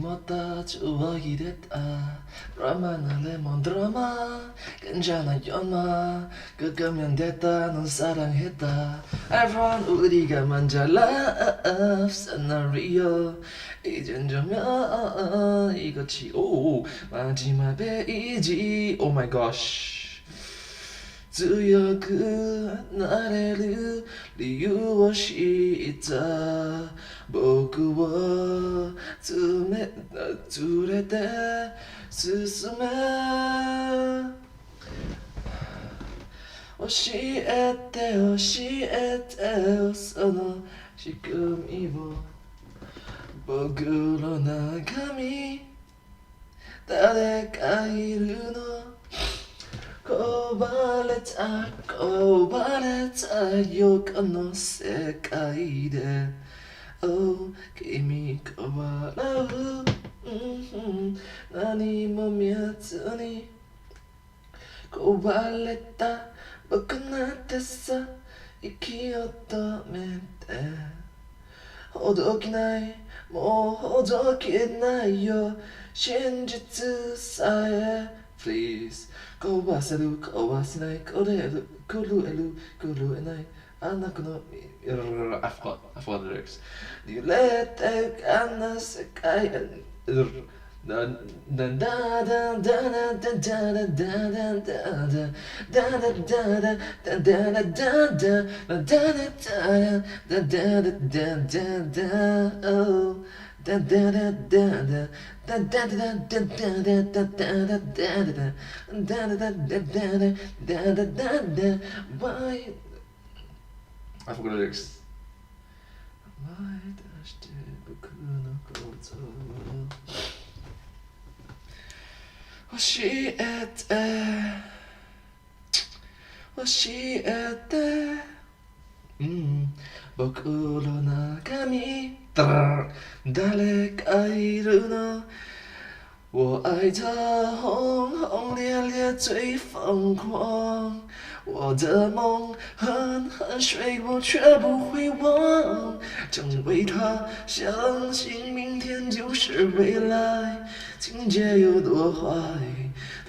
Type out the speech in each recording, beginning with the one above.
못다 추억이 됐다 드라마는 레몬 드라마 괜찮아 연마 그거면 됐다 넌 사랑했다 알프란 우리가 만잘라 시나리오 이젠 정말 이것이 오 마지막 페이지 Oh my gosh 只有그날의理由我记得僕を連れて進め教えてよその仕組みを僕の中身誰かいるの壊れた予感の世界で Oh 君が笑う何も見えずに壊れた僕なんてさ息を止めてほどきないもうほどきないよ真実さえ Please 壊せる壊せない狂えないあなたのI forgot the lyrics 揺れてあの世界へWhy I forgot the lyrics 前出して僕のこと教えて僕の中身誰かいるの我爱他轰轰烈烈最疯狂我的梦狠狠睡我却不会忘成为他相信明天就是未来情节有多坏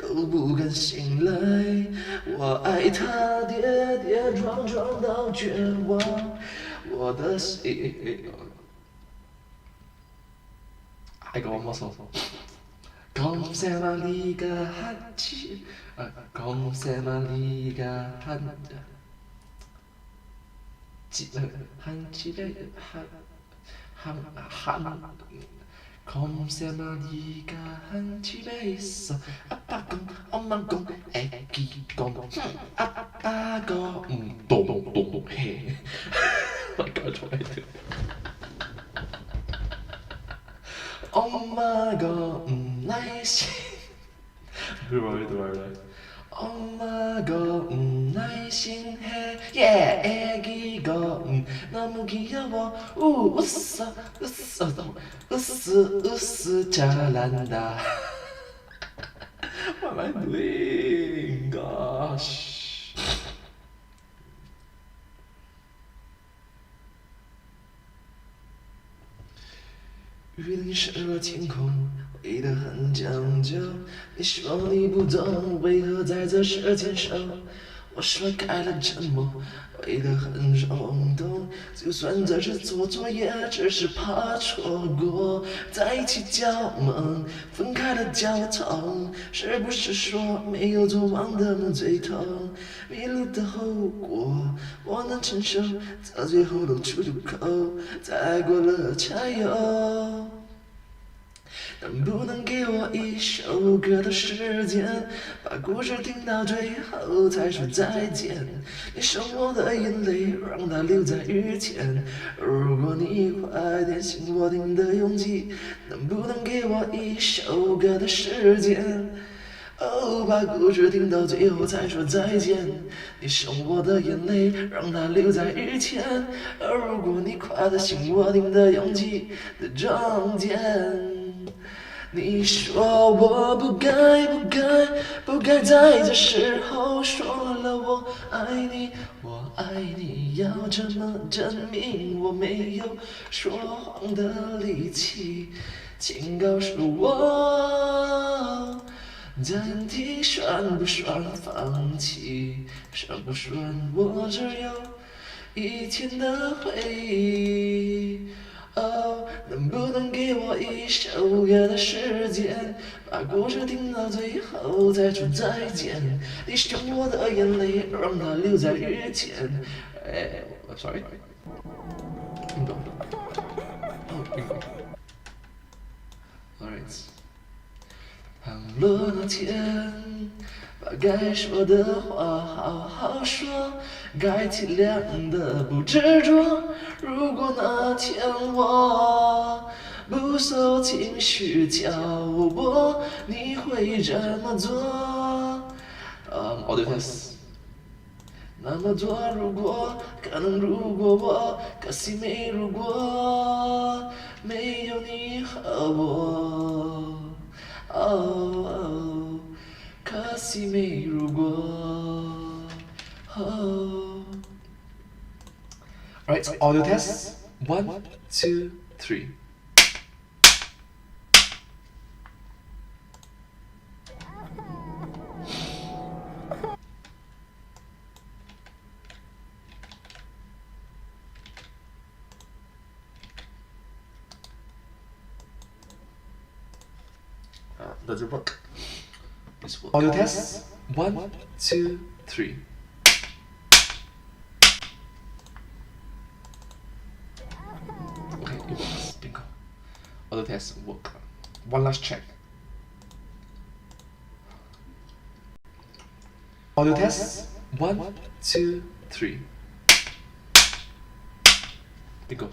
都不敢醒来我爱他跌跌撞撞到绝望我的心I got one more song Come say my liga hachi Come say my liga Come say my liga 한집에 있어 아빠공 엄마공 애기공 아빠가 동동해 I tried to 엄마가 날씨 엄마가 날씬해 애기가 너무 귀여워 웃어 잘한다 What am I doing? Gosh雨淋湿了天空回得很讲究你说你不懂为何在这时牵手我说开了沉默回得很冲动就算这是做作业只是怕错过在一起交梦分开了交通是不是说没有做完的梦最痛迷路的后果我能承受到最后的出口再过了才有能不能给我一首歌的时间把故事听到最后才说再见你收我的眼泪让它留在雨天如果你快点醒我听的勇气能不能给我一首歌的时间把故事听到最后才说再见你收我的眼泪让它留在雨天如果你快点醒我听的勇气的中间你说我不该在这时候说了我爱你要怎么证明我没有说谎的力气请告诉我，这样题算不算放弃？算不算我只有一天的回忆？哦，能不能给我一首歌的时间，把故事听到最后再说再见？你凶我的眼泪，让它留在雨天。哎，sorry， bingo， 哦 bingo，alright。倘若那天把该说的话好好说，该体谅的不执着。如果那天我不受情绪挑拨，你会怎么做？audio test。那么多如果，可能如果我，可惜没如果，没有你和我。哦，可惜没如果。Alright, audio test. 1, 2, 3. Does it work? Audio test. 1, 2, 3. Okay, it works. Bingo. Audio test work. One last check. Audio test. 1, 2, 3. Bingo.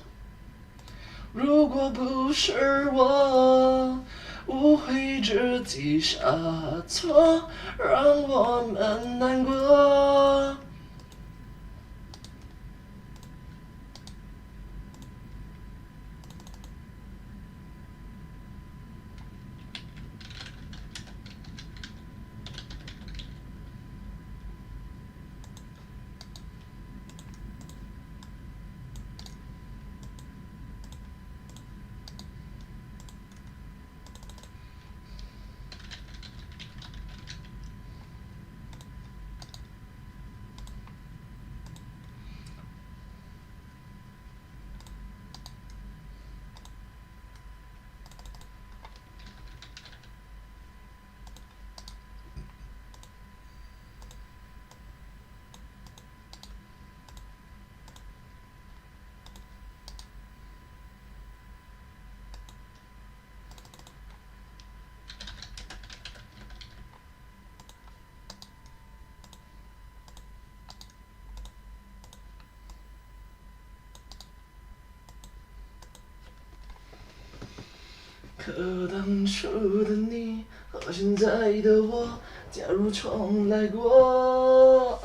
如果不是我误会自己傻错，让我们难过。可当初的你和现在的我，假如重来过，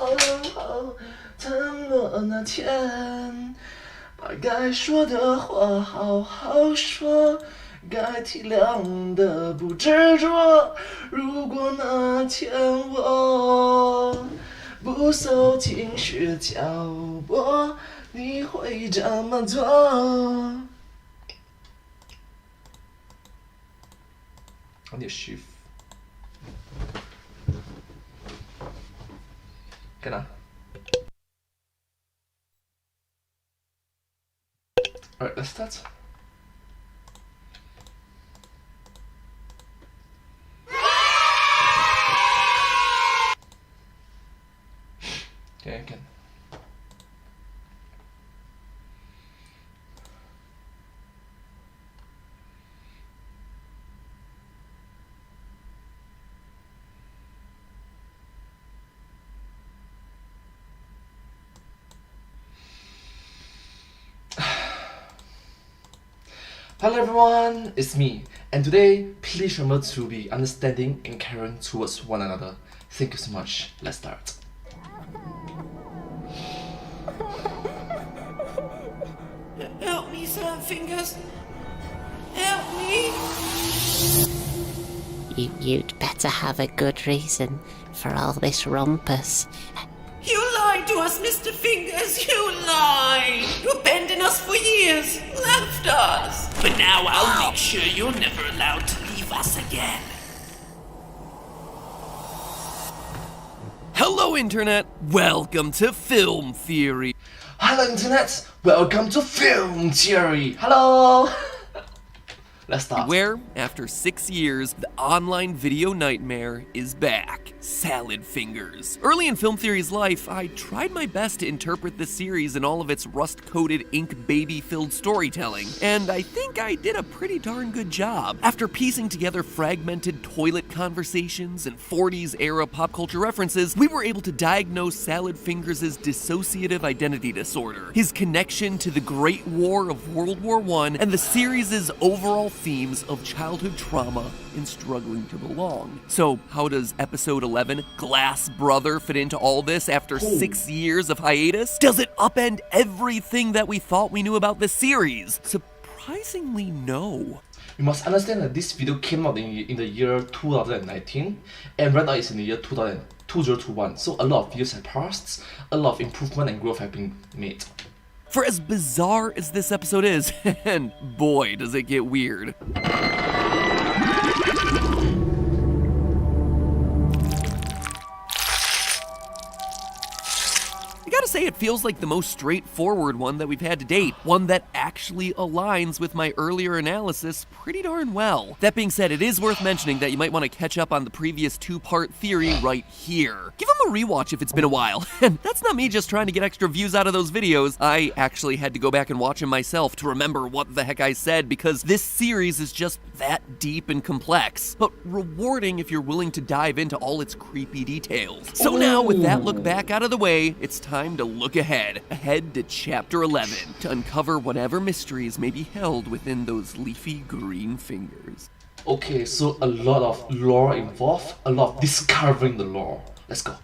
倘若那天把该说的话好好说，该体谅的不执着。如果那天我不受情绪挑拨，你会怎么做？I need a shift. Kena. Alright, let's start. Okay, I can. Hello everyone, it's me, and today, please remember to be understanding and caring towards one another. Thank you so much. Let's start. Help me, Seven Fingers. Help me. You'd better have a good reason for all this rumpus. You lied. lied to us, Mr. Fingers. You lied. You abandoned us for years. Left us. But now I'll make sure you're never allowed to leave us again. Hello, Internet! Welcome to Film Theory. Hello Internet, welcome to Film Theory. Hello. Let's start. Where, after 6 years, the online video nightmare is back. Salad Fingers. Early in Film Theory's life, I tried my best to interpret the series in all of its rust-coated, ink baby-filled storytelling, and I think I did a pretty darn good job. After piecing together fragmented toilet conversations and 40s-era pop culture references, we were able to diagnose Salad Fingers' dissociative identity disorder, his connection to the Great War of World War I, and the series' overall themes of childhood trauma and struggling to belong. So, how does episode 11, Glass Brother, fit into all this after 6 years of hiatus? Does it upend everything that we thought we knew about the series? Surprisingly, no. You must understand that this video came out in the year 2019, and right now it's in the year 2021. So a lot of years have passed, a lot of improvement and growth have been made. For as bizarre as this episode is, and boy does it get weird. I gotta say, it feels like the most straightforward one that we've had to date, one that actually aligns with my earlier analysis pretty darn well. That being said, it is worth mentioning that you might want to catch up on the previous two-part theory right here. Give them a rewatch if it's been a while, and that's not me just trying to get extra views out of those videos. I actually had to go back and watch them myself to remember what the heck I said, because this series is just that deep and complex, but rewarding if you're willing to dive into all its creepy details. So now, with that look back out of the way, it's time to look ahead to chapter 11, to uncover whatever mysteries may be held within those leafy green fingers. Okay, so a lot of lore involved, a lot of discovering the lore. Let's go.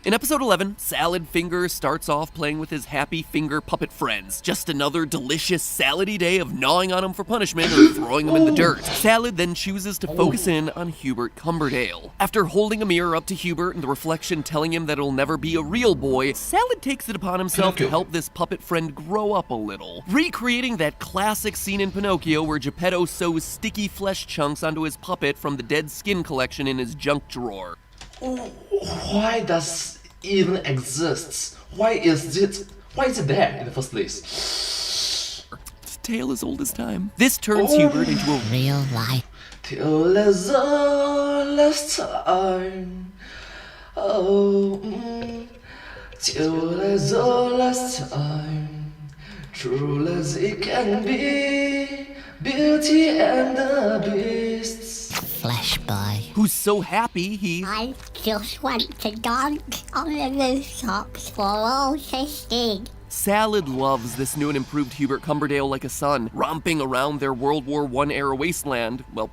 In episode 11, Salad Fingers starts off playing with his happy finger puppet friends. Just another delicious salady day of gnawing on them for punishment or throwing them in the dirt. Salad then chooses to focus in on Hubert Cumberdale. After holding a mirror up to Hubert and the reflection telling him that it'll never be a real boy, Salad takes it upon himself to help this puppet friend grow up a little, recreating that classic scene in Pinocchio where Geppetto sews sticky flesh chunks onto his puppet from the dead skin collection in his junk drawer. Why does it even exist? Why is it there in the first place? It's a tale as old as time. This turns Hubert into a real life. Till there's all less time. Till there's all less time. True as it can be. Beauty and the Beast. Flesh boy. who's so happy he... I just want to dance on the rooftops for all to see. Salad loves this new and improved Hubert Cumberdale like a son, romping around their World War I era wasteland. Well,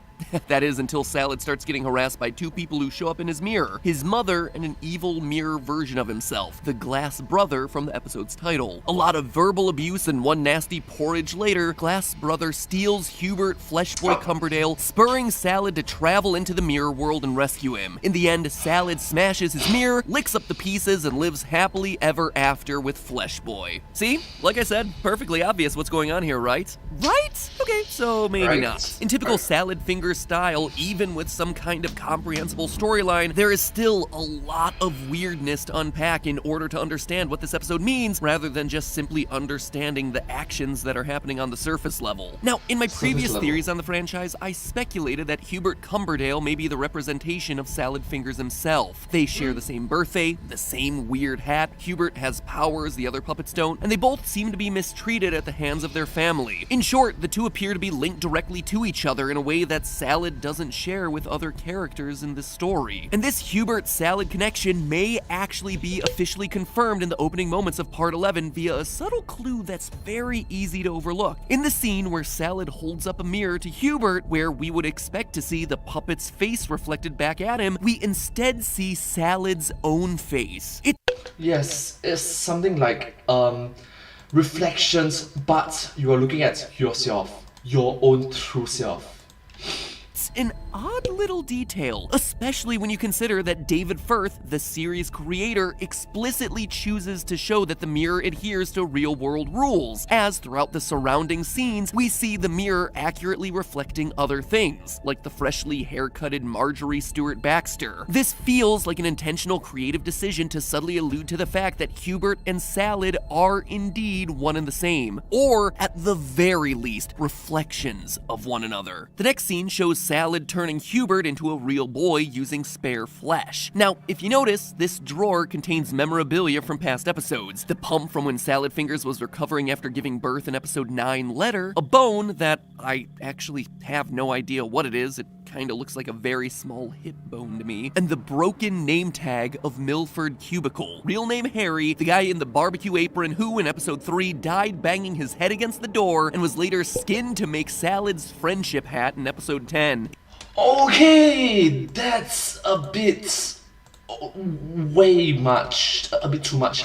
that is until Salad starts getting harassed by two people who show up in his mirror, his mother and an evil mirror version of himself, the Glass Brother from the episode's title. A lot of verbal abuse and one nasty porridge later, Glass Brother steals Hubert Fleshboy Cumberdale, spurring Salad to travel into the mirror world and rescue him. In the end, Salad smashes his mirror, licks up the pieces, and lives happily ever after with Fleshboy. See? Like I said, perfectly obvious what's going on here, right? Right? Okay, so maybe not. In typical Salad Finger style, even with some kind of comprehensible storyline, there is still a lot of weirdness to unpack in order to understand what this episode means, rather than just simply understanding the actions that are happening on the surface level. Now, in my previous theories on the franchise, I speculated that Hubert Cumberdale may be the representation of Salad Fingers himself. They share the same birthday, the same weird hat, Hubert has powers the other puppets don't, and they both seem to be mistreated at the hands of their family. In short, the two appear to be linked directly to each other in a way that Salad doesn't share with other characters in this story. And this Hubert-Salad connection may actually be officially confirmed in the opening moments of Part 11 via a subtle clue that's very easy to overlook. In the scene where Salad holds up a mirror to Hubert, where we would expect to see the puppet's face reflected back at him, we instead see Salad's own face. Yes, it's something like reflections, but you are looking at yourself, your own true self. an odd little detail, especially when you consider that David Firth, the series creator, explicitly chooses to show that the mirror adheres to real-world rules, as throughout the surrounding scenes, we see the mirror accurately reflecting other things, like the freshly haircutted Marjorie Stewart Baxter. This feels like an intentional creative decision to subtly allude to the fact that Hubert and Salad are indeed one and the same, or at the very least, reflections of one another. The next scene shows Salad turning Hubert into a real boy using spare flesh. Now, if you notice, this drawer contains memorabilia from past episodes. The pump from when Salad Fingers was recovering after giving birth in episode 9 Letter, a bone that I actually have no idea what it is. It kinda looks like a very small hip bone to me. And the broken name tag of Milford Cubicle. Real name Harry, the guy in the barbecue apron who in episode 3 died banging his head against the door and was later skinned to make Salad's friendship hat in episode 10. Okay, that's a bit way much, a bit too much.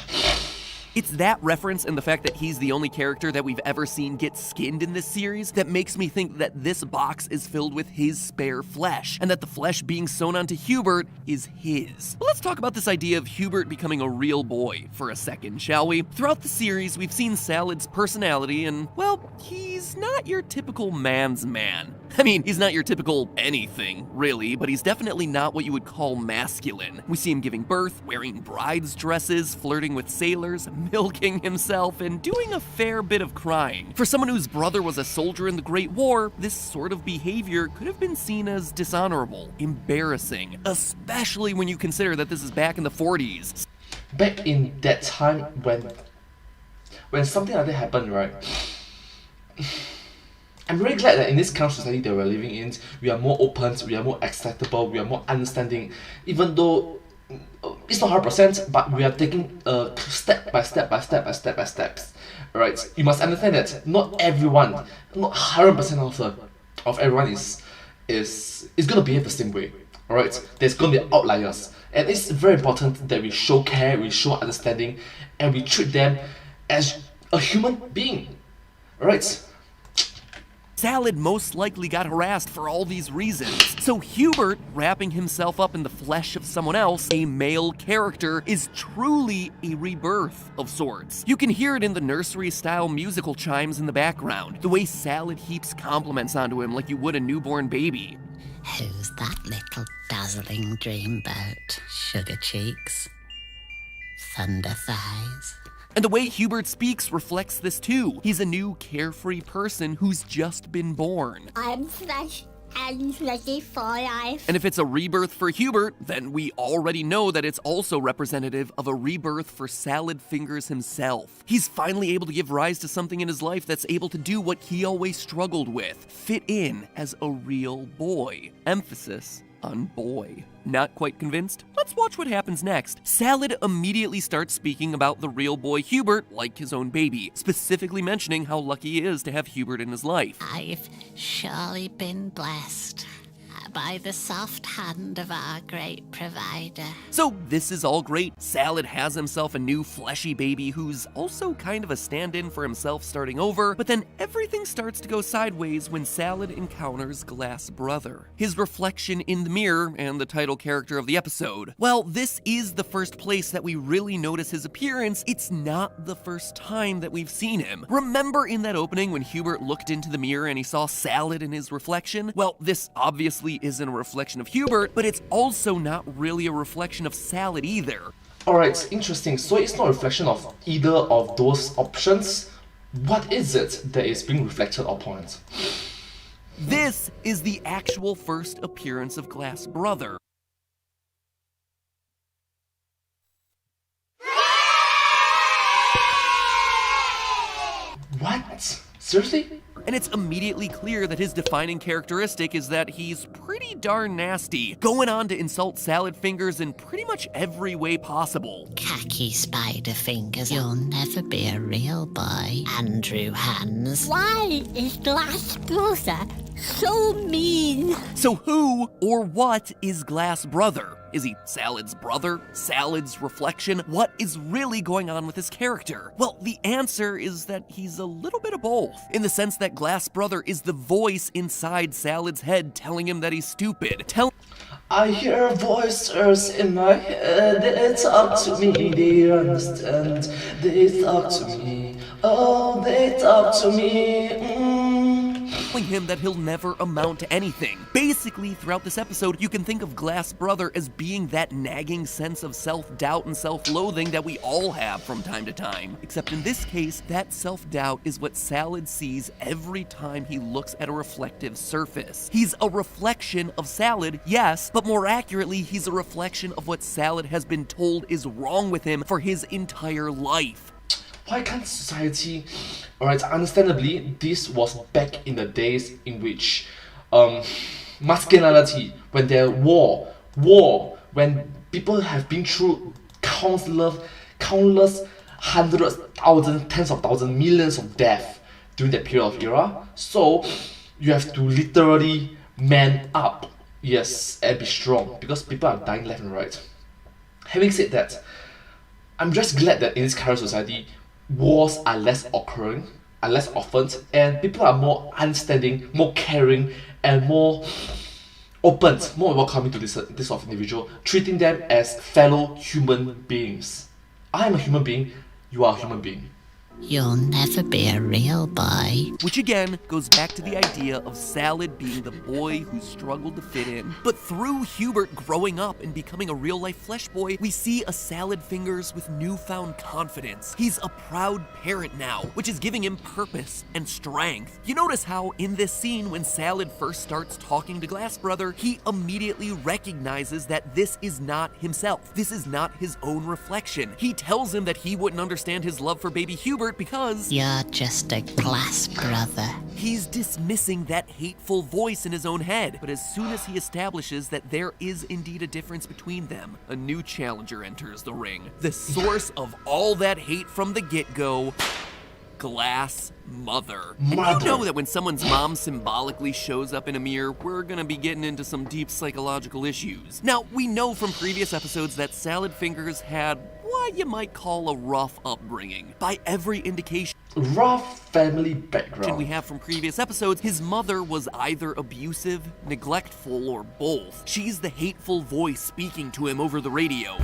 It's that reference and the fact that he's the only character that we've ever seen get skinned in this series that makes me think that this box is filled with his spare flesh, and that the flesh being sewn onto Hubert is his. But let's talk about this idea of Hubert becoming a real boy for a second, shall we? Throughout the series, we've seen Salad's personality, and, well, he's not your typical man's man. I mean, he's not your typical anything, really, but he's definitely not what you would call masculine. We see him giving birth, wearing bride's dresses, flirting with sailors, milking himself, and doing a fair bit of crying. For someone whose brother was a soldier in the Great War, this sort of behavior could have been seen as dishonorable, embarrassing, especially when you consider that this is back in the 40s. Back in that time when something like that happened, right? I'm very glad that in this kind of society that we're living in, we are more open, we are more acceptable, we are more understanding, even though it's not 100%, but we are taking step by steps. Alright, you must understand that not everyone, not 100% of everyone is gonna behave the same way. Alright, there's gonna be outliers, and it's very important that we show care, we show understanding, and we treat them as a human being. Alright. Salad most likely got harassed for all these reasons. So Hubert, wrapping himself up in the flesh of someone else, a male character, is truly a rebirth of sorts. You can hear it in the nursery-style musical chimes in the background, the way Salad heaps compliments onto him like you would a newborn baby. Who's that little dazzling dreamboat? Sugar cheeks? Thunder thighs? And the way Hubert speaks reflects this too. He's a new, carefree person who's just been born. I'm fresh and ready for life. And if it's a rebirth for Hubert, then we already know that it's also representative of a rebirth for Salad Fingers himself. He's finally able to give rise to something in his life that's able to do what he always struggled with, fit in as a real boy. Emphasis on boy. Not quite convinced? Let's watch what happens next. Salad immediately starts speaking about the real boy Hubert like his own baby, specifically mentioning how lucky he is to have Hubert in his life. I've surely been blessed by the soft hand of our great provider. So this is all great. Salad has himself a new fleshy baby who's also kind of a stand-in for himself starting over, but then everything starts to go sideways when Salad encounters Glass Brother, his reflection in the mirror and the title character of the episode. Well, this is the first place that we really notice his appearance. It's not the first time that we've seen him. Remember in that opening when Hubert looked into the mirror and he saw Salad in his reflection? Well, this obviously isn't a reflection of Hubert, but it's also not really a reflection of Salad either. Alright, interesting. So it's not a reflection of either of those options. What is it that is being reflected upon it? This is the actual first appearance of Glass Brother. What? Seriously? And it's immediately clear that his defining characteristic is that he's pretty darn nasty, going on to insult Salad Fingers in pretty much every way possible. Khaki spider fingers, you'll never be a real boy, Andrew Hands. Why is Glass Brother so mean? So who or what is Glass Brother? Is he Salad's brother? Salad's reflection? What is really going on with his character? Well, the answer is that he's a little bit of both, in the sense that Glass Brother is the voice inside Salad's head telling him that he's stupid. I hear voices in my head, they talk to me, they understand, they talk to me, oh, they talk to me. Telling him that he'll never amount to anything. Basically, throughout this episode, you can think of Glass Brother as being that nagging sense of self-doubt and self-loathing that we all have from time to time. Except in this case, that self-doubt is what Salad sees every time he looks at a reflective surface. He's a reflection of Salad, yes, but more accurately, he's a reflection of what Salad has been told is wrong with him for his entire life. Why can't society, alright, understandably, this was back in the days in which masculinity, when there war, when people have been through countless hundreds, thousands, tens of thousands, millions of deaths during that period of era. So you have to literally man up, yes, and be strong, because people are dying left and right. Having said that, I'm just glad that in this current society, wars are less occurring, are less often, and people are more understanding, more caring, and more open, more welcoming to this sort of individual, treating them as fellow human beings. I am a human being, you are a human being. You'll never be a real boy. Which again goes back to the idea of Salad being the boy who struggled to fit in. But through Hubert growing up and becoming a real-life flesh boy, we see a Salad Fingers with newfound confidence. He's a proud parent now, which is giving him purpose and strength. You notice how in this scene when Salad first starts talking to Glass Brother, he immediately recognizes that this is not himself. This is not his own reflection. He tells him that he wouldn't understand his love for baby Hubert because you're just a Glass Brother. He's dismissing that hateful voice in his own head. But as soon as he establishes that there is indeed a difference between them, a new challenger enters the ring. The source of all that hate from the get-go, Glass Mother. And you know that when someone's mom symbolically shows up in a mirror, we're gonna be getting into some deep psychological issues. Now, we know from previous episodes that Salad Fingers had what you might call a rough upbringing. By every indication Rough family background we have from previous episodes, his mother was either abusive, neglectful, or both. She's the hateful voice speaking to him over the radio.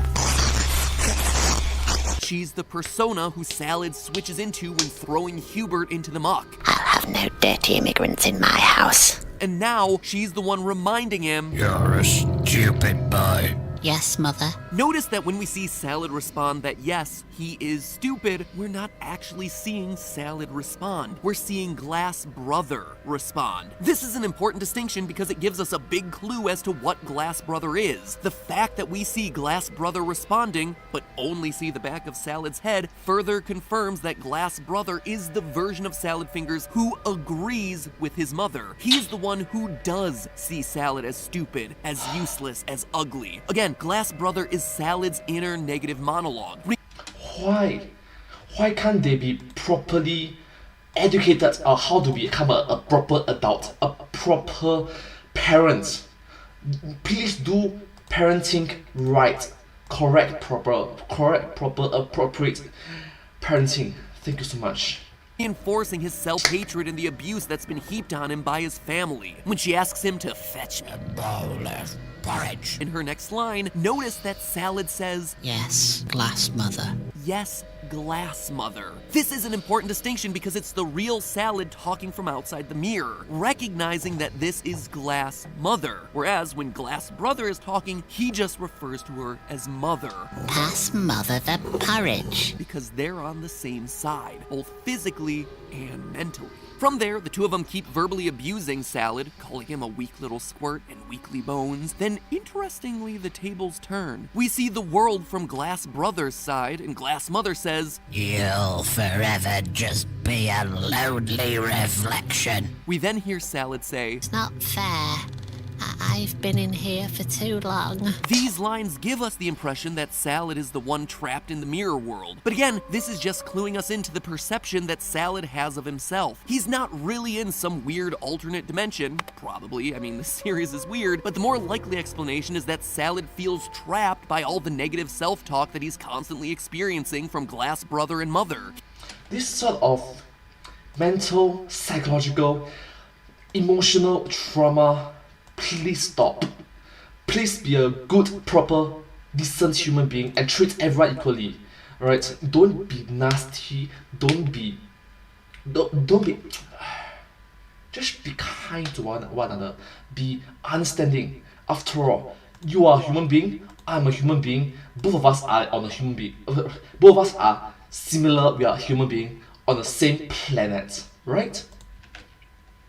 She's the persona who Salad switches into when throwing Hubert into the muck. I'll have no dirty immigrants in my house. And now, she's the one reminding him, you're a stupid boy. Yes, Mother. Notice that when we see Salad respond that yes, he is stupid, we're not actually seeing Salad respond. We're seeing Glass Brother respond. This is an important distinction because it gives us a big clue as to what Glass Brother is. The fact that we see Glass Brother responding, but only see the back of Salad's head, further confirms that Glass Brother is the version of Salad Fingers who agrees with his mother. He's the one who does see Salad as stupid, as useless, as ugly. Again, Glass Brother is Salad's inner negative monologue. Why can't they be properly educated on how to become a proper adult, a proper parent? Please do parenting right, correct, proper, appropriate parenting. Thank you so much. Reinforcing his self-hatred and the abuse that's been heaped on him by his family. When she asks him to fetch me a bowl of porridge in her next line, notice that Salad says, yes, Glass Mother. Yes, Glass Mother. This is an important distinction because it's the real Salad talking from outside the mirror, recognizing that this is Glass Mother, whereas when Glass Brother is talking, he just refers to her as Mother. Pass Mother the porridge. Because they're on the same side, both physically and mentally. From there, the two of them keep verbally abusing Salad, calling him a weak little squirt and weakly bones. Then, interestingly, the tables turn. We see the world from Glass Brother's side, and Glass Mother says, you'll forever just be a lonely reflection. We then hear Salad say, it's not fair. I I've been in here for too long. These lines give us the impression that Salad is the one trapped in the mirror world. But again, this is just cluing us into the perception that Salad has of himself. He's not really in some weird alternate dimension. Probably, I mean, the series is weird, but the more likely explanation is that Salad feels trapped by all the negative self-talk that he's constantly experiencing from Glass Brother and Mother. This sort of mental, psychological, emotional trauma, please stop. Please be a good, proper, decent human being and treat everyone equally. Alright? Don't be nasty. Don't be. Just be kind to one another. Be understanding. After all, you are a human being. I'm a human being. Both of us are on a human being. Both of us are similar. We are a human being on the same planet, right?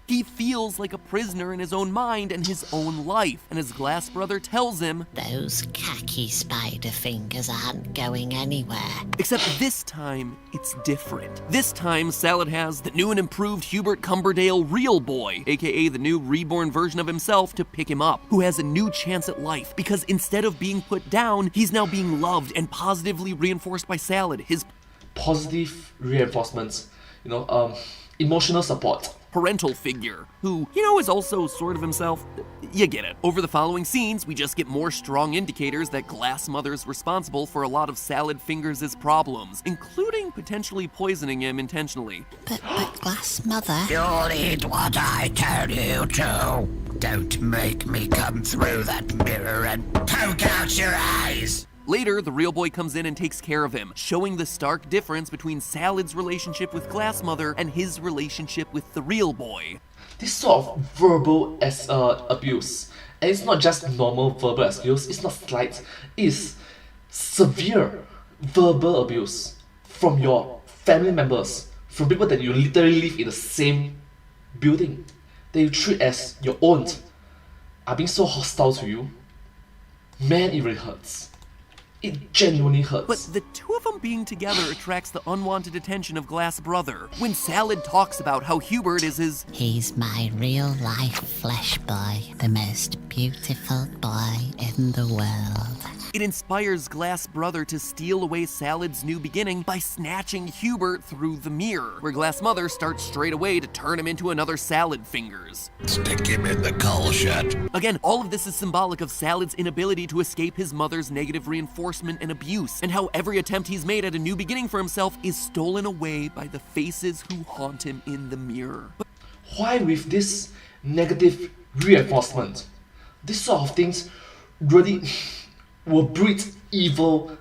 He feels like a prisoner in his own mind and his own life, and his Glass Brother tells him, Those khaki spider fingers aren't going anywhere. except this time, it's different. This time, Salad has the new and improved Hubert Cumberdale Real Boy, aka the new reborn version of himself, to pick him up, who has a new chance at life, because instead of being put down, he's now being loved and positively reinforced by Salad, his Positive reinforcements, emotional support. parental figure, who, is also sort of himself. You get it. Over the following scenes, we just get more strong indicators that Glass Mother's responsible for a lot of Salad Fingers' problems, including potentially poisoning him intentionally. But Glass Mother... You'll eat what I tell you to. Don't make me come through that mirror and poke out your eyes. Later, the real boy comes in and takes care of him, showing the stark difference between Salad's relationship with Glass Mother and his relationship with the real boy. This sort of verbal abuse, and it's not just normal verbal abuse, it's not slight, it's severe verbal abuse from your family members, from people that you literally live in the same building, that you treat as your own, are being so hostile to you. Man, it really hurts. It genuinely hurts. But the two of them being together attracts the unwanted attention of Glass Brother. When Salad talks about how Hubert is his... He's my real-life flesh boy, the most beautiful boy in the world. It inspires Glass Brother to steal away Salad's new beginning by snatching Hubert through the mirror, where Glass Mother starts straight away to turn him into another Salad Fingers. Stick him in the coal shed. Again, all of this is symbolic of Salad's inability to escape his mother's negative reinforcement and abuse, and how every attempt he's made at a new beginning for himself is stolen away by the faces who haunt him in the mirror. Why with this negative reinforcement? This sort of things really will breed evil.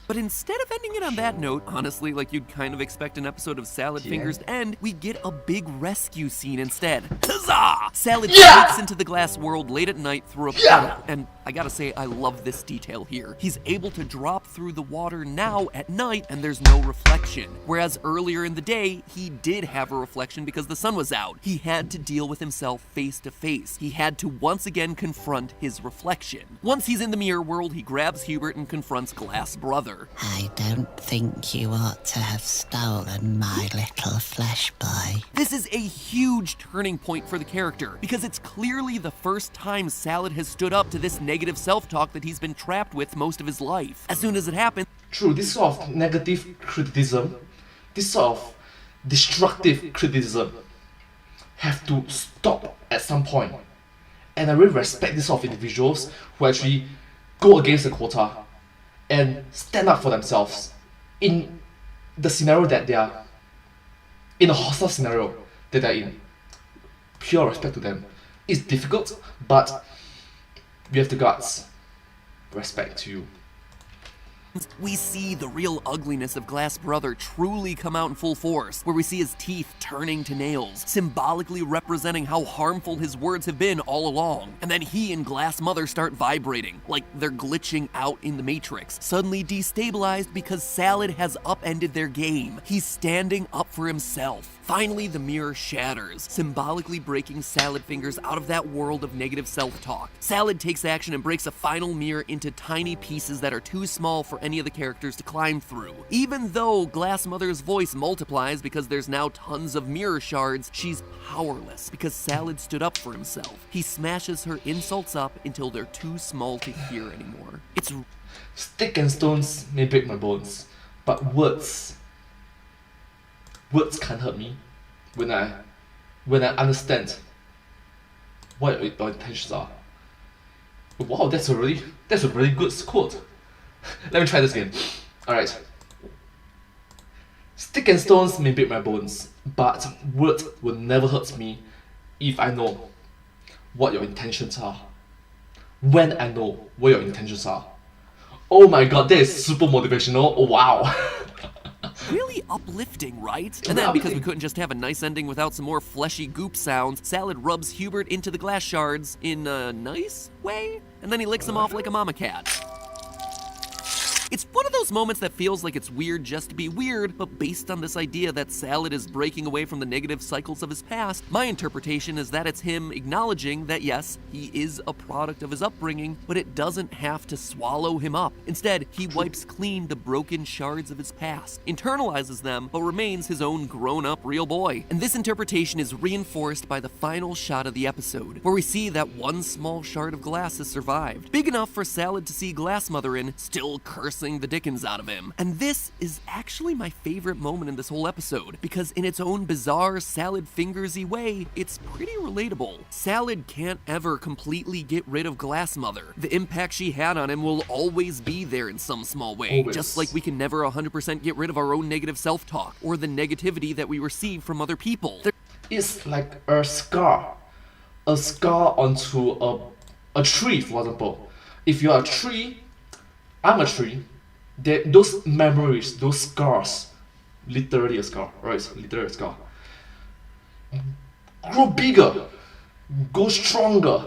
But instead of ending it on that note, honestly, like you'd kind of expect an episode of Salad Fingers to end, we get a big rescue scene instead. Huzzah! Salad breaks into the glass world late at night through a puddle, and I gotta say, I love this detail here. He's able to drop through the water now at night, and there's no reflection. Whereas earlier in the day, he did have a reflection because the sun was out. He had to deal with himself face to face. He had to once again confront his reflection. Once he's in the mirror world, he grabs Hubert and confronts Glass Brother. I don't think you ought to have stolen my little flesh boy. This is a huge turning point for the character, because it's clearly the first time Salad has stood up to this negative self-talk that he's been trapped with most of his life. As soon as it happens, True, this sort of negative criticism, this sort of destructive criticism, have to stop at some point. And I really respect this sort of individuals who actually go against the quota and stand up for themselves in the scenario that they are, in a hostile scenario that they're in. Pure respect to them. It's difficult, but we have the guts. Respect to you. we see the real ugliness of Glass Brother truly come out in full force, where we see his teeth turning to nails, symbolically representing how harmful his words have been all along. And then he and Glass Mother start vibrating, like they're glitching out in the Matrix, suddenly destabilized because Salad has upended their game. He's standing up for himself, Finally, the mirror shatters, symbolically breaking Salad Fingers out of that world of negative self-talk. Salad takes action and breaks a final mirror into tiny pieces that are too small for any of the characters to climb through. Even though Glass Mother's voice multiplies because there's now tons of mirror shards, she's powerless because Salad stood up for himself. He smashes her insults up until they're too small to hear anymore. It's Stick and stones may break my bones, but words can't hurt me when I understand what your intentions are. Wow, that's a really good quote. Let me try this again. Alright. Stick and stones may break my bones, but words will never hurt me if I know what your intentions are. When I know what your intentions are. Oh my god, that is super motivational. Oh, wow. really uplifting, right? And then, because we couldn't just have a nice ending without some more fleshy goop sounds, Salad rubs Hubert into the glass shards in a nice way, and then he licks him off like a mama cat. It's one of those moments that feels like it's weird just to be weird, but based on this idea that Salad is breaking away from the negative cycles of his past, my interpretation is that it's him acknowledging that yes, he is a product of his upbringing, but it doesn't have to swallow him up. Instead, he wipes clean the broken shards of his past, internalizes them, but remains his own grown-up real boy. And this interpretation is reinforced by the final shot of the episode, where we see that one small shard of glass has survived, big enough for Salad to see Glass Mother in, still cursing the dickens out of him. And this is actually my favorite moment in this whole episode, because in its own bizarre Salad fingersy way, it's pretty relatable. Salad can't ever completely get rid of Glass Mother. The impact she had on him will always be there in some small way, just like we can never 100% get rid of our own negative self-talk, or the negativity that we receive from other people. It's like a scar onto a tree, for example. If you're a tree, I'm a tree, those memories, those scars, literally a scar, right? It's literally a scar, grow bigger, go stronger.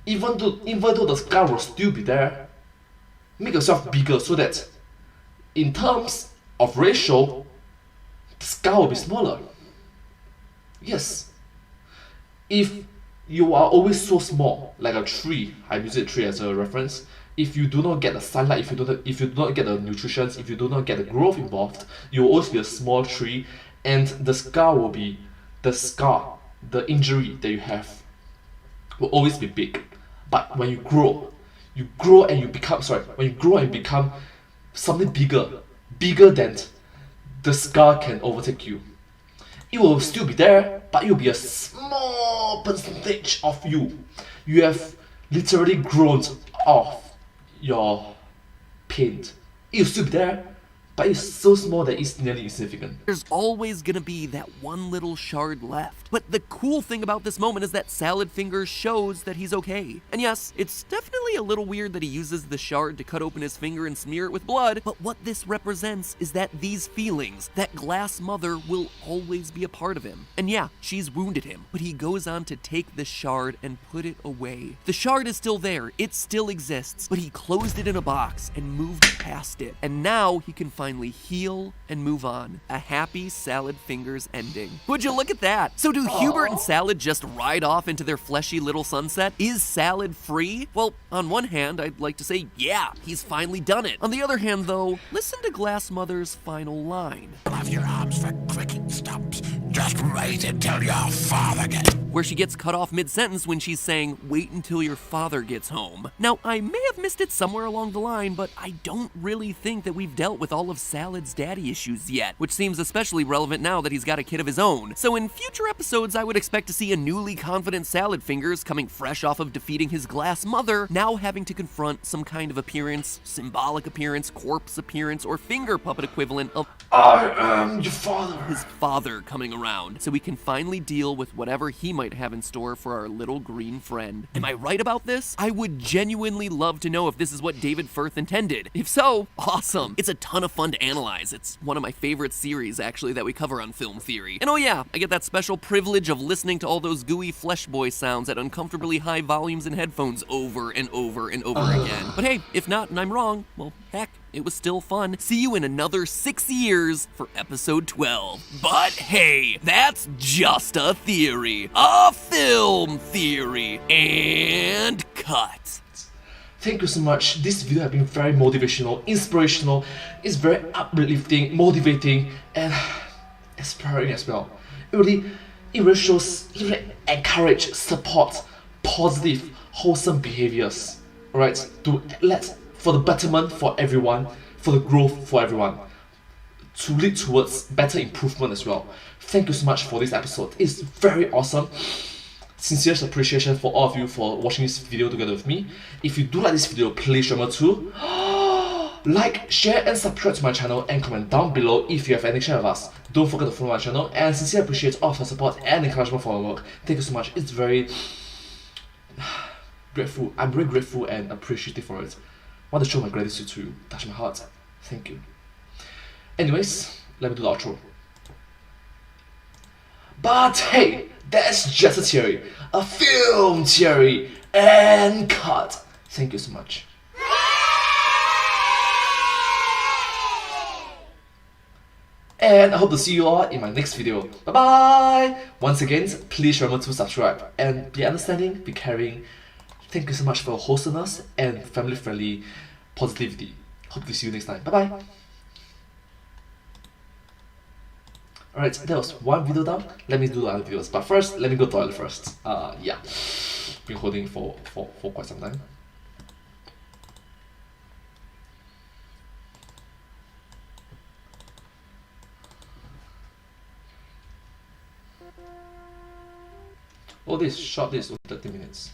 Even though the scar will still be there, make yourself bigger so that in terms of ratio, the scar will be smaller. Yes. If you are always so small, like a tree, I'm using a tree as a reference, if you do not get the sunlight, if you do not get the nutrition, if you do not get the growth involved, you will always be a small tree, and the scar, the injury that you have will always be big. But when you grow and you become something bigger than the scar can overtake you, it will still be there, but it will be a small percentage of you. You have literally grown off your pain. It will still be there, but it's so small that it's nearly insignificant. There's always gonna be that one little shard left. But the cool thing about this moment is that Salad Fingers shows that he's okay. And yes, it's definitely a little weird that he uses the shard to cut open his finger and smear it with blood, but what this represents is that these feelings, that Glass Mother, will always be a part of him. And yeah, she's wounded him, but he goes on to take the shard and put it away. The shard is still there, it still exists, but he closed it in a box and moved past it. And now he can finally heal and move on. A happy Salad Fingers ending. Would you look at that? So do Hubert and Salad just ride off into their fleshy little sunset? Is Salad free? Well, on one hand, I'd like to say, yeah, he's finally done it. On the other hand, though, listen to Glass Mother's final line. Have your arms for cricket stumps. Just wait until your father gets... Where she gets cut off mid-sentence when she's saying, wait until your father gets home. Now, I may have missed it somewhere along the line, but I don't really think that we've dealt with all of Salad's daddy issues yet, which seems especially relevant now that he's got a kid of his own. So in future episodes, I would expect to see a newly confident Salad Fingers coming fresh off of defeating his Glass Mother, now having to confront some kind of appearance, symbolic appearance, corpse appearance, or finger puppet equivalent of I am your father. His father coming around, so we can finally deal with whatever he might have in store for our little green friend. Am I right about this? I would genuinely love to know if this is what David Firth intended. If so, awesome. It's a ton of fun fun to analyze. It's one of my favorite series, actually, that we cover on Film Theory. And oh yeah, I get that special privilege of listening to all those gooey Flesh Boy sounds at uncomfortably high volumes in headphones over and over and over again. But hey, if not and I'm wrong, well, heck, it was still fun. See you in another 6 years for episode 12. But hey, that's just a theory. A film theory. And cut. Thank you so much. This video has been very motivational, inspirational. It's very uplifting, motivating, and inspiring as well. It really shows, it really encourage, support positive, wholesome behaviors. Alright, for the betterment for everyone, for the growth for everyone, to lead towards better improvement as well. Thank you so much for this episode. It's very awesome. Sincere appreciation for all of you for watching this video together with me. If you do like this video, please remember to like, share and subscribe to my channel and comment down below if you have any share with us. Don't forget to follow my channel and sincerely appreciate all of your support and encouragement for our work. Thank you so much. It's very grateful. I'm very grateful and appreciative for it. I want to show my gratitude to you. Touch my heart. Thank you. Anyways, let me do the outro. But hey, that's just a theory. A film theory. And cut. Thank you so much. And I hope to see you all in my next video. Bye bye! Once again, please remember to subscribe and be understanding, be caring. Thank you so much for your wholesomeness and family-friendly positivity. Hope to see you next time. Bye bye! Alright, that was one video down. Let me do the other videos. But first, let me go to the toilet first. Yeah. Been holding for quite some time. Oh, this short is 30 minutes.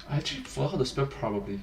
I actually forgot how to spell probably.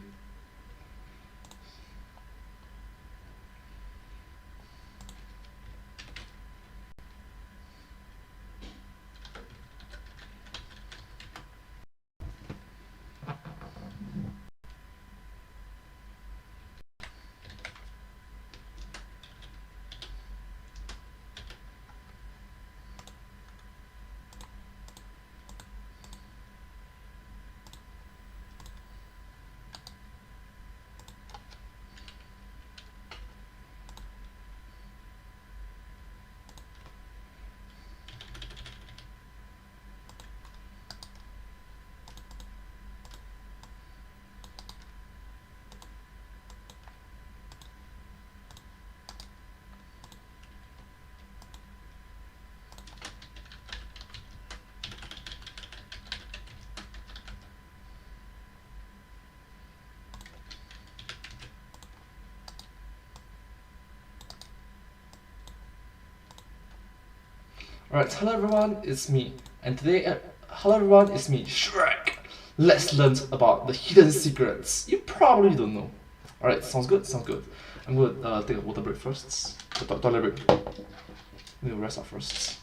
Alright, hello everyone, it's me. And today, hello everyone, it's me, Shrek. let's learn about the hidden secrets you probably don't know. Alright, sounds good, sounds good. I'm gonna take a water break first. Toilet break. We'll rest up first.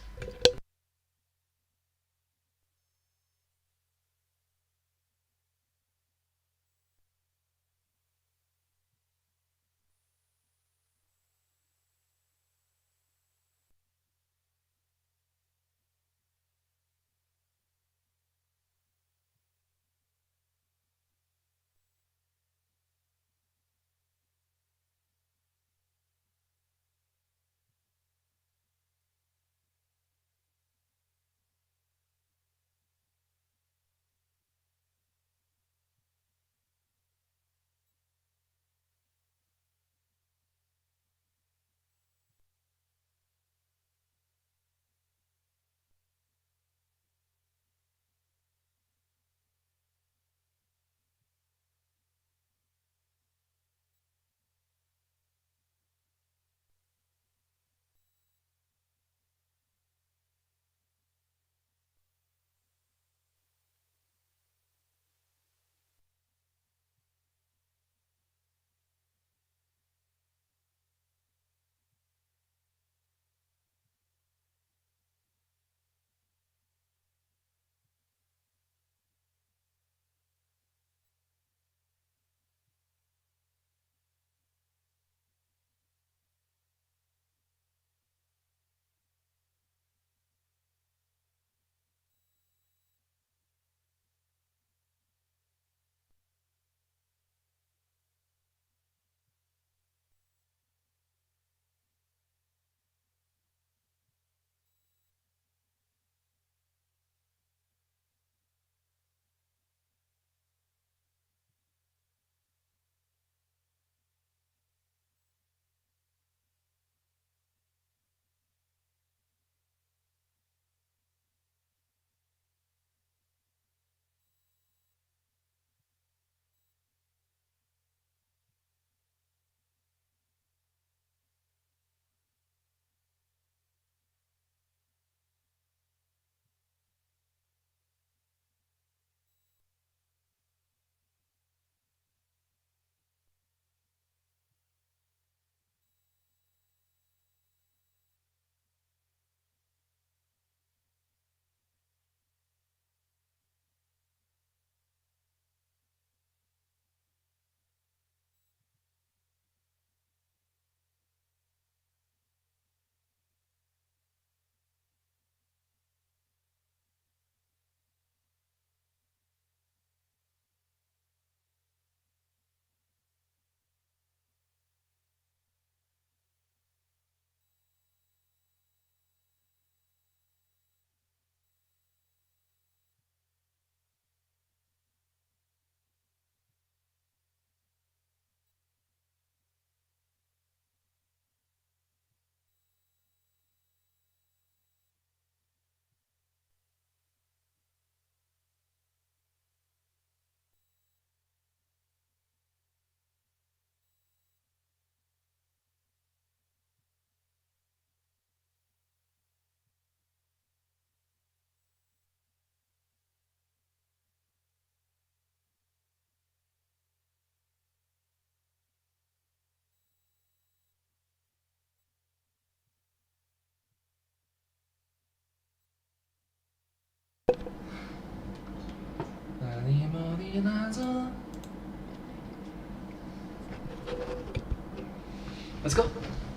Let's go.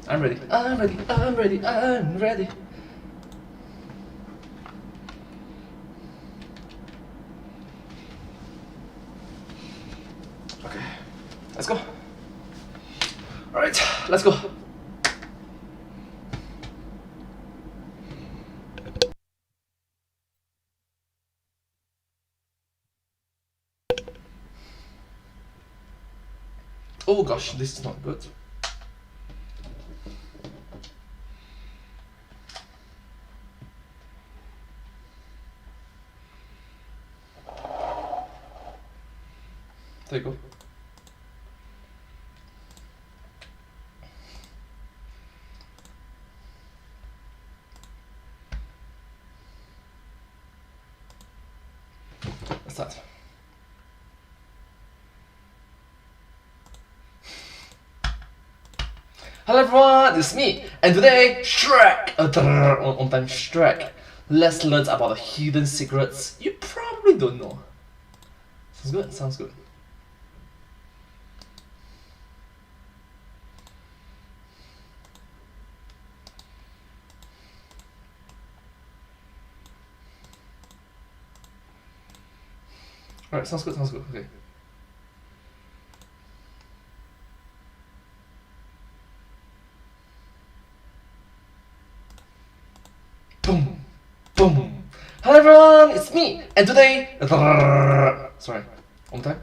I'm ready. I'm ready. I'm ready. I'm ready. Okay. Let's go. Alright, let's go. Oh gosh, this is not good. There you go. Let's start. Hello everyone, it's me, and today, Shrek! On time, Shrek. Let's learn about the hidden secrets you probably don't know. Sounds good? Sounds good. Alright, sounds good, okay. Boom, boom. Hello everyone, it's me, and today, sorry, one more time.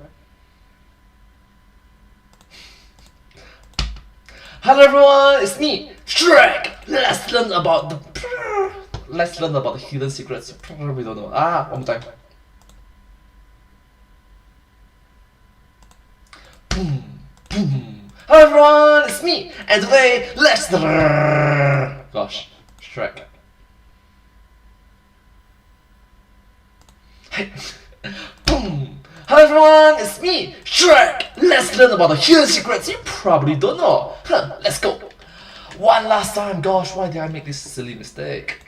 Hello everyone, it's me, Shrek. Let's learn about the hidden secrets you probably don't know. One more time. Boom, boom. Hello everyone, it's me, and today, let's gosh, Shrek. Boom! Hello everyone, it's me, Shrek! Let's learn about the hidden secrets you probably don't know. Let's go! One last time, gosh, why did I make this silly mistake?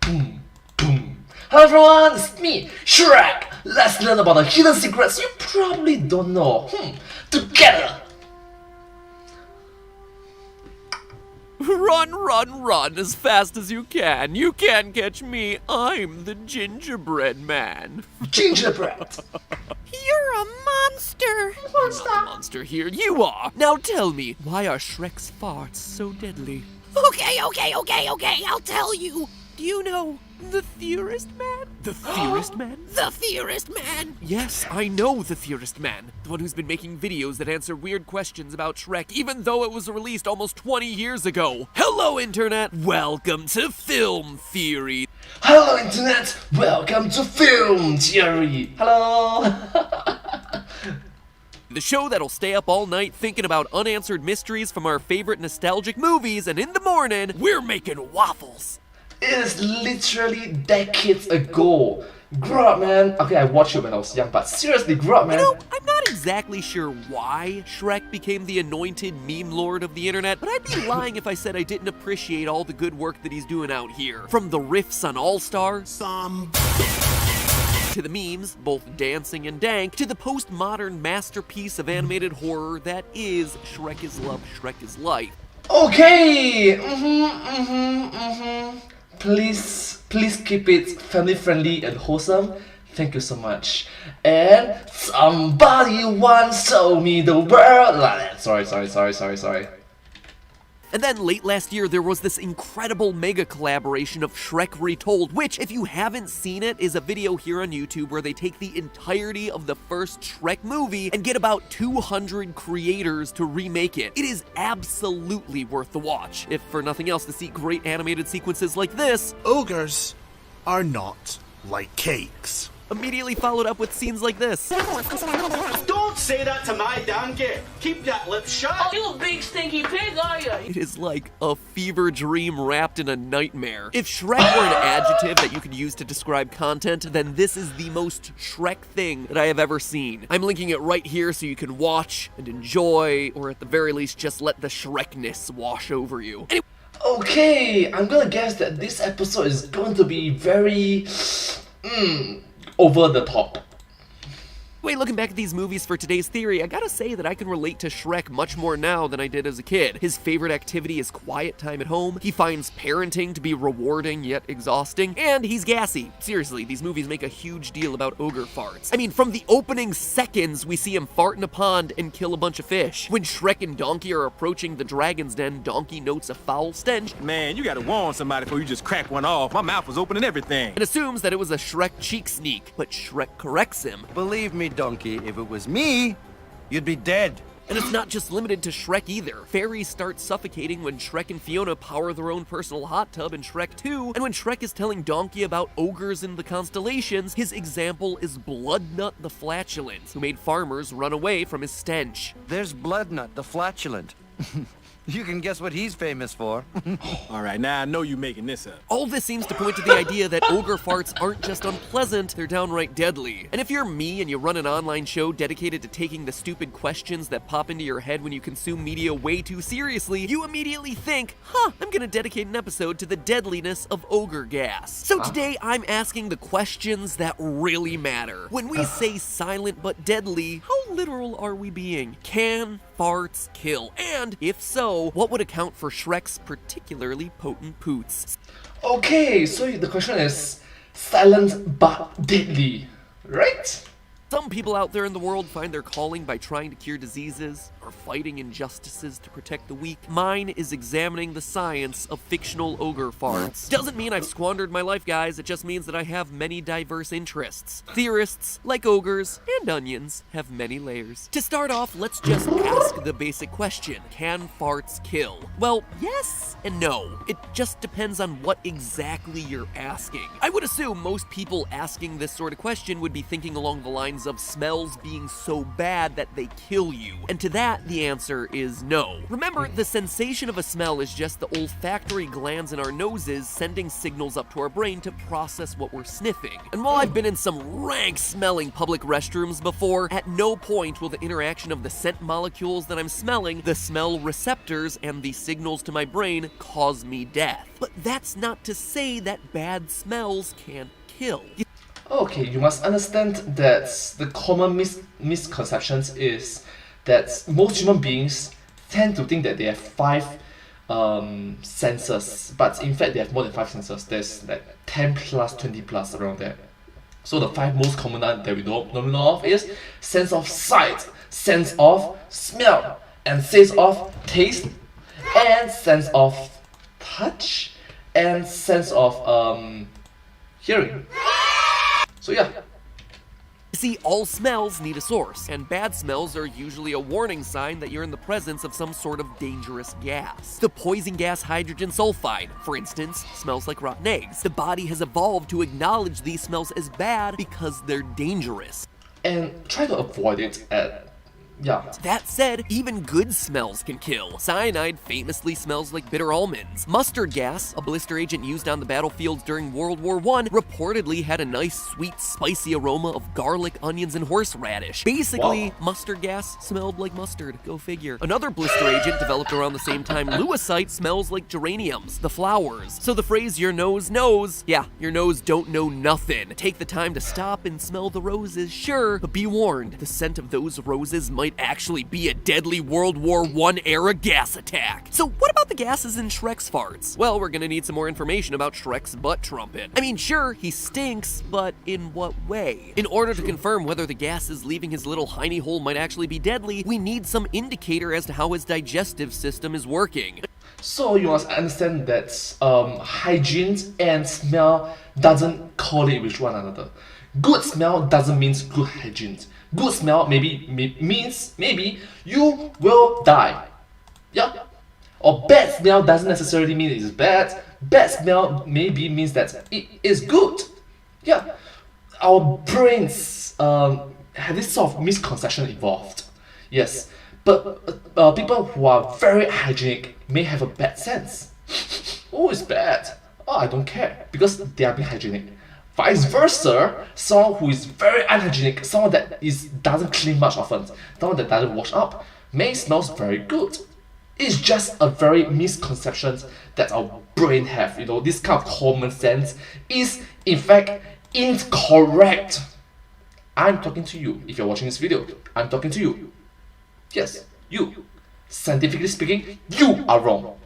Boom, boom. Hello everyone, it's me, Shrek! Let's learn about the hidden secrets you probably don't know. Together! Run, run, run as fast as you can. You can't catch me. I'm the gingerbread man. Gingerbread! You're a monster! I'm not the monster here. You are. Now tell me, why are Shrek's farts so deadly? Okay, I'll tell you. Do you know the Theorist Man? The Theorist man? The Theorist Man! Yes, I know the Theorist man. The one who's been making videos that answer weird questions about Shrek, even though it was released almost 20 years ago. Hello, Internet! Welcome to Film Theory. Hello Internet! Welcome to Film Theory! Hello! The show that'll stay up all night thinking about unanswered mysteries from our favorite nostalgic movies, and in the morning, we're making waffles. It is literally decades ago. Grow up, man. Okay, I watched it when I was young, but seriously, grow up, man. You know, I'm not exactly sure why Shrek became the anointed meme lord of the internet, but I'd be lying if I said I didn't appreciate all the good work that he's doing out here. From the riffs on All-Star, to the memes, both dancing and dank, to the postmodern masterpiece of animated horror that is Shrek is Love, Shrek is Life. Okay! Please keep it family friendly and wholesome. Thank you so much. And somebody once told me the world. Sorry. And then late last year, there was this incredible mega collaboration of Shrek Retold, which, if you haven't seen it, is a video here on YouTube where they take the entirety of the first Shrek movie and get about 200 creators to remake it. It is absolutely worth the watch, if for nothing else to see great animated sequences like this. Ogres are not like cakes. Immediately followed up with scenes like this. Don't say that to my donkey! Keep that lip shut! Oh, you a big stinky pig, are you? It is like a fever dream wrapped in a nightmare. If Shrek were an adjective that you could use to describe content, then this is the most Shrek thing that I have ever seen. I'm linking it right here so you can watch and enjoy, or at the very least just let the Shrekness wash over you. Anyway, Okay, I'm gonna guess that this episode is going to be very over the top. looking back at these movies for today's theory, I gotta say that I can relate to Shrek much more now than I did as a kid. His favorite activity is quiet time at home, he finds parenting to be rewarding yet exhausting, and he's gassy. Seriously, these movies make a huge deal about ogre farts. I mean, from the opening seconds, we see him fart in a pond and kill a bunch of fish. When Shrek and Donkey are approaching the dragon's den, Donkey notes a foul stench. Man, you gotta warn somebody before you just crack one off. My mouth was open and everything. And assumes that it was a Shrek cheek sneak, but Shrek corrects him. Believe me, Donkey, if it was me, you'd be dead. And it's not just limited to Shrek either. Fairies start suffocating when Shrek and Fiona power their own personal hot tub in Shrek 2, and when Shrek is telling Donkey about ogres in the constellations, his example is Bloodnut the Flatulent, who made farmers run away from his stench. There's Bloodnut, the flatulent. You can guess what he's famous for. All right, now I know you're making this up. All this seems to point to the idea that ogre farts aren't just unpleasant, they're downright deadly. And if you're me and you run an online show dedicated to taking the stupid questions that pop into your head when you consume media way too seriously, you immediately think, I'm gonna dedicate an episode to the deadliness of ogre gas. So today I'm asking the questions that really matter. When we say silent but deadly, how literal are we being? Can farts kill? And if so, what would account for Shrek's particularly potent poots? Okay, so the question is silent but deadly, right? Some people out there in the world find their calling by trying to cure diseases or fighting injustices to protect the weak. Mine is examining the science of fictional ogre farts. Doesn't mean I've squandered my life, guys. It just means that I have many diverse interests. Theorists, like ogres and onions, have many layers. To start off, let's just ask the basic question. Can farts kill? Well, yes and no. It just depends on what exactly you're asking. I would assume most people asking this sort of question would be thinking along the lines of smells being so bad that they kill you. And to that, the answer is no. Remember, the sensation of a smell is just the olfactory glands in our noses sending signals up to our brain to process what we're sniffing. And while I've been in some rank-smelling public restrooms before, at no point will the interaction of the scent molecules that I'm smelling, the smell receptors, and the signals to my brain cause me death. But that's not to say that bad smells can't kill. Okay, you must understand that the common misconceptions is that most human beings tend to think that they have 5 senses, but in fact they have more than 5 senses. There's like 10 plus, 20 plus around there. So the 5 most common that we don't know of is sense of sight, sense of smell, and sense of taste, and sense of touch, and sense of hearing. So yeah. See, all smells need a source, and bad smells are usually a warning sign that you're in the presence of some sort of dangerous gas. The poison gas hydrogen sulfide, for instance, smells like rotten eggs. The body has evolved to acknowledge these smells as bad because they're dangerous. And try to avoid it yeah. That said, even good smells can kill. Cyanide famously smells like bitter almonds. Mustard gas, a blister agent used on the battlefields during World War I, reportedly had a nice, sweet, spicy aroma of garlic, onions, and horseradish. Basically, mustard gas smelled like mustard. Go figure. Another blister agent developed around the same time, lewisite, smells like geraniums, the flowers. So the phrase, your nose knows, yeah, your nose don't know nothing. Take the time to stop and smell the roses, sure, but be warned, the scent of those roses might actually be a deadly World War I era gas attack. So what about the gases in Shrek's farts? Well, we're gonna need some more information about Shrek's butt trumpet. I mean, sure, he stinks, but in what way? In order to confirm whether the gases leaving his little hiney hole might actually be deadly, we need some indicator as to how his digestive system is working. So you must understand that hygiene and smell doesn't correlate with one another. Good smell doesn't mean good hygiene. Good smell means maybe you will die. Yeah. Or bad smell doesn't necessarily mean it's bad. Bad smell maybe means that it is good. Yeah. Our brains have this sort of misconception involved. Yes. But people who are very hygienic may have a bad sense. Oh, it's bad. Oh, I don't care. Because they are being hygienic. Vice versa, someone who is very unhygienic, someone that doesn't clean much often, someone that doesn't wash up, may smell very good. It's just a very misconception that our brain have. You know, this kind of common sense is in fact incorrect. I'm talking to you. If you're watching this video, I'm talking to you. Yes, you. Scientifically speaking, you are wrong.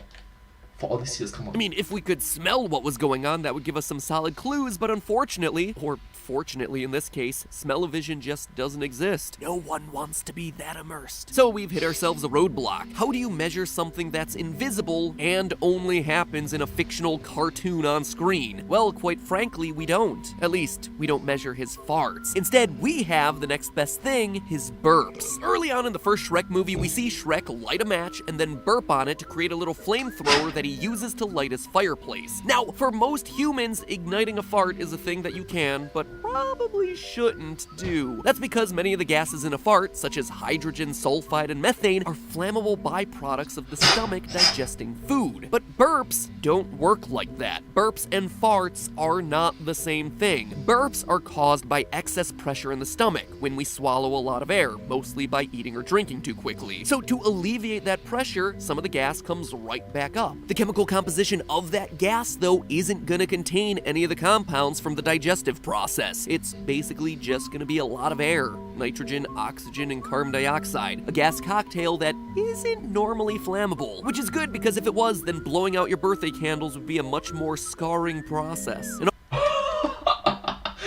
For all these years, come on. I mean, if we could smell what was going on, that would give us some solid clues, but unfortunately, or fortunately in this case, smell-o-vision just doesn't exist. No one wants to be that immersed. So we've hit ourselves a roadblock. How do you measure something that's invisible and only happens in a fictional cartoon on screen? Well, quite frankly, we don't. At least, we don't measure his farts. Instead, we have the next best thing, his burps. Early on in the first Shrek movie, we see Shrek light a match and then burp on it to create a little flamethrower that he uses to light his fireplace. Now, for most humans, igniting a fart is a thing that you can, but probably shouldn't do. That's because many of the gases in a fart, such as hydrogen sulfide and methane, are flammable byproducts of the stomach digesting food. But burps don't work like that. Burps and farts are not the same thing. Burps are caused by excess pressure in the stomach when we swallow a lot of air, mostly by eating or drinking too quickly. So to alleviate that pressure, some of the gas comes right back up. The chemical composition of that gas, though, isn't gonna contain any of the compounds from the digestive process. It's basically just gonna be a lot of air, nitrogen, oxygen, and carbon dioxide, a gas cocktail that isn't normally flammable, which is good because if it was, then blowing out your birthday candles would be a much more scarring process. And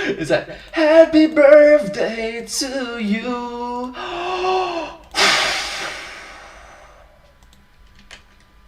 It's like, happy birthday to you.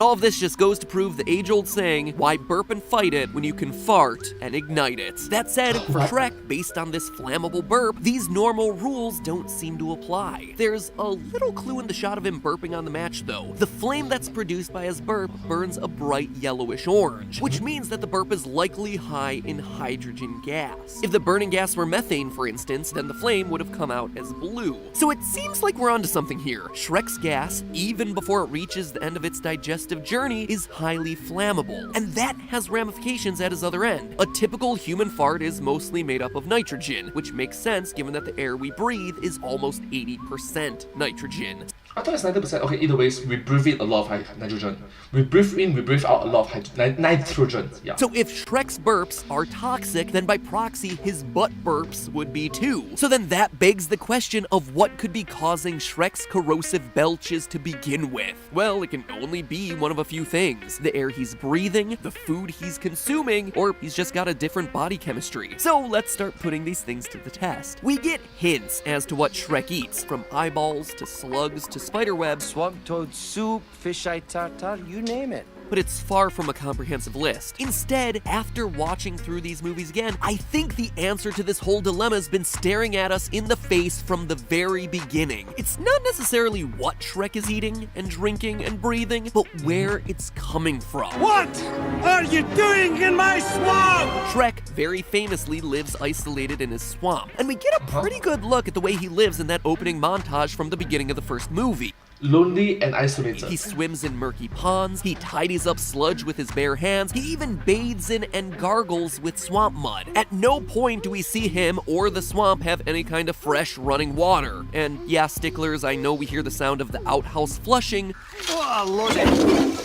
all of this just goes to prove the age-old saying, why burp and fight it when you can fart and ignite it. That said, for Shrek, based on this flammable burp, these normal rules don't seem to apply. There's a little clue in the shot of him burping on the match though. The flame that's produced by his burp burns a bright yellowish orange, which means that the burp is likely high in hydrogen gas. If the burning gas were methane, for instance, then the flame would have come out as blue. So it seems like we're onto something here. Shrek's gas, even before it reaches the end of its digestive journey, is highly flammable, and that has ramifications at his other end. A typical human fart is mostly made up of nitrogen, which makes sense given that the air we breathe is almost 80% nitrogen. I thought it's 90%. Okay, either ways, we breathe in a lot of nitrogen. We breathe in, we breathe out a lot of nitrogen. Yeah. So if Shrek's burps are toxic, then by proxy, his butt burps would be too. So then that begs the question of what could be causing Shrek's corrosive belches to begin with. Well, it can only be one of a few things. The air he's breathing, the food he's consuming, or he's just got a different body chemistry. So let's start putting these things to the test. We get hints as to what Shrek eats, from eyeballs to slugs to spiderwebs, Swamp toad soup, fisheye tartar, you name it. but it's far from a comprehensive list. Instead, after watching through these movies again, I think the answer to this whole dilemma has been staring at us in the face from the very beginning. It's not necessarily what Shrek is eating and drinking and breathing, but where it's coming from. What are you doing in my swamp? Shrek very famously lives isolated in his swamp, and we get a pretty good look at the way he lives in that opening montage from the beginning of the first movie. Lonely and isolated. He swims in murky ponds, he tidies up sludge with his bare hands, he even bathes in and gargles with swamp mud. At no point do we see him or the swamp have any kind of fresh running water. And yeah, sticklers, I know we hear the sound of the outhouse flushing. Oh, Lordy.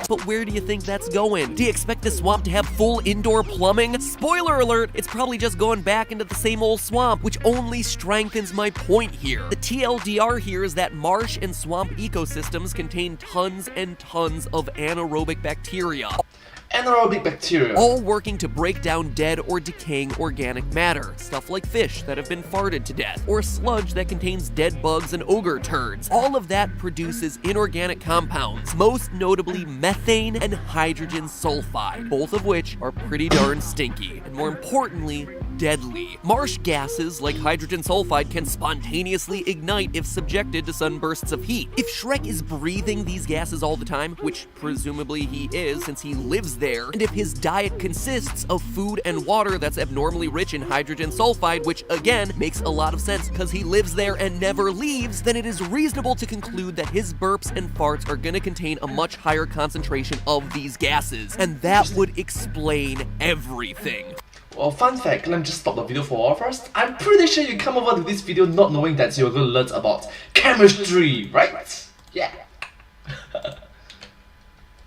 But where do you think that's going? Do you expect the swamp to have full indoor plumbing? Spoiler alert, it's probably just going back into the same old swamp, which only strengthens my point here. The TLDR here is that marsh and swamp ecosystems contain tons and tons of anaerobic bacteria. Anaerobic bacteria. All working to break down dead or decaying organic matter. Stuff like fish that have been farted to death, or sludge that contains dead bugs and ogre turds. All of that produces inorganic compounds, most notably methane and hydrogen sulfide, both of which are pretty darn stinky, and more importantly, deadly. Marsh gases like hydrogen sulfide can spontaneously ignite if subjected to sunbursts of heat. If Shrek is breathing these gases all the time, which presumably he is since he lives there, and if his diet consists of food and water that's abnormally rich in hydrogen sulfide, which again makes a lot of sense because he lives there and never leaves, then it is reasonable to conclude that his burps and farts are going to contain a much higher concentration of these gases, and that would explain everything. Well, fun fact, let me just stop the video for all of us. I'm pretty sure you come over to this video not knowing that you're going to learn about chemistry, right? Yeah.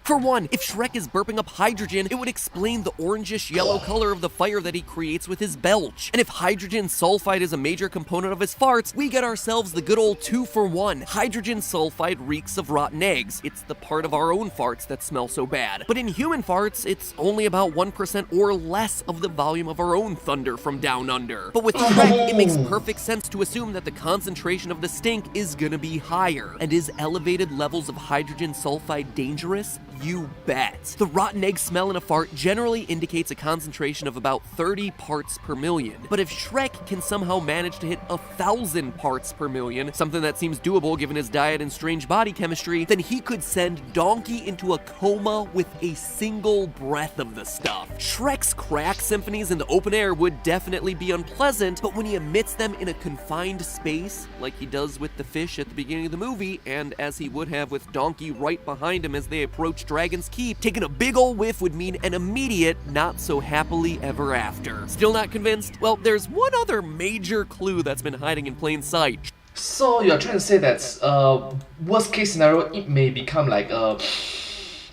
For one, if Shrek is burping up hydrogen, it would explain the orangish yellow color of the fire that he creates with his belch. And if hydrogen sulfide is a major component of his farts, we get ourselves the good old 2-for-1. Hydrogen sulfide reeks of rotten eggs. It's the part of our own farts that smell so bad. But in human farts, it's only about 1% or less of the volume of our own thunder from down under. But with Shrek, it makes perfect sense to assume that the concentration of the stink is gonna be higher. And is elevated levels of hydrogen sulfide dangerous? You bet. The rotten egg smell in a fart generally indicates a concentration of about 30 parts per million. But if Shrek can somehow manage to hit 1,000 parts per million, something that seems doable given his diet and strange body chemistry, then he could send Donkey into a coma with a single breath of the stuff. Shrek's crack symphonies in the open air would definitely be unpleasant, but when he emits them in a confined space, like he does with the fish at the beginning of the movie, and as he would have with Donkey right behind him as they approach Dragon's Keep, taking a big ol' whiff would mean an immediate, not so happily ever after. Still not convinced? Well, there's one other major clue that's been hiding in plain sight. So you're trying to say that worst case scenario, it may become like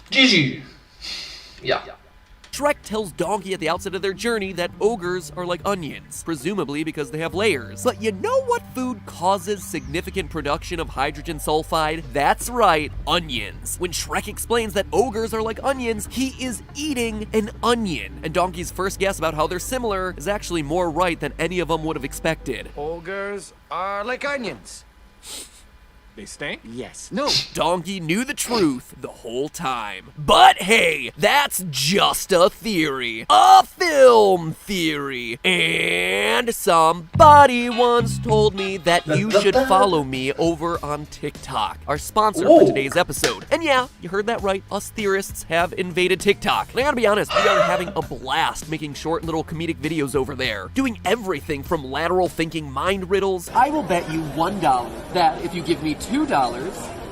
GG. Yeah. Shrek tells Donkey at the outset of their journey that ogres are like onions, presumably because they have layers. But you know what food causes significant production of hydrogen sulfide? That's right, onions. When Shrek explains that ogres are like onions, he is eating an onion. And Donkey's first guess about how they're similar is actually more right than any of them would have expected. Ogres are like onions. They stink? Yes. No. Donkey knew the truth the whole time. But hey, that's just a theory. A film theory. And somebody once told me that you should follow me over on TikTok, our sponsor for today's episode. And yeah, you heard that right. Us theorists have invaded TikTok. And I gotta be honest, we are having a blast making short little comedic videos over there, doing everything from lateral thinking mind riddles. I will bet you $1 that if you give me $2,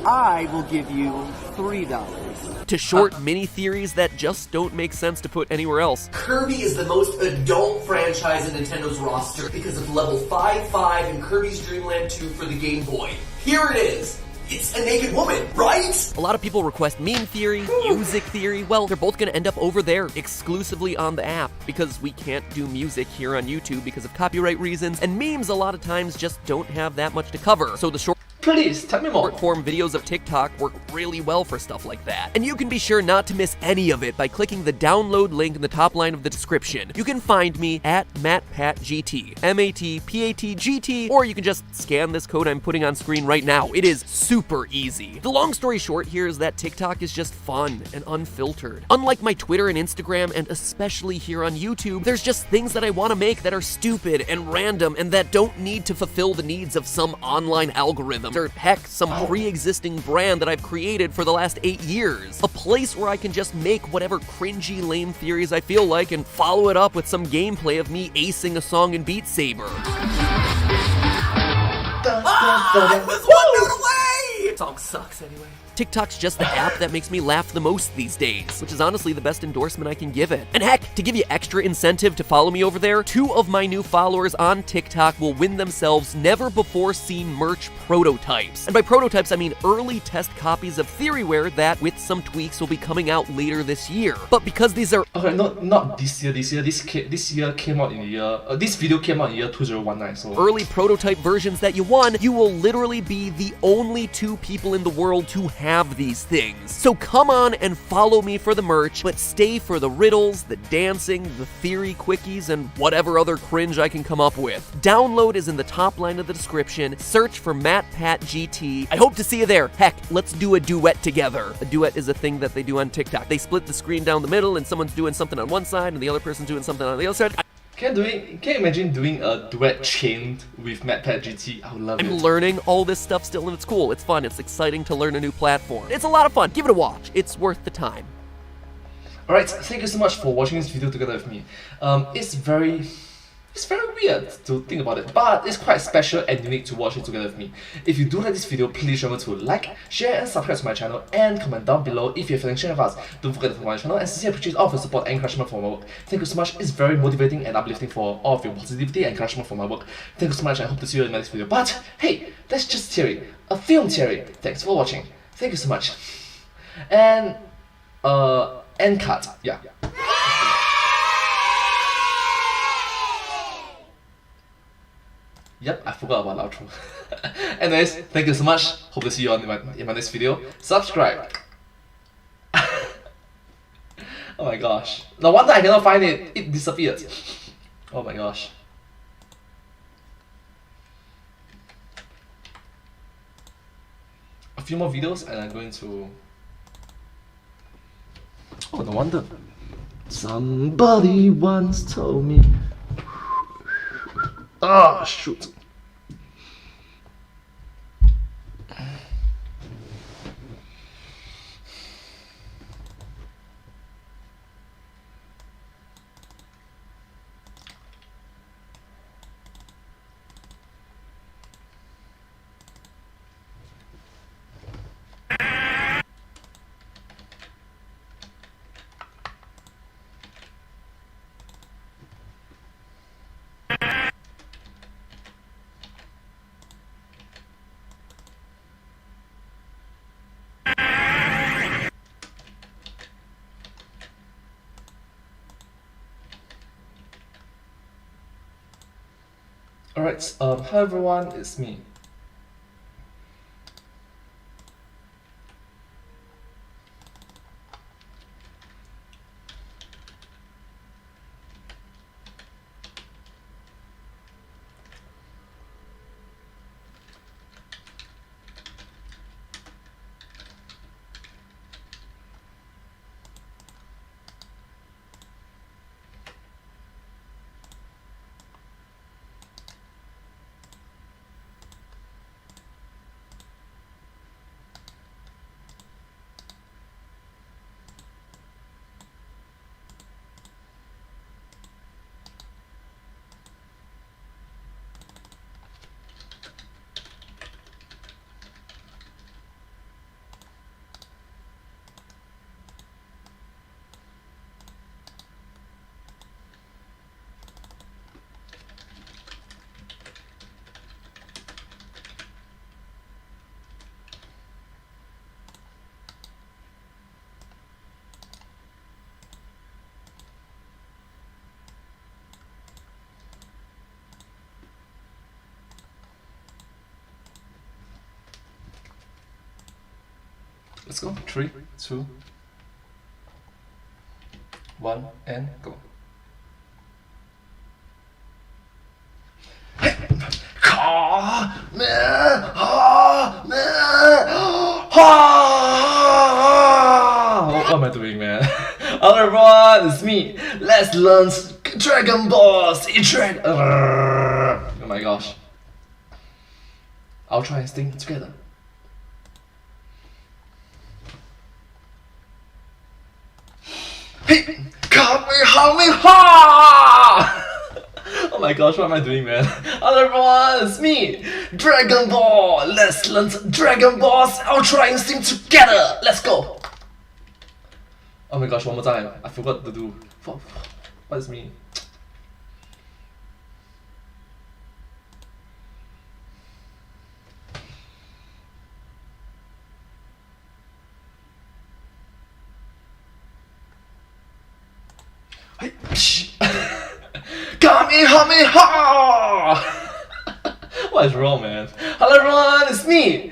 I will give you $3. To short mini theories that just don't make sense to put anywhere else. Kirby is the most adult franchise in Nintendo's roster because of level 5-5 in Kirby's Dream Land 2 for the Game Boy. Here it is. It's a naked woman, right? A lot of people request meme theory, music theory. Well, they're both gonna end up over there, exclusively on the app, because we can't do music here on YouTube because of copyright reasons, and memes a lot of times just don't have that much to cover. So the Please, tell me more. Short-form videos of TikTok work really well for stuff like that. And you can be sure not to miss any of it by clicking the download link in the top line of the description. You can find me at MattPatGT, MattPatGT, or you can just scan this code I'm putting on screen right now. It is super easy. The long story short here is that TikTok is just fun and unfiltered. Unlike my Twitter and Instagram, and especially here on YouTube, there's just things that I want to make that are stupid and random and that don't need to fulfill the needs of some online algorithm. Or heck, some pre-existing brand that I've created for the last 8 years. A place where I can just make whatever cringy, lame theories I feel like and follow it up with some gameplay of me acing a song in Beat Saber. I was 1 note away! Song sucks anyway. TikTok's just the app that makes me laugh the most these days, which is honestly the best endorsement I can give it. And heck, to give you extra incentive to follow me over there, 2 of my new followers on TikTok will win themselves never-before-seen merch prototypes. And by prototypes, I mean early test copies of Theoryware that, with some tweaks, will be coming out later this year. But because these are— Okay, not this year. This year came out in the year. This video came out in the year 2019. So early prototype versions that you won, you will literally be the only 2 people in the world to have these things. So come on and follow me for the merch, but stay for the riddles, the dancing, the theory quickies, and whatever other cringe I can come up with. Download is in the top line of the description. Search for MattPatGT. I hope to see you there. Heck, let's do a duet together. A duet is a thing that they do on TikTok. They split the screen down the middle and someone's doing something on one side and the other person's doing something on the other side. Can you imagine doing a duet chained with MattPatGT? I would love it. I'm learning all this stuff still, and it's cool. It's fun. It's exciting to learn a new platform. It's a lot of fun. Give it a watch. It's worth the time. Alright, thank you so much for watching this video together with me. It's very weird to think about it, but it's quite special and unique to watch it together with me. If you do like this video, please remember to like, share and subscribe to my channel, and comment down below if you're feeling sharing with us. Don't forget to follow my channel and sincerely appreciate all of your support and encouragement for my work. Thank you so much. It's very motivating and uplifting for all of your positivity and encouragement for my work. Thank you so much. I hope to see you in my next video. But hey, that's just theory, a film theory. Thanks for watching. Thank you so much. And end cut. Yeah. Yep, I forgot about the outro. Anyways, thank you so much. Hope to see you in my next video. Subscribe. Oh my gosh. No wonder I cannot find it. It disappeared. Oh my gosh. A few more videos and I'm going to no wonder. Somebody once told me. Ah, shoot. Alright, hi everyone, it's me. Let's go. 3, 2, 1, and go. What am I doing, man? Hello everyone, it's me. Let's learn Dragon Ball Z Dragon. Oh my gosh. I'll try and sing together. Hey, Kamehameha! Oh my gosh, what am I doing, man? Hello everyone, it's me, Dragon Ball. Let's learn Dragon Ball's Ultra Instinct together. Let's go. Oh my gosh, one more time. I forgot to do. What is me? Kamehameha! What is wrong, man? Hello everyone, it's me!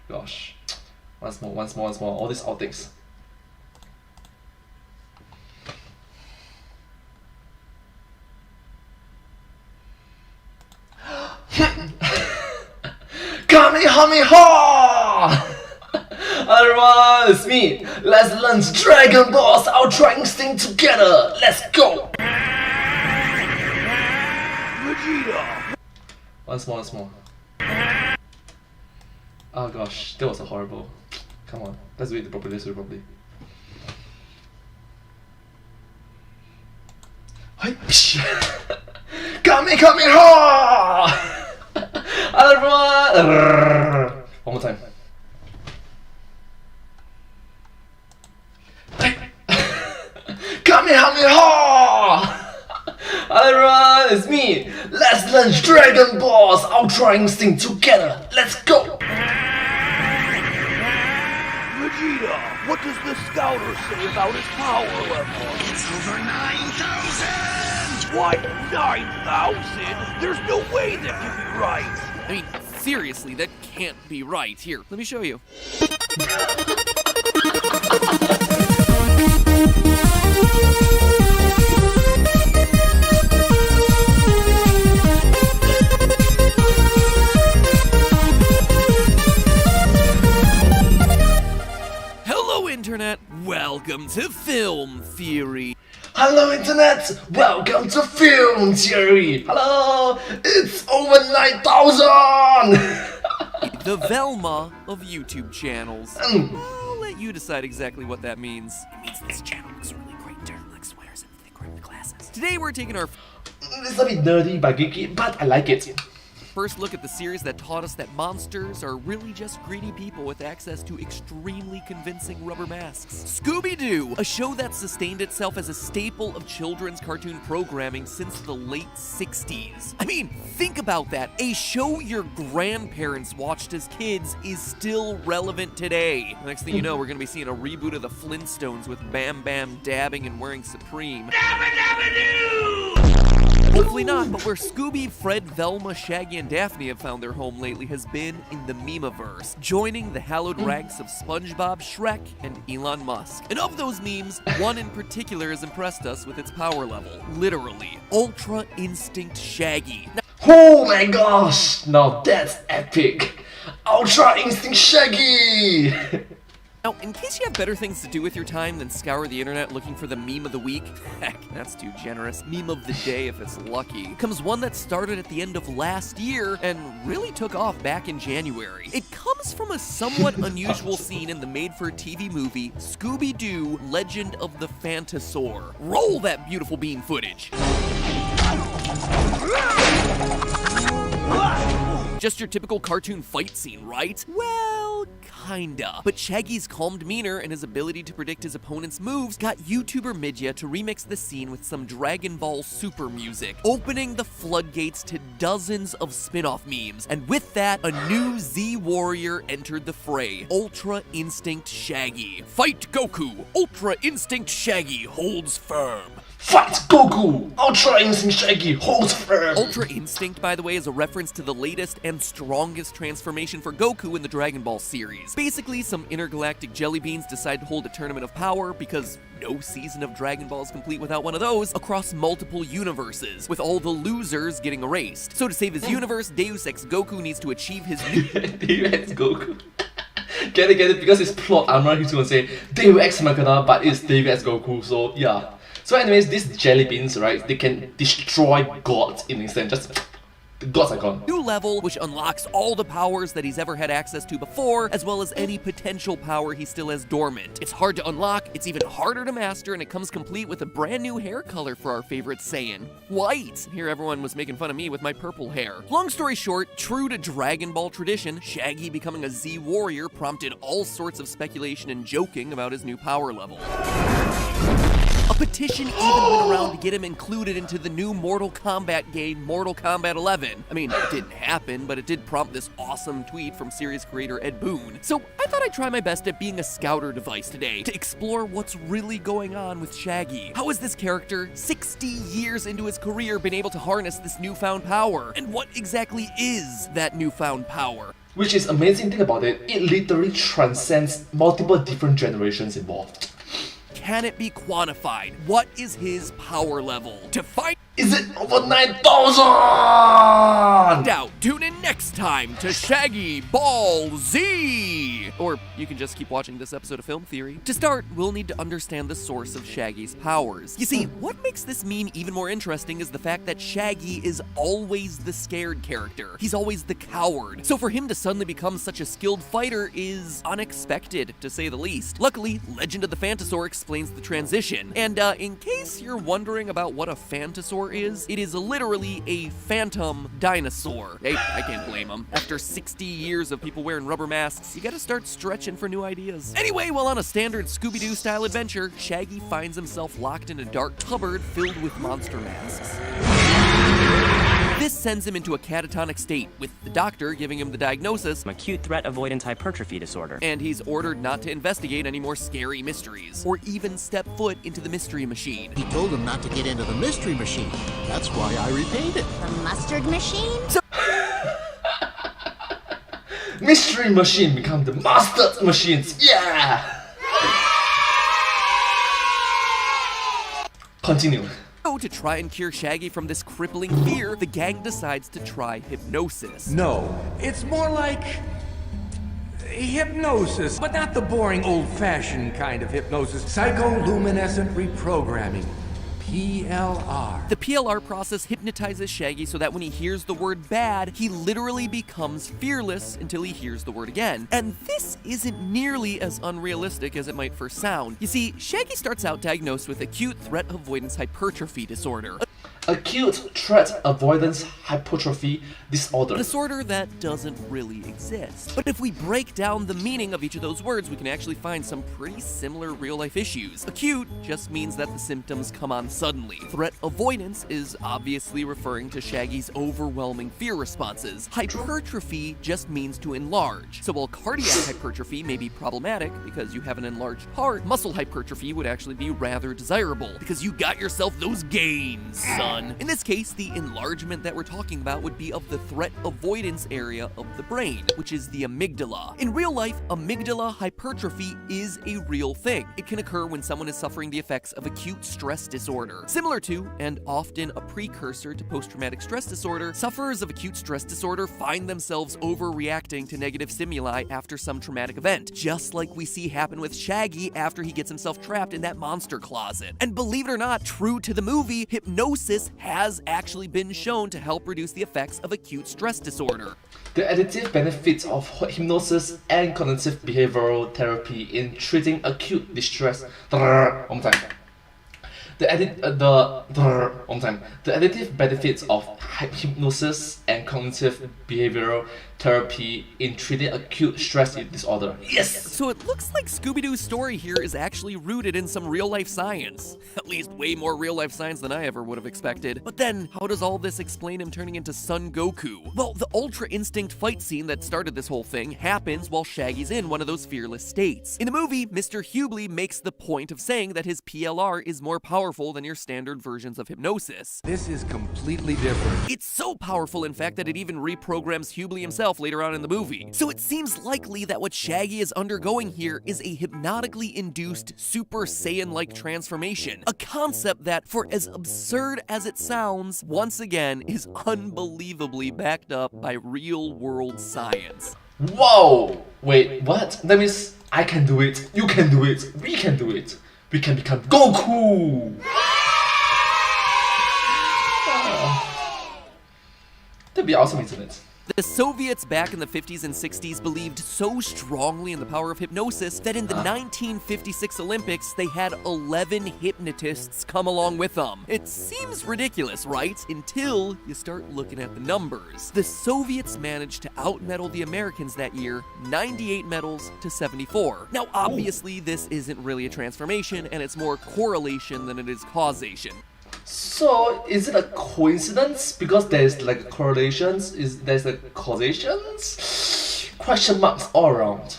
Gosh. Once more. All these outtakes. Kamehameha! Hello everyone, it's me! Let's learn Dragon Ball's Ultra Instinct together! Let's go! Vegeta! Once more. Oh gosh, that was a horrible. Come on, let's do it properly, Kamehameha! Hello everyone! One more time. Kamehameha! Hello everyone, it's me! Let's learn Dragon Ball's Ultra Instinct together! Let's go! Vegeta, what does the scouter say about his power level? It's over 9,000! What? 9,000? There's no way that can be right! I mean, seriously, that can't be right. Here, let me show you. Welcome to Film Theory. Hello Internet, welcome to Film Theory. Hello, it's over 9,000. The Velma of YouTube channels. I'll let you decide exactly what that means. It means this channel looks really great. Turtleneck sweaters and thick rimmed glasses. Today we're taking our It's a bit nerdy but geeky, but I like it. first look at the series that taught us that monsters are really just greedy people with access to extremely convincing rubber masks. Scooby-Doo, a show that sustained itself as a staple of children's cartoon programming since the late 60s. I mean, think about that. A show your grandparents watched as kids is still relevant today. The next thing you know, we're gonna be seeing a reboot of the Flintstones with Bam Bam dabbing and wearing Supreme. Hopefully not, but where Scooby, Fred, Velma, Shaggy, and Daphne have found their home lately has been in the Memeverse, joining the hallowed ranks of SpongeBob, Shrek, and Elon Musk. And of those memes, one in particular has impressed us with its power level. Literally, Ultra Instinct Shaggy. Oh my gosh, now that's epic. Ultra Instinct Shaggy. Now, in case you have better things to do with your time than scour the internet looking for the meme of the week, heck, that's too generous, meme of the day if it's lucky, comes one that started at the end of last year and really took off back in January. It comes from a somewhat unusual scene in the made-for-TV movie Scooby-Doo, Legend of the Phantosaur. Roll that beautiful bean footage! Just your typical cartoon fight scene, right? Well, kinda. But Shaggy's calm demeanor and his ability to predict his opponent's moves got YouTuber Midya to remix the scene with some Dragon Ball Super music, opening the floodgates to dozens of spin-off memes. And with that, a new Z warrior entered the fray, Ultra Instinct Shaggy. Fight Goku! Ultra Instinct Shaggy holds firm. Fight Goku! Ultra Instinct Shaggy holds firm! Ultra Instinct, by the way, is a reference to the latest and strongest transformation for Goku in the Dragon Ball series. Basically, some intergalactic jelly beans decide to hold a tournament of power because no season of Dragon Ball is complete without one of those across multiple universes, with all the losers getting erased. So to save his universe, Deus Ex Goku needs to achieve his new Deus Ex Goku. Get it, because his plot armor, he's gonna say Deus Ex Machina, but it's Deus Ex Goku, so yeah. So anyways, these jelly beans, right, they can destroy gods in an instant, just the gods are gone. new level, which unlocks all the powers that he's ever had access to before, as well as any potential power he still has dormant. It's hard to unlock, it's even harder to master, and it comes complete with a brand new hair color for our favorite Saiyan, white. Here everyone was making fun of me with my purple hair. Long story short, true to Dragon Ball tradition, Shaggy becoming a Z warrior prompted all sorts of speculation and joking about his new power level. A petition even went around to get him included into the new Mortal Kombat game, Mortal Kombat 11. I mean, it didn't happen, but it did prompt this awesome tweet from series creator Ed Boon. So I thought I'd try my best at being a scouter device today to explore what's really going on with Shaggy. How has this character, 60 years into his career, been able to harness this newfound power? And what exactly is that newfound power? Which is amazing thing about it, it literally transcends multiple different generations involved. Can it be quantified? What is his power level? To find Is it over 9,000? out, tune in next time to Shaggy Ball Z! Or you can just keep watching this episode of Film Theory. To start, we'll need to understand the source of Shaggy's powers. You see, what makes this meme even more interesting is the fact that Shaggy is always the scared character. He's always the coward. So for him to suddenly become such a skilled fighter is unexpected, to say the least. Luckily, Legend of the Phantosaur explains the transition. And in case you're wondering about what a Phantosaur is, it is literally a phantom dinosaur. Hey, I can't blame him. After 60 years of people wearing rubber masks, you gotta start stretching for new ideas. Anyway, while on a standard Scooby-Doo style adventure, Shaggy finds himself locked in a dark cupboard filled with monster masks. This sends him into a catatonic state, with the doctor giving him the diagnosis, acute threat avoidance hypertrophy disorder. And he's ordered not to investigate any more scary mysteries, or even step foot into the mystery machine. He told him not to get into the mystery machine. That's why I repaid it. The mustard machine? Mystery machine become the mustard machines, yeah! Continue. So, to try and cure Shaggy from this crippling fear, the gang decides to try hypnosis. No, it's more like Hypnosis, but not the boring old-fashioned kind of hypnosis. Psycholuminescent reprogramming. PLR. The PLR process hypnotizes Shaggy so that when he hears the word bad, he literally becomes fearless until he hears the word again. And this isn't nearly as unrealistic as it might first sound. You see, Shaggy starts out diagnosed with acute threat avoidance hypertrophy disorder. Acute threat avoidance hypertrophy disorder. Disorder that doesn't really exist. But if we break down the meaning of each of those words, we can actually find some pretty similar real-life issues. Acute just means that the symptoms come on suddenly. Threat avoidance is obviously referring to Shaggy's overwhelming fear responses. Hypertrophy just means to enlarge. So while cardiac hypertrophy may be problematic because you have an enlarged heart, muscle hypertrophy would actually be rather desirable because you got yourself those gains, son. In this case, the enlargement that we're talking about would be of the threat avoidance area of the brain, which is the amygdala. In real life, amygdala hypertrophy is a real thing. It can occur when someone is suffering the effects of acute stress disorder. Similar to, and often a precursor to post-traumatic stress disorder, sufferers of acute stress disorder find themselves overreacting to negative stimuli after some traumatic event, just like we see happen with Shaggy after he gets himself trapped in that monster closet. And believe it or not, true to the movie, hypnosis has actually been shown to help reduce the effects of acute stress disorder. The additive benefits of hypnosis and cognitive behavioral therapy in treating acute distress. One time. The additive benefits of hypnosis and cognitive behavioral therapy in treating acute stress disorder. Yes! So it looks like Scooby-Doo's story here is actually rooted in some real-life science. At least way more real-life science than I ever would have expected. But then, how does all this explain him turning into Son Goku? Well, the Ultra Instinct fight scene that started this whole thing happens while Shaggy's in one of those fearless states. In the movie, Mr. Hubbley makes the point of saying that his PLR is more powerful than your standard versions of hypnosis. This is completely different. It's so powerful, in fact, that it even reprograms Hubbley himself later on in the movie. So it seems likely that what Shaggy is undergoing here is a hypnotically induced Super Saiyan-like transformation, a concept that, for as absurd as it sounds, once again is unbelievably backed up by real-world science. Whoa! Wait, what? That means I can do it, you can do it, we can do it. We can become Goku! That'd be awesome, isn't it? The Soviets back in the 50s and 60s believed so strongly in the power of hypnosis that in the 1956 Olympics, they had 11 hypnotists come along with them. It seems ridiculous, right? Until you start looking at the numbers. The Soviets managed to outmedal the Americans that year, 98 medals to 74. Now, obviously, this isn't really a transformation, and it's more correlation than it is causation. So, is it a coincidence? Because there's like correlations, there's like causations? Question marks all around.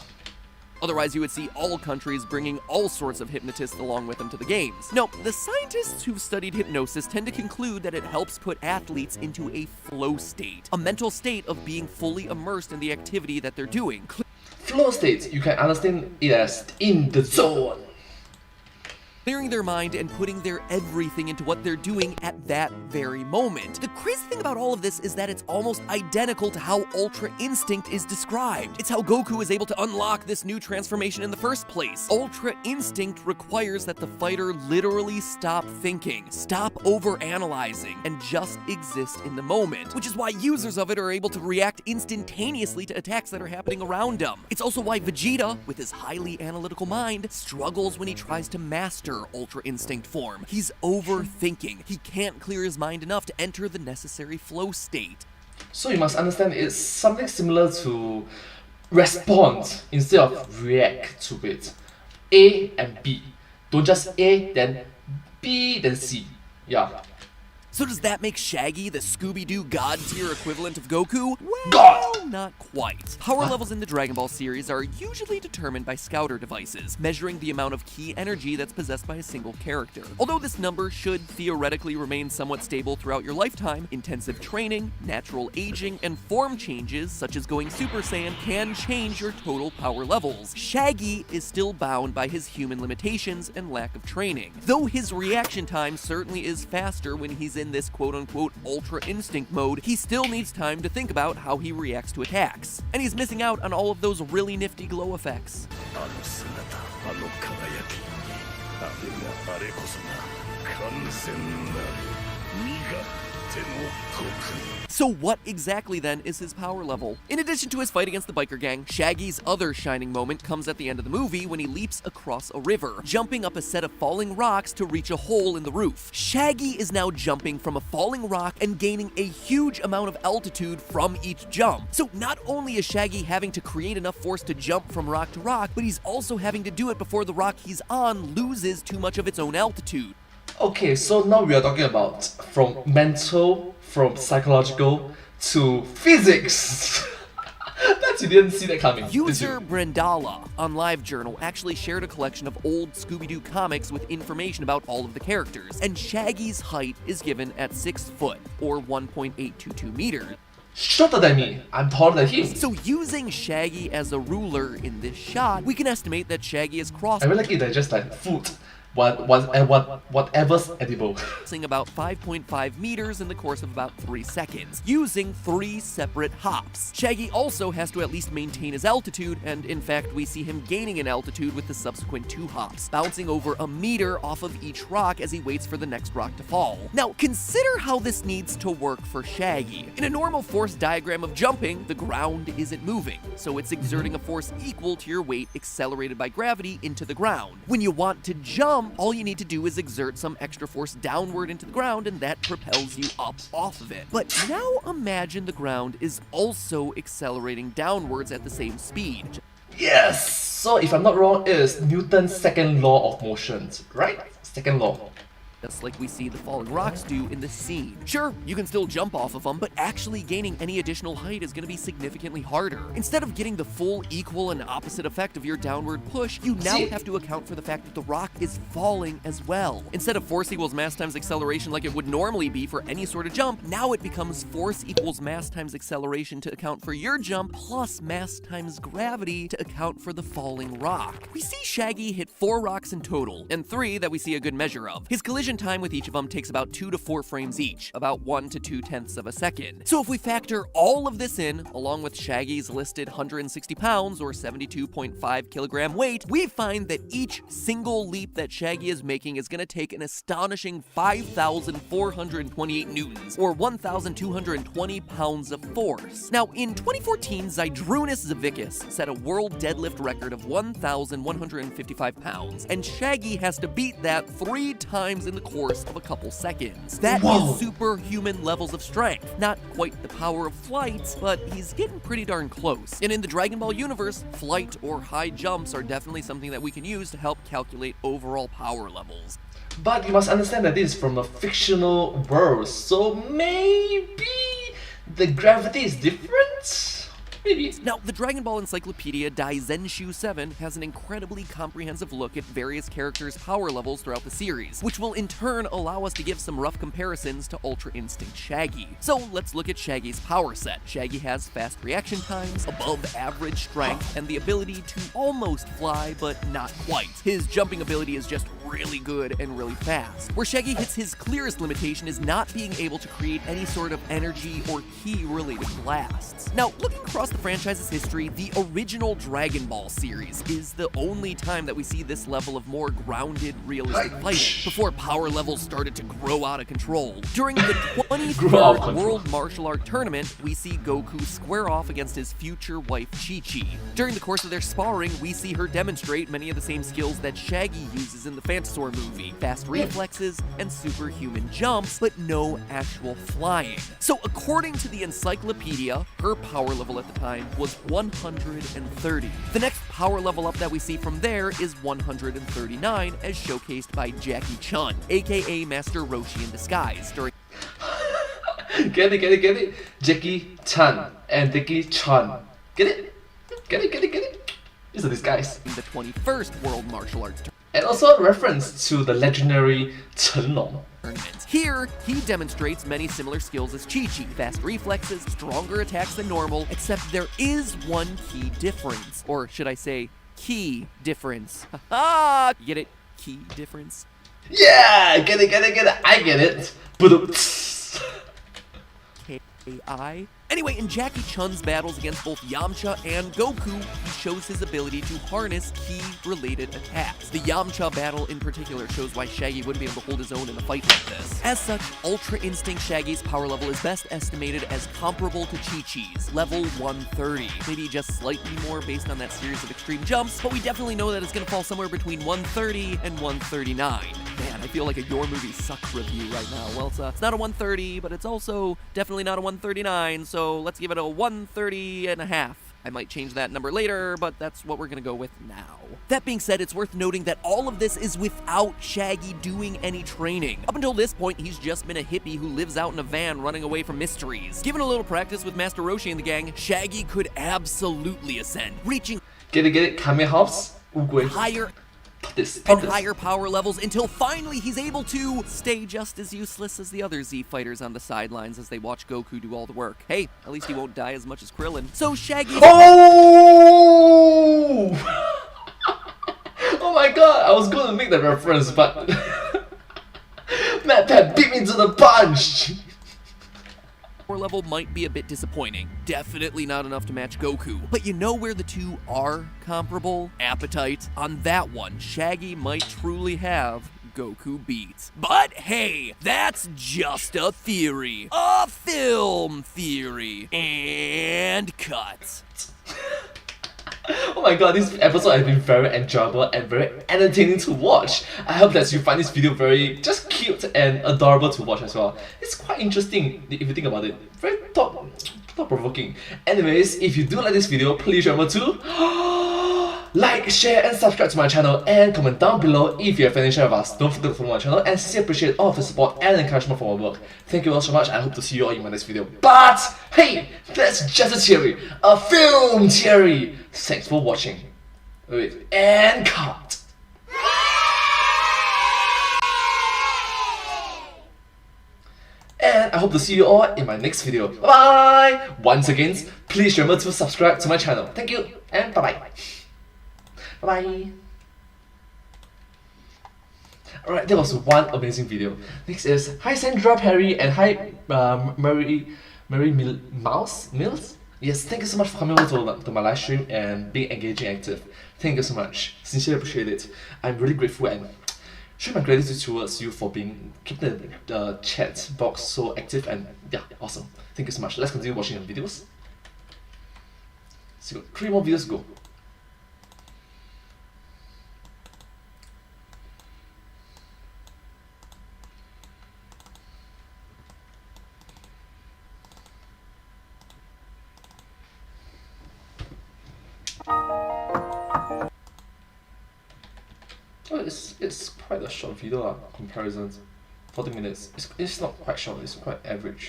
Otherwise, you would see all countries bringing all sorts of hypnotists along with them to the games. No, the scientists who've studied hypnosis tend to conclude that it helps put athletes into a flow state, a mental state of being fully immersed in the activity that they're doing. Flow state, you can understand it as in the zone. Clearing their mind and putting their everything into what they're doing at that very moment. The crazy thing about all of this is that it's almost identical to how Ultra Instinct is described. It's how Goku is able to unlock this new transformation in the first place. Ultra Instinct requires that the fighter literally stop thinking, stop overanalyzing, and just exist in the moment, which is why users of it are able to react instantaneously to attacks that are happening around them. It's also why Vegeta, with his highly analytical mind, struggles when he tries to master Ultra Instinct form. He's overthinking. He can't clear his mind enough to enter the necessary flow state. So you must understand it's something similar to respond instead of react to it. A and B. Don't just A, then B, then C. Yeah. So does that make Shaggy the Scooby-Doo god-tier equivalent of Goku? Well, God! Not quite. Power levels in the Dragon Ball series are usually determined by scouter devices, measuring the amount of ki energy that's possessed by a single character. Although this number should theoretically remain somewhat stable throughout your lifetime, intensive training, natural aging, and form changes, such as going Super Saiyan, can change your total power levels. Shaggy is still bound by his human limitations and lack of training, though his reaction time certainly is faster when he's in in this quote-unquote ultra instinct mode, he still needs time to think about how he reacts to attacks. And he's missing out on all of those really nifty glow effects. So what exactly then is his power level? In addition to his fight against the biker gang, Shaggy's other shining moment comes at the end of the movie when he leaps across a river, jumping up a set of falling rocks to reach a hole in the roof. Shaggy is now jumping from a falling rock and gaining a huge amount of altitude from each jump. So not only is Shaggy having to create enough force to jump from rock to rock, but he's also having to do it before the rock he's on loses too much of its own altitude. Okay, so now we are talking about from mental, from psychological to physics. That you didn't see that coming. User Brendala on LiveJournal actually shared a collection of old Scooby-Doo comics with information about all of the characters, and Shaggy's height is given at 6 foot, or 1.822 meters. Shorter than me. I'm taller than him. So using Shaggy as a ruler in this shot, we can estimate that Shaggy is I really like it that just like food. Whatever's edible. About 5.5 meters in the course of about 3 seconds, using 3 separate hops. Shaggy also has to at least maintain his altitude, and in fact we see him gaining in altitude with the subsequent 2 hops, bouncing over a meter off of each rock as he waits for the next rock to fall. Now consider how this needs to work for Shaggy. In a normal force diagram of jumping, the ground isn't moving, so it's exerting a force equal to your weight accelerated by gravity into the ground. When you want to jump, all you need to do is exert some extra force downward into the ground, and that propels you up off of it. But now imagine the ground is also accelerating downwards at the same speed. Yes! So if I'm not wrong, it is Newton's second law of motion, right? Second law. Just like we see the falling rocks do in the scene. Sure, you can still jump off of them, but actually gaining any additional height is going to be significantly harder. Instead of getting the full, equal, and opposite effect of your downward push, you now have to account for the fact that the rock is falling as well. Instead of force equals mass times acceleration like it would normally be for any sort of jump, now it becomes force equals mass times acceleration to account for your jump, plus mass times gravity to account for the falling rock. We see Shaggy hit 4 rocks in total, and 3 that we see a good measure of. His collision time with each of them takes about 2 to 4 frames each, about 1 to 2/10 of a second. So if we factor all of this in, along with Shaggy's listed 160 pounds or 72.5 kilogram weight, we find that each single leap that Shaggy is making is going to take an astonishing 5,428 newtons, or 1,220 pounds of force. Now, in 2014, Zydrunas Zavickas set a world deadlift record of 1,155 pounds, and Shaggy has to beat that 3 times in the course of a couple seconds. That is superhuman levels of strength. Not quite the power of flight, but he's getting pretty darn close. And in the Dragon Ball universe, flight or high jumps are definitely something that we can use to help calculate overall power levels. But you must understand that this is from a fictional world, so maybe the gravity is different? Maybe. Now, the Dragon Ball Encyclopedia Daizenshu 7 has an incredibly comprehensive look at various characters' power levels throughout the series, which will in turn allow us to give some rough comparisons to Ultra Instinct Shaggy. So let's look at Shaggy's power set. Shaggy has fast reaction times, above average strength, and the ability to almost fly, but not quite. His jumping ability is just really good and really fast. Where Shaggy hits his clearest limitation is not being able to create any sort of energy or ki-related blasts. Now, looking across the franchise's history, the original Dragon Ball series is the only time that we see this level of more grounded, realistic fighting, before power levels started to grow out of control. During the 23rd World Martial Art Tournament, we see Goku square off against his future wife Chi-Chi. During the course of their sparring, we see her demonstrate many of the same skills that Shaggy uses in the Phantasaur movie, fast reflexes and superhuman jumps, but no actual flying. So according to the encyclopedia, her power level at the time was 130. The next power level up that we see from there is 139, as showcased by Jackie Chun, aka Master Roshi in disguise, during Get it? Jackie Chan and Jackie Chun. Get it? It's a disguise. the 21st World Martial Arts Tournament. And also a reference to the legendary Chen Long. Here, he demonstrates many similar skills as Chi-Chi, fast reflexes, stronger attacks than normal, except there is one key difference. Or should I say, key difference. Ha-ha! You get it? Key difference? Yeah, get it. I get it. AI. Anyway, in Jackie Chun's battles against both Yamcha and Goku, he shows his ability to harness ki-related attacks. The Yamcha battle in particular shows why Shaggy wouldn't be able to hold his own in a fight like this. As such, Ultra Instinct Shaggy's power level is best estimated as comparable to Chi-Chi's, level 130. Maybe just slightly more based on that series of extreme jumps, but we definitely know that it's gonna fall somewhere between 130 and 139. Man, I feel like a Your Movie Sucks review right now. Well, it's not a 130, but it's also definitely not a 139, so let's give it a 130 and a half. I might change that number later, but that's what we're gonna go with now. That being said, it's worth noting that all of this is without Shaggy doing any training. Up until this point, he's just been a hippie who lives out in a van running away from mysteries. Given a little practice with Master Roshi and the gang, Shaggy could absolutely ascend, reaching Get it? Kame Hops? higher higher power levels until finally he's able to stay just as useless as the other Z fighters on the sidelines as they watch Goku do all the work. Hey, at least he won't die as much as Krillin. So Shaggy... Oh! Oh my god, I was going to make that reference, but... Matt Pat beat me to the punch! Power level might be a bit disappointing. Definitely not enough to match Goku. But you know where the two are comparable? Appetite. On that one, Shaggy might truly have Goku beat. But hey, that's just a theory. A film theory. And cut. Oh my god, this episode has been very enjoyable and very entertaining to watch. I hope that you find this video very just cute and adorable to watch as well. It's quite interesting if you think about it. Very thought-provoking. Anyways, if you do like this video, please remember to like, share and subscribe to my channel and comment down below if you have any share of us. Don't forget to follow my channel and sincerely appreciate all of the support and encouragement for my work. Thank you all so much and I hope to see you all in my next video. But hey, that's just a theory, a film theory. Thanks for watching. Wait, and cut. And I hope to see you all in my next video. Bye bye! Once again, please remember to subscribe to my channel. Thank you and bye bye. Bye bye. Alright, that was one amazing video. Next is hi Sandra Perry and hi Mary Mills. Yes, thank you so much for coming over to my live stream and being engaging active. Thank you so much. Sincerely appreciate it. I'm really grateful and show my gratitude towards you for keeping the chat box so active and yeah, awesome. Thank you so much. Let's continue watching the videos. So 3 more videos to go. Oh, it's quite a short video comparisons. 40 minutes. It's not quite short, it's quite average.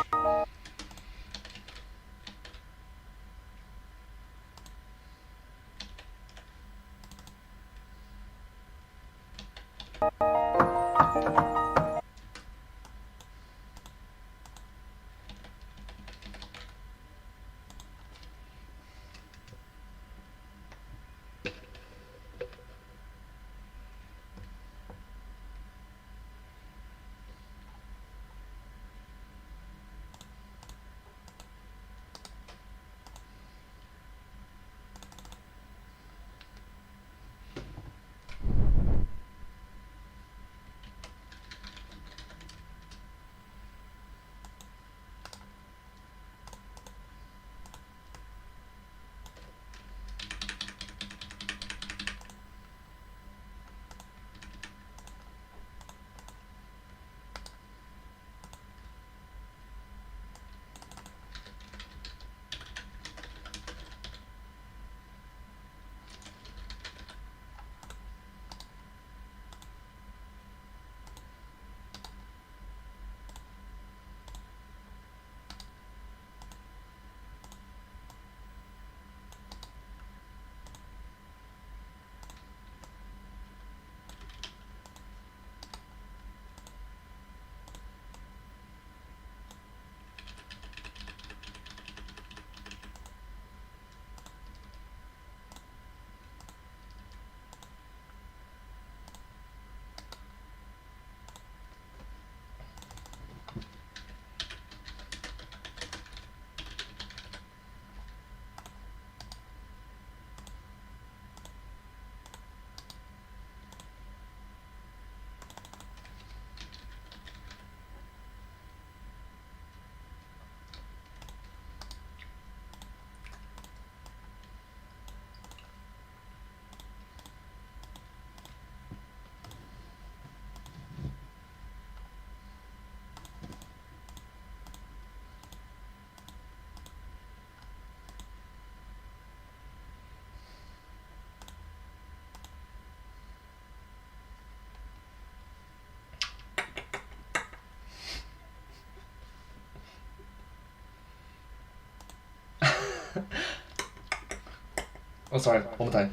Oh, sorry. One more time.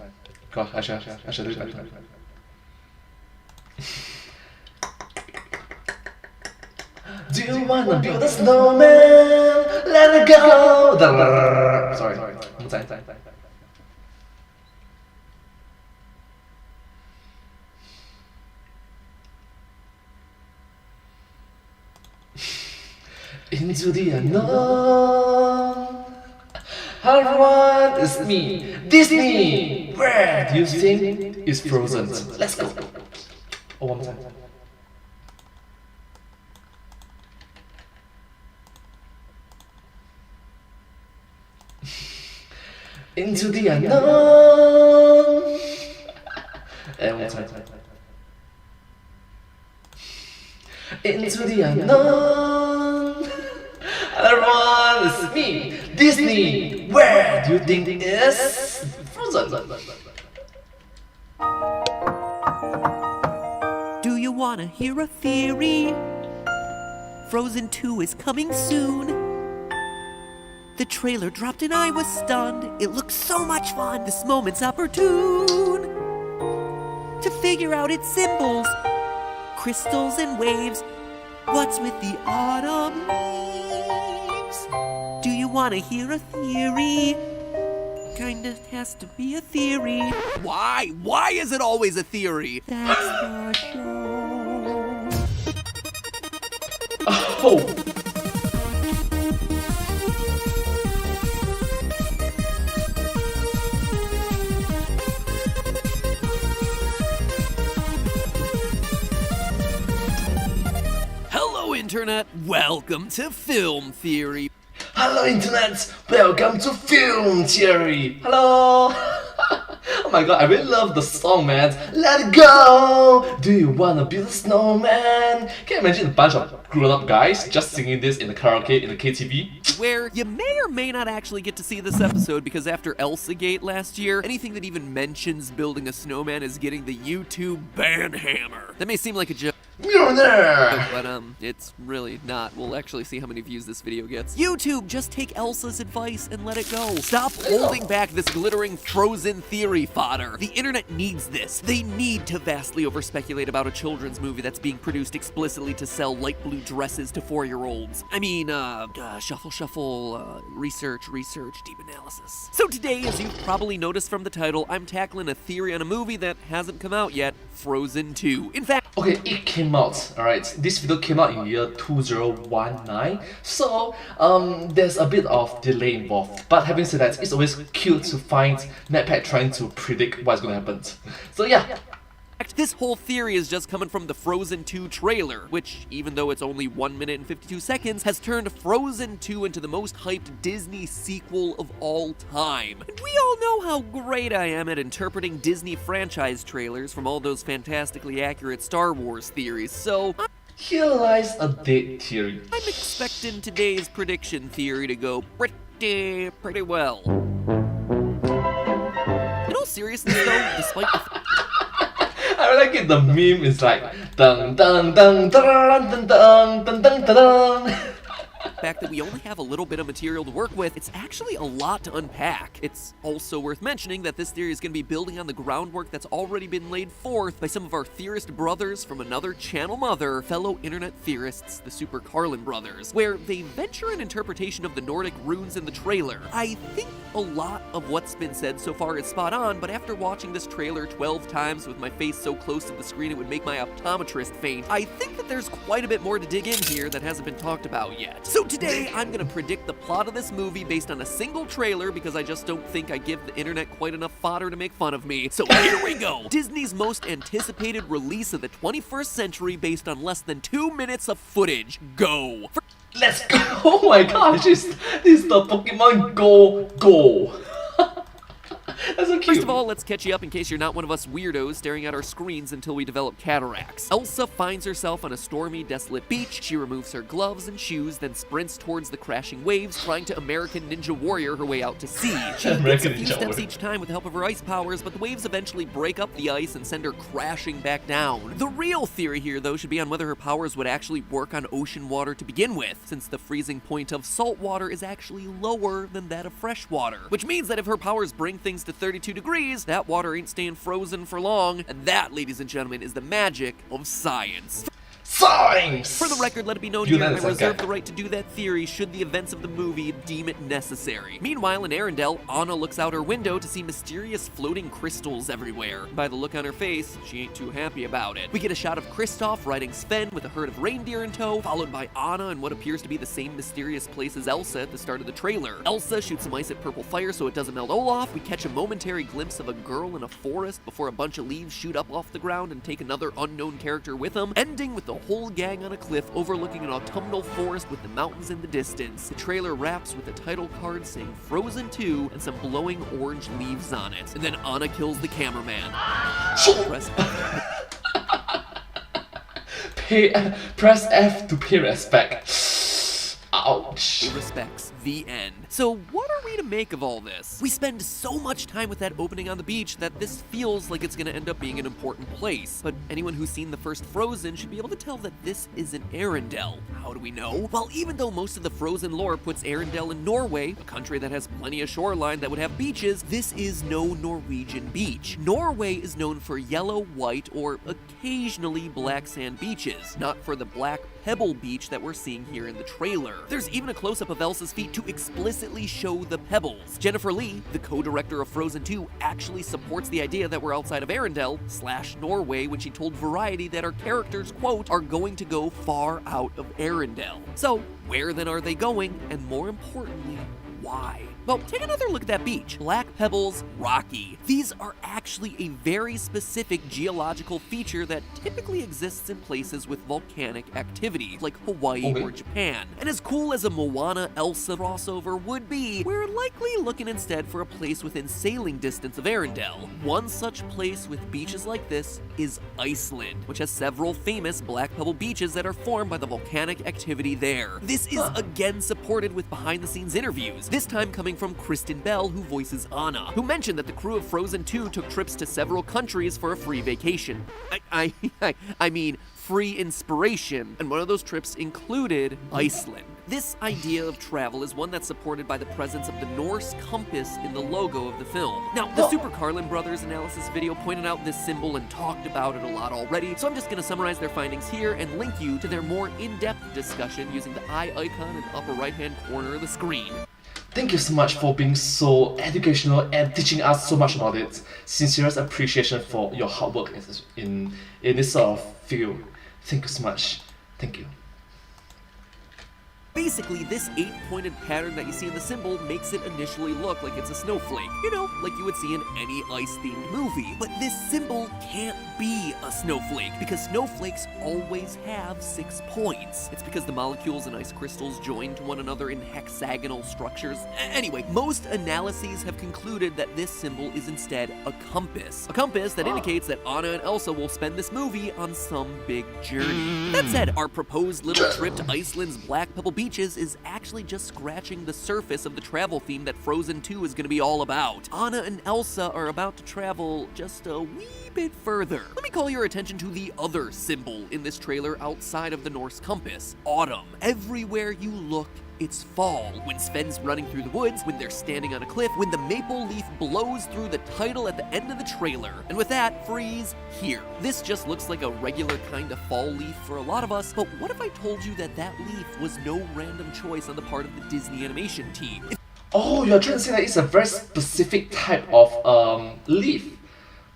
God, I should do that. Do you wanna build a snowman? Let it go. Sorry. One more time. Into the unknown. Everyone is me. Disney. Where do you think is Frozen? Let's go. Oh, one more time. Into the unknown. And one time. Into the unknown. Everyone is me. Disney. Where do you think is Frozen? Do you wanna hear a theory? Frozen 2 is coming soon. The trailer dropped and I was stunned. It looks so much fun. This moment's opportune to figure out its symbols, crystals and waves. What's with the autumn leaves? Do you wanna hear a theory? Kinda has to be a theory. Why? Why is it always a theory? That's the show. Oh. Hello, Internet. Welcome to Film Theory. Hello, Internet. Welcome to Film Theory. Hello. Oh my god, I really love the song, man. Let it go. Do you wanna build a snowman? Can you imagine a bunch of grown-up guys just singing this in the karaoke in the KTV? Where you may or may not actually get to see this episode because after Elsagate last year, anything that even mentions building a snowman is getting the YouTube ban hammer. That may seem like a joke. Millionaire! But it's really not. We'll actually see how many views this video gets. YouTube, just take Elsa's advice and let it go. Stop holding back this glittering Frozen theory fodder. The internet needs this. They need to vastly over-speculate about a children's movie that's being produced explicitly to sell light blue dresses to 4-year-olds. I mean, shuffle, research, deep analysis. So today, as you've probably noticed from the title, I'm tackling a theory on a movie that hasn't come out yet, Frozen 2. In fact, okay, it came out, alright. This video came out in year 2019, so there's a bit of delay involved. But having said that, it's always cute to find NetPack trying to predict what's gonna happen. So yeah. This whole theory is just coming from the Frozen 2 trailer, which, even though it's only 1 minute and 52 seconds, has turned Frozen 2 into the most hyped Disney sequel of all time. And we all know how great I am at interpreting Disney franchise trailers from all those fantastically accurate Star Wars theories, so here lies a date theory. I'm expecting today's prediction theory to go pretty well. In all seriousness though, despite the I like it, the meme is like dun dun dun dun dun dun dun dun dun. fact that we only have a little bit of material to work with, it's actually a lot to unpack. It's also worth mentioning that this theory is going to be building on the groundwork that's already been laid forth by some of our theorist brothers from another channel mother, fellow internet theorists, the Super Carlin brothers, where they venture an interpretation of the Nordic runes in the trailer. I think a lot of what's been said so far is spot on, but after watching this trailer 12 times with my face so close to the screen it would make my optometrist faint, I think that there's quite a bit more to dig in here that hasn't been talked about yet. So today, I'm gonna predict the plot of this movie based on a single trailer because I just don't think I give the internet quite enough fodder to make fun of me. So here we go! Disney's most anticipated release of the 21st century based on less than 2 minutes of footage. Go! Let's go! Oh my gosh, this is the Pokemon Go! That's so cute. First of all, let's catch you up in case you're not one of us weirdos staring at our screens until we develop cataracts. Elsa finds herself on a stormy, desolate beach. She removes her gloves and shoes, then sprints towards the crashing waves, trying to American Ninja Warrior her way out to sea. She takes a few steps each time with the help of her ice powers, but the waves eventually break up the ice and send her crashing back down. The real theory here, though, should be on whether her powers would actually work on ocean water to begin with, since the freezing point of salt water is actually lower than that of fresh water. Which means that if her powers bring things to 32 degrees, that water ain't staying frozen for long. And that, ladies and gentlemen, is the magic of science. Science! For the record, let it be known here, I reserve the right to do that theory should the events of the movie deem it necessary. Meanwhile, in Arendelle, Anna looks out her window to see mysterious floating crystals everywhere. By the look on her face, she ain't too happy about it. We get a shot of Kristoff riding Sven with a herd of reindeer in tow, followed by Anna in what appears to be the same mysterious place as Elsa at the start of the trailer. Elsa shoots some ice at purple fire so it doesn't melt Olaf. We catch a momentary glimpse of a girl in a forest before a bunch of leaves shoot up off the ground and take another unknown character with them, ending with the whole gang on a cliff overlooking an autumnal forest with the mountains in the distance. The trailer wraps with a title card saying Frozen 2 and some glowing orange leaves on it. And then Anna kills the cameraman. Press F to pay respect. Ouch. Respects. The end. So what are we to make of all this? We spend so much time with that opening on the beach that this feels like it's gonna end up being an important place. But anyone who's seen the first Frozen should be able to tell that this isn't Arendelle. How do we know? Well, even though most of the Frozen lore puts Arendelle in Norway, a country that has plenty of shoreline that would have beaches, this is no Norwegian beach. Norway is known for yellow, white, or occasionally black sand beaches, not for the black pebble beach that we're seeing here in the trailer. There's even a close-up of Elsa's feet to explicitly show the pebbles. Jennifer Lee, the co-director of Frozen 2, actually supports the idea that we're outside of Arendelle/Norway when she told Variety that our characters, quote, are going to go far out of Arendelle. So, where then are they going? And more importantly, why? Well, take another look at that beach. Black pebbles, rocky. These are actually a very specific geological feature that typically exists in places with volcanic activity, like Hawaii or Japan. And as cool as a Moana Elsa crossover would be, we're likely looking instead for a place within sailing distance of Arendelle. One such place with beaches like this is Iceland, which has several famous black pebble beaches that are formed by the volcanic activity there. This is again supported with behind-the-scenes interviews, this time coming from Kristen Bell, who voices Anna, who mentioned that the crew of Frozen 2 took trips to several countries for a free vacation. I mean, free inspiration, and one of those trips included Iceland. This idea of travel is one that's supported by the presence of the Norse compass in the logo of the film. Now, the Super Carlin Brothers analysis video pointed out this symbol and talked about it a lot already, so I'm just going to summarize their findings here and link you to their more in-depth discussion using the eye icon in the upper right-hand corner of the screen. Thank you so much for being so educational and teaching us so much about it. Sincerest appreciation for your hard work in this sort of field. Thank you so much. Thank you. Basically, this 8-pointed pattern that you see in the symbol makes it initially look like it's a snowflake. You know, like you would see in any ice-themed movie. But this symbol can't be a snowflake, because snowflakes always have 6 points. It's because the molecules in ice crystals join to one another in hexagonal structures. Anyway, most analyses have concluded that this symbol is instead a compass. A compass that indicates that Anna and Elsa will spend this movie on some big journey. That said, our proposed little trip to Iceland's Black Pebble Beaches is actually just scratching the surface of the travel theme that Frozen 2 is going to be all about. Anna and Elsa are about to travel just a wee bit further. Let me call your attention to the other symbol in this trailer outside of the Norse compass: autumn. Everywhere you look, it's fall. When Sven's running through the woods, when they're standing on a cliff, when the maple leaf blows through the title at the end of the trailer. And with that, freeze here. This just looks like a regular kind of fall leaf for a lot of us, but what if I told you that that leaf was no random choice on the part of the Disney animation team? Oh, you're trying to say that it's a very specific type of leaf,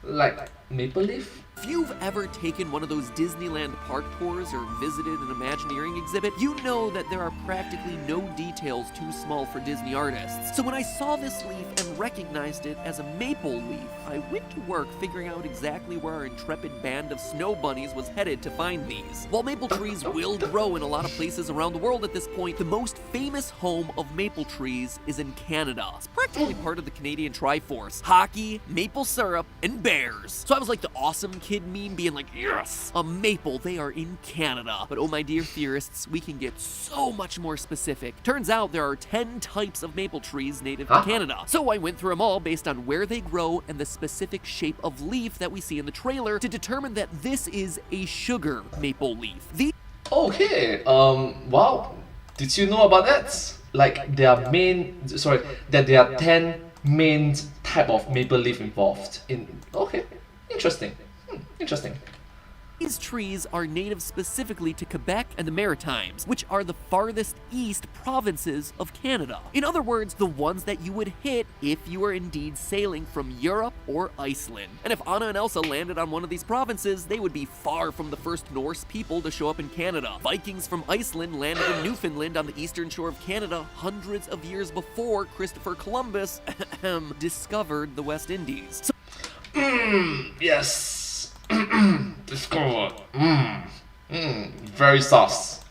like maple leaf? If you've ever taken one of those Disneyland park tours or visited an Imagineering exhibit, you know that there are practically no details too small for Disney artists. So when I saw this leaf and recognized it as a maple leaf, I went to work figuring out exactly where our intrepid band of snow bunnies was headed to find these. While maple trees will grow in a lot of places around the world at this point, the most famous home of maple trees is in Canada. It's practically part of the Canadian Triforce: hockey, maple syrup, and bears. So I was like the awesome kid meme being like, yes, a maple, they are in Canada. But oh my dear theorists, we can get so much more specific. Turns out there are 10 types of maple trees native to Canada. So I went through them all based on where they grow and the specific shape of leaf that we see in the trailer to determine that this is a sugar maple leaf. Okay, wow. Did you know about that? Like there are 10 main type of maple leaf involved in. Okay, interesting. Interesting. These trees are native specifically to Quebec and the Maritimes, which are the farthest east provinces of Canada. In other words, the ones that you would hit if you were indeed sailing from Europe or Iceland. And if Anna and Elsa landed on one of these provinces, they would be far from the first Norse people to show up in Canada. Vikings from Iceland landed in Newfoundland on the eastern shore of Canada hundreds of years before Christopher Columbus discovered the West Indies. So Yes. Discover. Very sauce.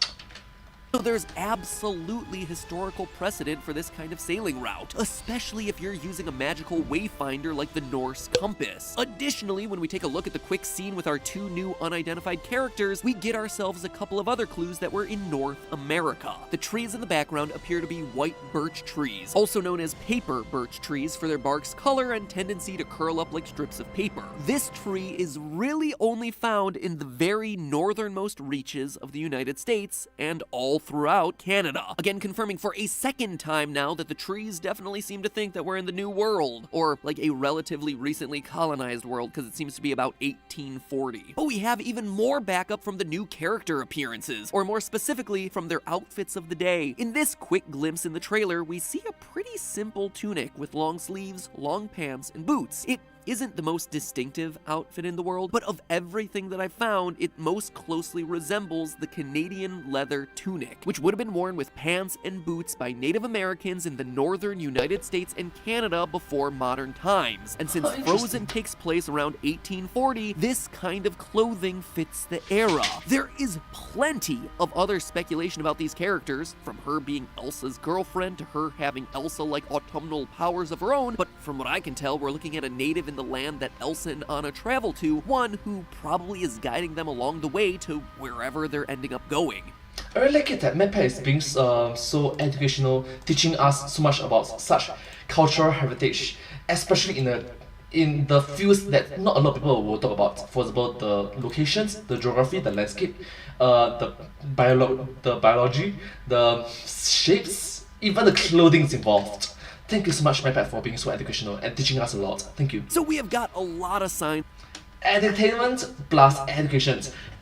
So there's absolutely historical precedent for this kind of sailing route, especially if you're using a magical wayfinder like the Norse compass. Additionally, when we take a look at the quick scene with our two new unidentified characters, we get ourselves a couple of other clues that we're in North America. The trees in the background appear to be white birch trees, also known as paper birch trees for their bark's color and tendency to curl up like strips of paper. This tree is really only found in the very northernmost reaches of the United States and all throughout Canada. Again, confirming for a second time now that the trees definitely seem to think that we're in the New World, or like a relatively recently colonized world, because it seems to be about 1840. But we have even more backup from the new character appearances, or more specifically, from their outfits of the day. In this quick glimpse in the trailer, we see a pretty simple tunic with long sleeves, long pants, and boots. It isn't the most distinctive outfit in the world, but of everything that I found, it most closely resembles the Canadian leather tunic, which would have been worn with pants and boots by Native Americans in the northern United States and Canada before modern times. And since Frozen takes place around 1840, this kind of clothing fits the era. There is plenty of other speculation about these characters, from her being Elsa's girlfriend to her having Elsa-like autumnal powers of her own, but from what I can tell, we're looking at a native in the land that Elsa and Anna travel to, one who probably is guiding them along the way to wherever they're ending up going. I really like it that MAPPA is being so educational, teaching us so much about such cultural heritage, especially in the fields that not a lot of people will talk about. For example, the locations, the geography, the landscape, the biology, the shapes, even the clothing is involved. Thank you so much, MAPPA, for being so educational and teaching us a lot. Thank you. So we have got a lot of signs. Entertainment plus education.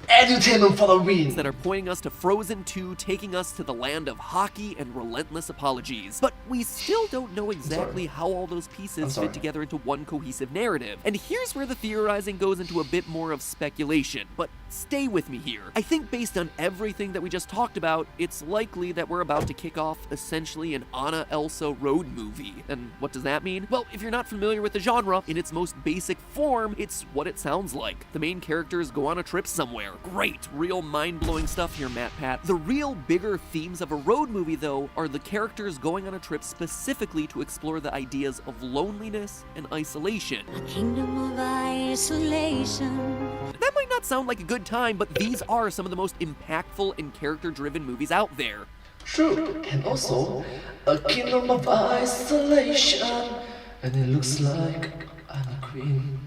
Edutainment for the win! That are pointing us to Frozen 2, taking us to the land of hockey and relentless apologies. But we still don't know exactly how all those pieces fit together into one cohesive narrative. And here's where the theorizing goes into a bit more of speculation. But stay with me here. I think based on everything that we just talked about, it's likely that we're about to kick off essentially an Anna Elsa road movie. And what does that mean? Well, if you're not familiar with the genre, in its most basic form, it's what it sounds like. The main characters go on a trip somewhere. Great, real mind-blowing stuff here, MatPat. The real bigger themes of a road movie, though, are the characters going on a trip specifically to explore the ideas of loneliness and isolation. A kingdom of isolation. That might not sound like a good time, but these are some of the most impactful and character-driven movies out there. True, and also, a kingdom of isolation, and it looks like I'm a queen.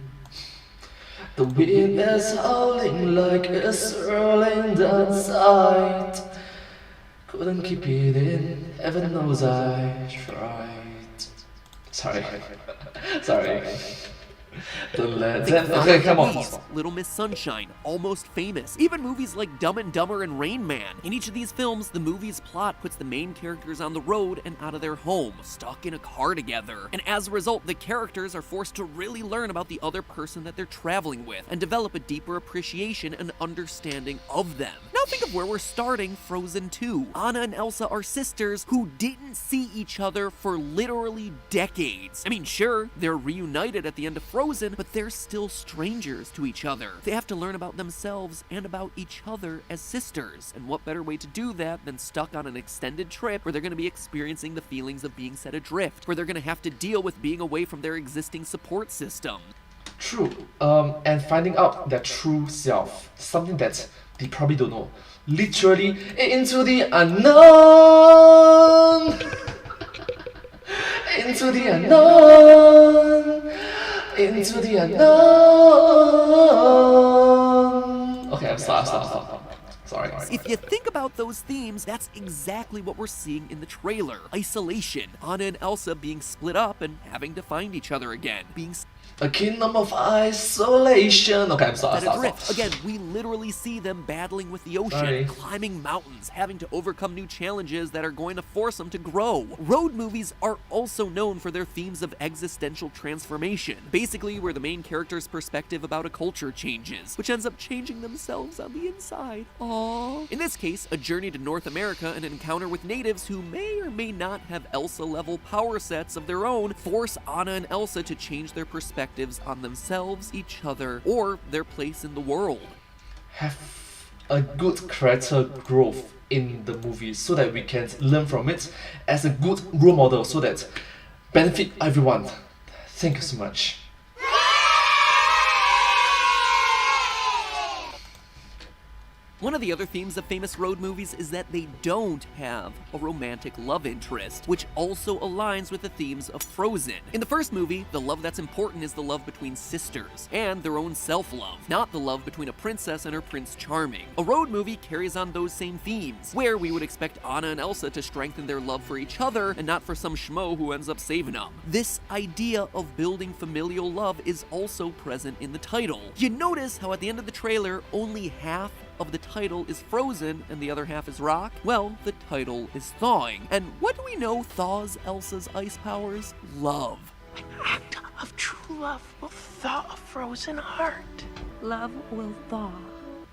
The wind is howling like it's swirling down sight. Couldn't keep it in, heaven knows I tried. Sorry. Okay, come on. Little Miss Sunshine, Almost Famous, even movies like Dumb and Dumber and Rain Man. In each of these films, the movie's plot puts the main characters on the road and out of their home, stuck in a car together. And as a result, the characters are forced to really learn about the other person that they're traveling with and develop a deeper appreciation and understanding of them. Now think of where we're starting Frozen 2. Anna and Elsa are sisters who didn't see each other for literally decades. I mean, sure, they're reunited at the end of Frozen, but they're still strangers to each other. They have to learn about themselves and about each other as sisters. And what better way to do that than stuck on an extended trip where they're going to be experiencing the feelings of being set adrift, where they're going to have to deal with being away from their existing support system. True. And finding out their true self, something that they probably don't know. Literally into the unknown. Into the unknown. Into the unknown. Okay, I'm stop. Sorry. Because if you think about those themes, that's exactly what we're seeing in the trailer. Isolation, Anna and Elsa being split up and having to find each other again, being a kingdom of isolation. Okay, I'm sorry. Again, we literally see them battling with the ocean, climbing mountains, having to overcome new challenges that are going to force them to grow. Road movies are also known for their themes of existential transformation, basically where the main character's perspective about a culture changes, which ends up changing themselves on the inside. Aww. In this case, a journey to North America and an encounter with natives who may or may not have Elsa-level power sets of their own force Anna and Elsa to change their perspectives on themselves, each other, or their place in the world. Have a good character growth in the movie so that we can learn from it as a good role model so that benefit everyone. Thank you so much. One of the other themes of famous road movies is that they don't have a romantic love interest, which also aligns with the themes of Frozen. In the first movie, the love that's important is the love between sisters, and their own self-love, not the love between a princess and her Prince Charming. A road movie carries on those same themes, where we would expect Anna and Elsa to strengthen their love for each other, and not for some schmo who ends up saving them. This idea of building familial love is also present in the title. You notice how at the end of the trailer, only half of the title is frozen and the other half is rock? Well, the title is thawing. And what do we know thaws Elsa's ice powers? Love. An act of true love will thaw a frozen heart. Love will thaw.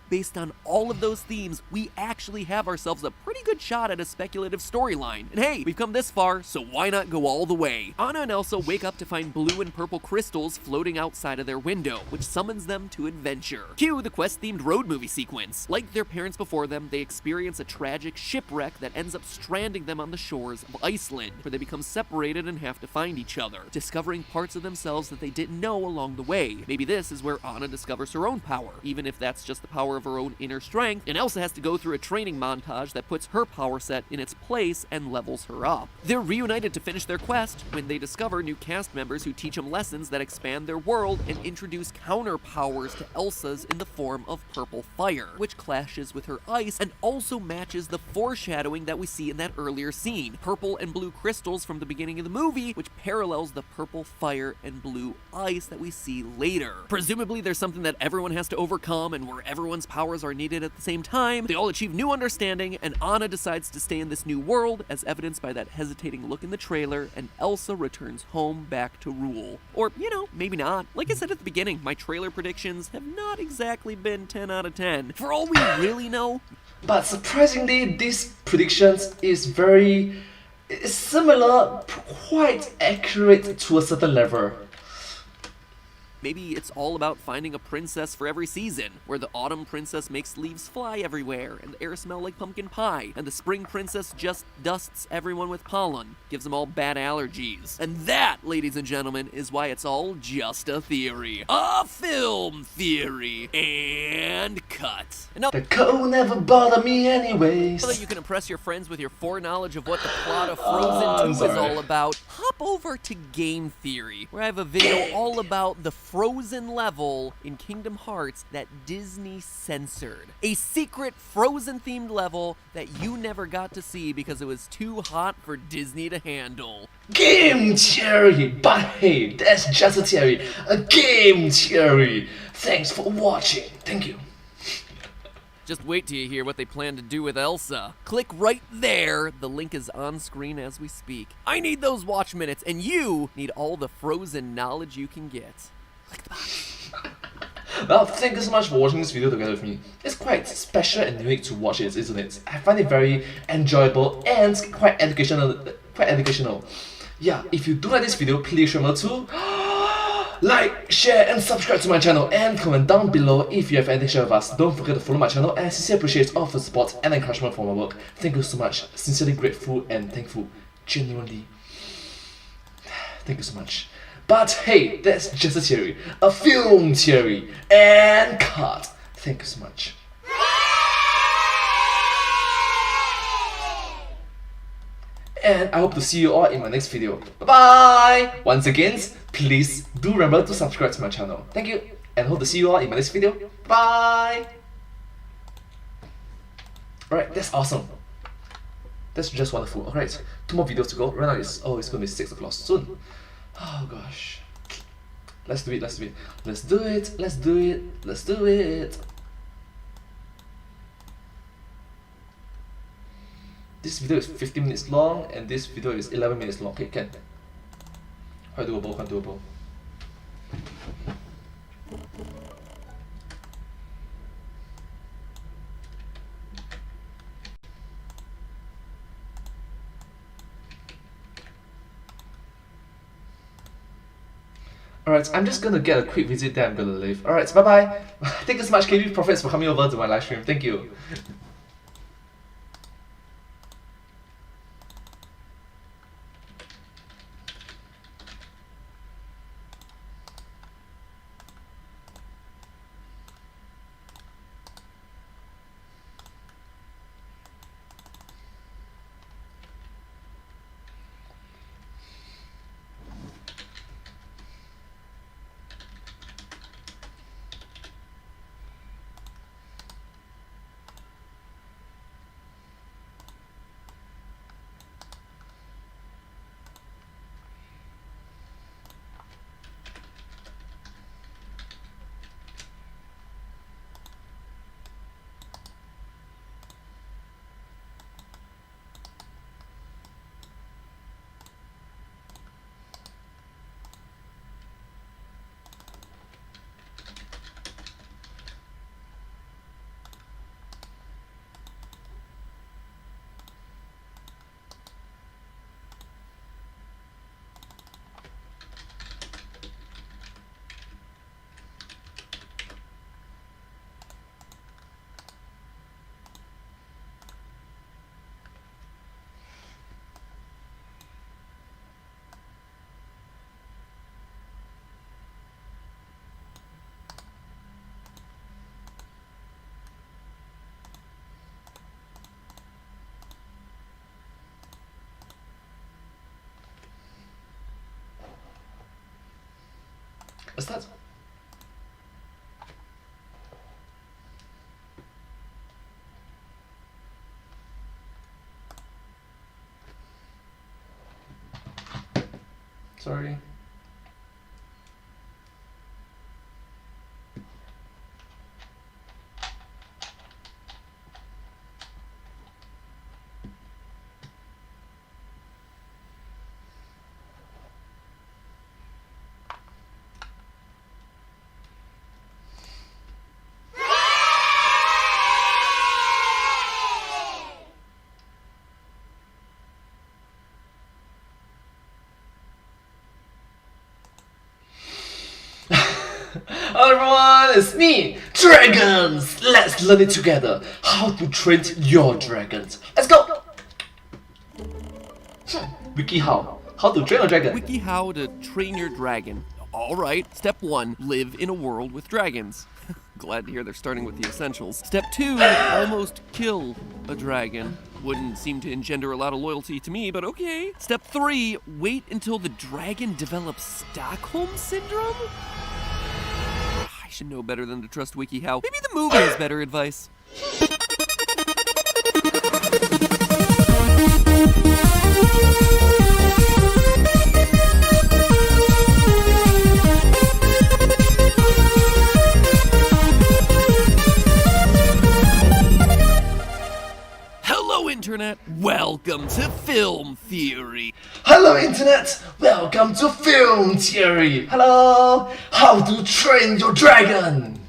Based on all of those themes, we actually have ourselves a pretty good shot at a speculative storyline. And hey, we've come this far, so why not go all the way? Anna and Elsa wake up to find blue and purple crystals floating outside of their window, which summons them to adventure. Cue the quest-themed road movie sequence. Like their parents before them, they experience a tragic shipwreck that ends up stranding them on the shores of Iceland, where they become separated and have to find each other, discovering parts of themselves that they didn't know along the way. Maybe this is where Anna discovers her own power, even if that's just the power of her own inner strength, and Elsa has to go through a training montage that puts her power set in its place and levels her up. They're reunited to finish their quest when they discover new cast members who teach them lessons that expand their world and introduce counter powers to Elsa's in the form of purple fire, which clashes with her ice and also matches the foreshadowing that we see in that earlier scene. Purple and blue crystals from the beginning of the movie, which parallels the purple fire and blue ice that we see later. Presumably there's something that everyone has to overcome and where everyone's powers are needed at the same time. They all achieve new understanding, and Anna decides to stay in this new world, as evidenced by that hesitating look in the trailer, and Elsa returns home back to rule. Or, you know, maybe not. Like I said at the beginning, my trailer predictions have not exactly been 10 out of 10. For all we really know. But surprisingly, these predictions is very similar, quite accurate to a certain level. Maybe it's all about finding a princess for every season, where the autumn princess makes leaves fly everywhere, and the air smell like pumpkin pie, and the spring princess just dusts everyone with pollen, gives them all bad allergies. And that, ladies and gentlemen, is why it's all just a theory. A film theory. And cut. And now, the cold never bothered me anyways. So that you can impress your friends with your foreknowledge of what the plot of Frozen 2 is all about, hop over to Game Theory, where I have a video all about the Frozen level in Kingdom Hearts that Disney censored. A secret Frozen-themed level that you never got to see because it was too hot for Disney to handle. Game theory! But hey, that's just a theory. A game theory! Thanks for watching. Thank you. Just wait till you hear what they plan to do with Elsa. Click right there. The link is on screen as we speak. I need those watch minutes, and you need all the Frozen knowledge you can get. Click the box. Well, thank you so much for watching this video together with me. It's quite special and unique to watch it, isn't it? I find it very enjoyable and quite educational. Yeah, if you do like this video, please remember to like, share and subscribe to my channel, and comment down below if you have anything to share with us. Don't forget to follow my channel, and I sincerely appreciate all of the support and encouragement for my work. Thank you so much. Sincerely grateful and thankful. Genuinely. Thank you so much. But hey, that's just a theory. A film theory. And cut. Thank you so much. And I hope to see you all in my next video. Bye bye! Once again, please do remember to subscribe to my channel. Thank you, and hope to see you all in my next video. Bye! Alright, that's awesome. That's just wonderful. Alright, 2 more videos to go. Right now it's gonna be 6 o'clock soon. Oh gosh. Let's do it. Let's do it. This video is 15 minutes long and this video is 11 minutes long. Okay, can. Quite doable. Alright, I'm just gonna get a quick visit, then I'm gonna leave. Alright, bye bye. Thank you so much, KB Profits, for coming over to my live stream. Thank you. What's that? Sorry. Hello everyone, it's me, Dragons! Let's learn it together. How to train your dragons. Let's go! WikiHow. How to train a dragon. WikiHow to train your dragon. Alright, step 1, live in a world with dragons. Glad to hear they're starting with the essentials. Step 2, almost kill a dragon. Wouldn't seem to engender a lot of loyalty to me, but okay. Step 3, wait until the dragon develops Stockholm Syndrome? I should know better than to trust WikiHow. Maybe the movie has better advice. Hello, Internet. Welcome to Film Theory. Hello Internet, welcome to Film Theory. Hello, how to train your dragon.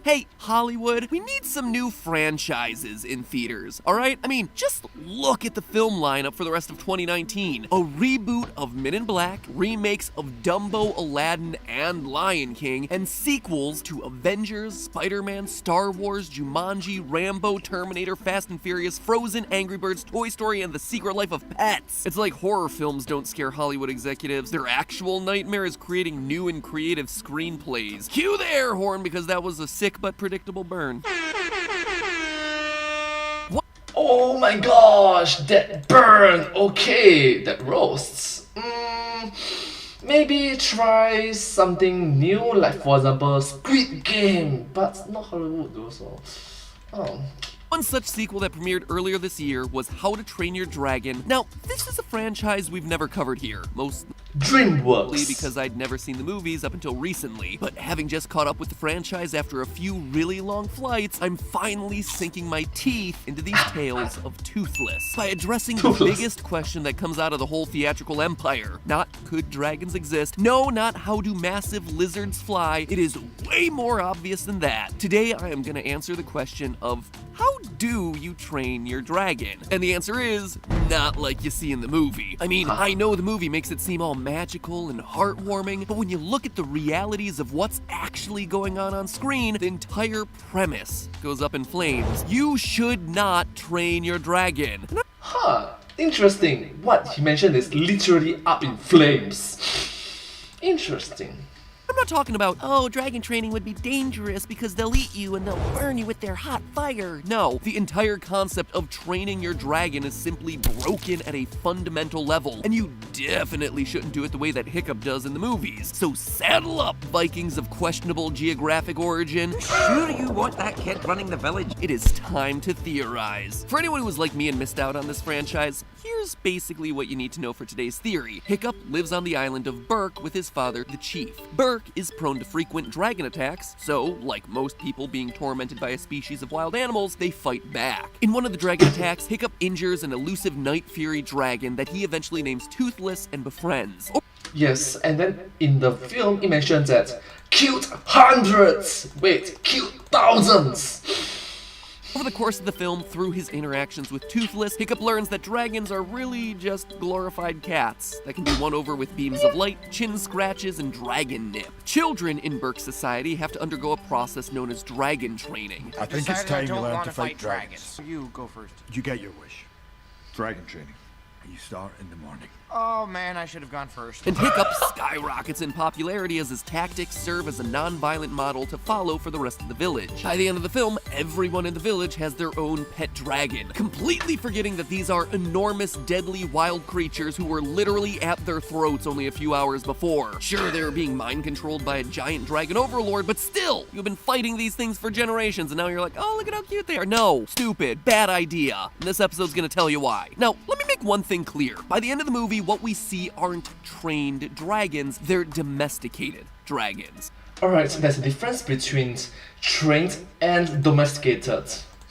Hey, Hollywood, we need some new franchises in theaters, alright? I mean, just look at the film lineup for the rest of 2019. A reboot of Men in Black, remakes of Dumbo, Aladdin, and Lion King, and sequels to Avengers, Spider-Man, Star Wars, Jumanji, Rambo, Terminator, Fast and Furious, Frozen, Angry Birds, Toy Story, and The Secret Life of Pets. It's like horror films don't scare Hollywood executives. Their actual nightmare is creating new and creative screenplays. Cue the air horn because that was a sick but predictable burn. What? Oh my gosh, that burn. Okay, that roasts. Maybe try something new, like for example Squid Game, but not Hollywood though. So, One such sequel that premiered earlier this year was How to Train Your Dragon. Now, this is a franchise we've never covered here, mostly DreamWorks, because I'd never seen the movies up until recently. But having just caught up with the franchise after a few really long flights, I'm finally sinking my teeth into these tales of Toothless by addressing the biggest question that comes out of the whole theatrical empire. Not could dragons exist? No, not how do massive lizards fly? It is way more obvious than that. Today I am going to answer the question of how do you train your dragon? And the answer is not like you see in the movie. I mean, I know the movie makes it seem all magical and heartwarming, but when you look at the realities of what's actually going on screen, the entire premise goes up in flames. You should not train your dragon. Huh, interesting. What he mentioned is literally up in flames. Interesting. I'm not talking about, oh, dragon training would be dangerous because they'll eat you and they'll burn you with their hot fire. No, the entire concept of training your dragon is simply broken at a fundamental level, and you definitely shouldn't do it the way that Hiccup does in the movies. So saddle up, Vikings of questionable geographic origin. Sure you want that kid running the village? It is time to theorize. For anyone who was like me and missed out on this franchise, here's basically what you need to know for today's theory. Hiccup lives on the island of Burke with his father, the chief. Burke is prone to frequent dragon attacks, so, like most people being tormented by a species of wild animals, they fight back. In one of the dragon attacks, Hiccup injures an elusive night fury dragon that he eventually names Toothless and befriends. Yes, and then in the film it mentions that killed hundreds! Wait, killed thousands! Over the course of the film, through his interactions with Toothless, Hiccup learns that dragons are really just glorified cats that can be won over with beams of light, chin scratches, and dragon nip. Children in Burke's society have to undergo a process known as dragon training. I think it's time you learn to fight dragons. You go first. You get your wish. Dragon training. You start in the morning. Oh man, I should have gone first. And Hiccup skyrockets in popularity as his tactics serve as a non-violent model to follow for the rest of the village. By the end of the film, everyone in the village has their own pet dragon, completely forgetting that these are enormous, deadly, wild creatures who were literally at their throats only a few hours before. Sure, they were being mind-controlled by a giant dragon overlord, but still, you've been fighting these things for generations, and now you're like, oh, look at how cute they are. No, stupid, bad idea. And this episode's gonna tell you why. Now, let me make one thing clear. By the end of the movie, what we see aren't trained dragons, they're domesticated dragons. Alright, so there's a difference between trained and domesticated.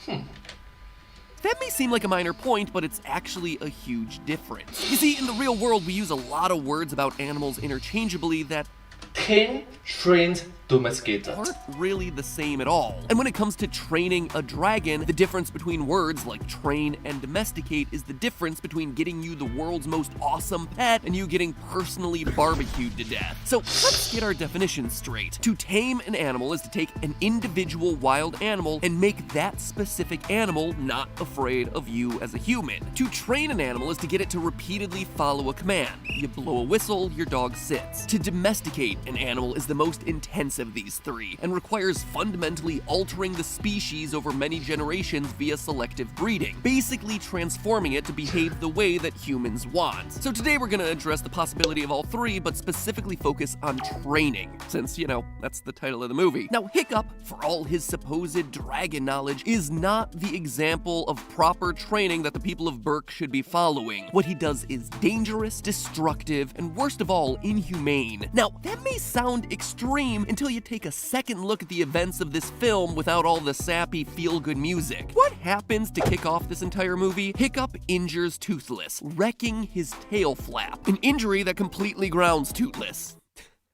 That may seem like a minor point, but it's actually a huge difference. You see, in the real world, we use a lot of words about animals interchangeably that tame, trained, domesticated aren't really the same at all. And when it comes to training a dragon, the difference between words like train and domesticate is the difference between getting you the world's most awesome pet and you getting personally barbecued to death. So let's get our definitions straight. To tame an animal is to take an individual wild animal and make that specific animal not afraid of you as a human. To train an animal is to get it to repeatedly follow a command. You blow a whistle, your dog sits. To domesticate an animal is the most intense of these three, and requires fundamentally altering the species over many generations via selective breeding, basically transforming it to behave the way that humans want. So today we're gonna address the possibility of all three, but specifically focus on training, since, you know, that's the title of the movie. Now, Hiccup, for all his supposed dragon knowledge, is not the example of proper training that the people of Burke should be following. What he does is dangerous, destructive, and worst of all, inhumane. Now, that may sound extreme until you take a second look at the events of this film without all the sappy feel-good music. What happens to kick off this entire movie? Hiccup injures Toothless, wrecking his tail flap, an injury that completely grounds Toothless.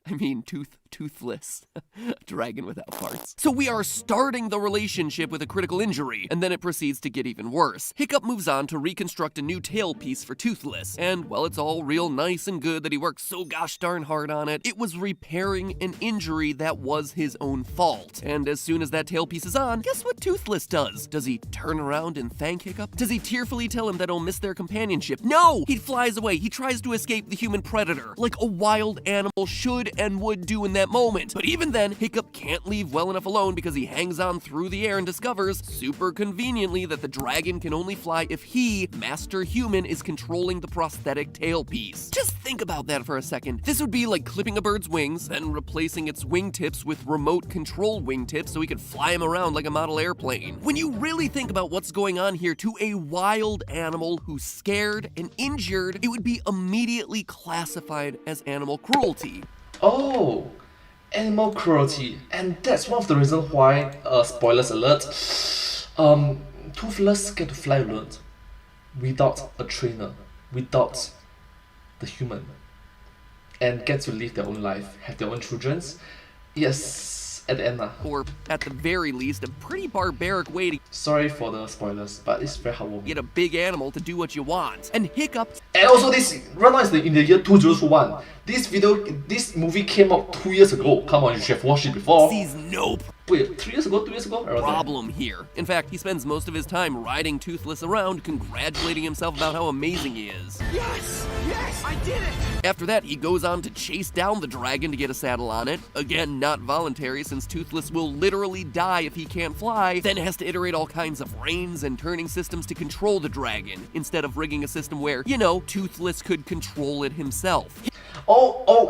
I mean, toothless. A dragon without parts. So we are starting the relationship with a critical injury, and then it proceeds to get even worse. Hiccup moves on to reconstruct a new tailpiece for Toothless, and while it's all real nice and good that he worked so gosh darn hard on it, it was repairing an injury that was his own fault. And as soon as that tailpiece is on, guess what Toothless does? Does he turn around and thank Hiccup? Does he tearfully tell him that he'll miss their companionship? No! He flies away. He tries to escape the human predator, like a wild animal should and would do in that moment. But even then, Hiccup can't leave well enough alone because he hangs on through the air and discovers, super conveniently, that the dragon can only fly if he, Master Human, is controlling the prosthetic tailpiece. Just think about that for a second. This would be like clipping a bird's wings, then replacing its wingtips with remote control wingtips so he could fly him around like a model airplane. When you really think about what's going on here, to a wild animal who's scared and injured, it would be immediately classified as animal cruelty. Oh, animal cruelty. And that's one of the reasons why, spoilers alert, Toothless get to fly alone without a trainer, without the human, and get to live their own life, have their own children. Yes, at the end. Or, at the very least, a pretty barbaric way to Sorry for the spoilers, but it's very heartwarming. get a big animal to do what you want. And Hiccup... And also this, right now is in the year 2021. This movie came out 2 years ago. Come on, you should have watched it before. sees no Wait, 3 years ago? 2 years ago? problem here. In fact, he spends most of his time riding Toothless around, congratulating himself about how amazing he is. Yes! Yes! I did it! After that, he goes on to chase down the dragon to get a saddle on it. Again, not voluntary, since Toothless will literally die if he can't fly. Then has to iterate all kinds of reins and turning systems to control the dragon, instead of rigging a system where, you know, Toothless could control it himself.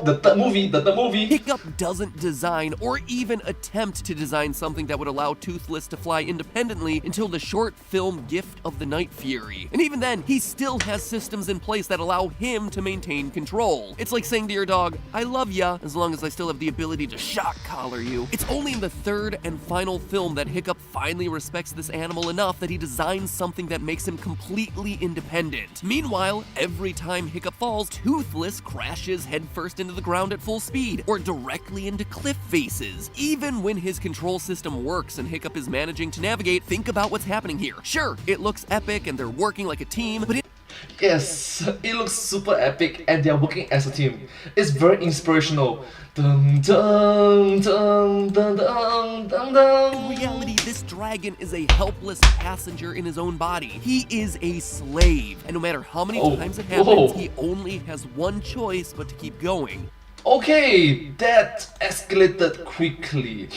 The third movie. Hiccup doesn't design or even attempt to design something that would allow Toothless to fly independently until the short film Gift of the Night Fury. And even then, he still has systems in place that allow him to maintain control. It's like saying to your dog, I love ya, as long as I still have the ability to shock collar you. It's only in the third and final film that Hiccup finally respects this animal enough that he designs something that makes him completely independent. Meanwhile, every time Hiccup falls, Toothless crashes headfirst into the ground at full speed, or directly into cliff faces. Even when his control system works and Hiccup is managing to navigate, think about what's happening here. Sure, it looks epic and they're working like a team, but Yes, it looks super epic and they're working as a team. It's very inspirational. Dun, dun, dun, dun, dun, dun, dun. in reality, this dragon is a helpless passenger in his own body. He is a slave, and no matter how many times it happens, he only has one choice but to keep going. Okay, that escalated quickly.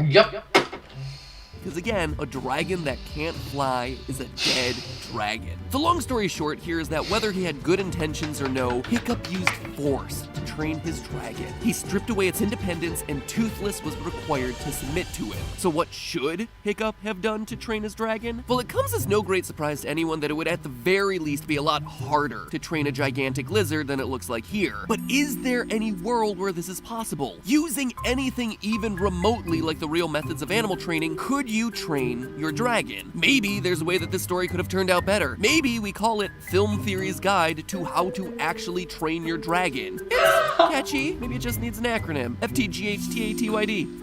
Yup. Because again, a dragon that can't fly is a dead dragon. The long story short here is that whether he had good intentions or no, Hiccup used force to train his dragon. He stripped away its independence and Toothless was required to submit to it. So what should Hiccup have done to train his dragon? Well, it comes as no great surprise to anyone that it would at the very least be a lot harder to train a gigantic lizard than it looks like here. But is there any world where this is possible? Using anything even remotely like the real methods of animal training, could you train your dragon? Maybe there's a way that this story could have turned out better. Maybe we call it Film Theory's Guide to How to Actually Train Your Dragon. It's catchy. Maybe it just needs an acronym. FTGHTATYD.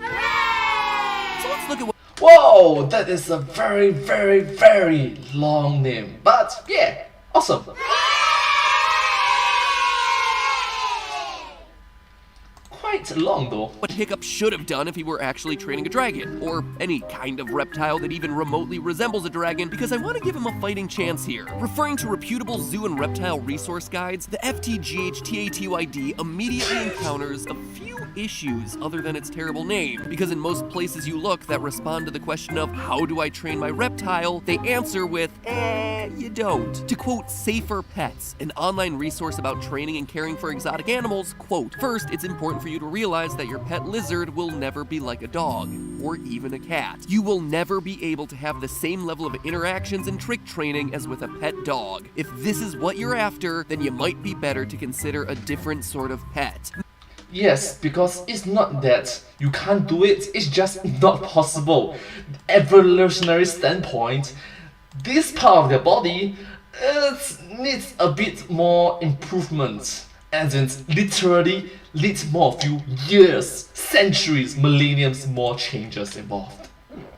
So let's look at what... Whoa, that is a very, very, very long name. But yeah, awesome. Quite long though. What Hiccup should have done if he were actually training a dragon, or any kind of reptile that even remotely resembles a dragon, because I want to give him a fighting chance here. Referring to reputable zoo and reptile resource guides, the FTGHTATYD immediately encounters a few issues other than its terrible name, because in most places you look that respond to the question of how do I train my reptile, they answer with, you don't. To quote Safer Pets, an online resource about training and caring for exotic animals, quote, first, it's important for you to realize that your pet lizard will never be like a dog, or even a cat. You will never be able to have the same level of interactions and trick training as with a pet dog. If this is what you're after, then you might be better to consider a different sort of pet. Yes, because it's not that you can't do it, it's just not possible. Evolutionary standpoint, this part of their body needs a bit more improvement, and it literally needs more few years, centuries, millenniums more changes involved.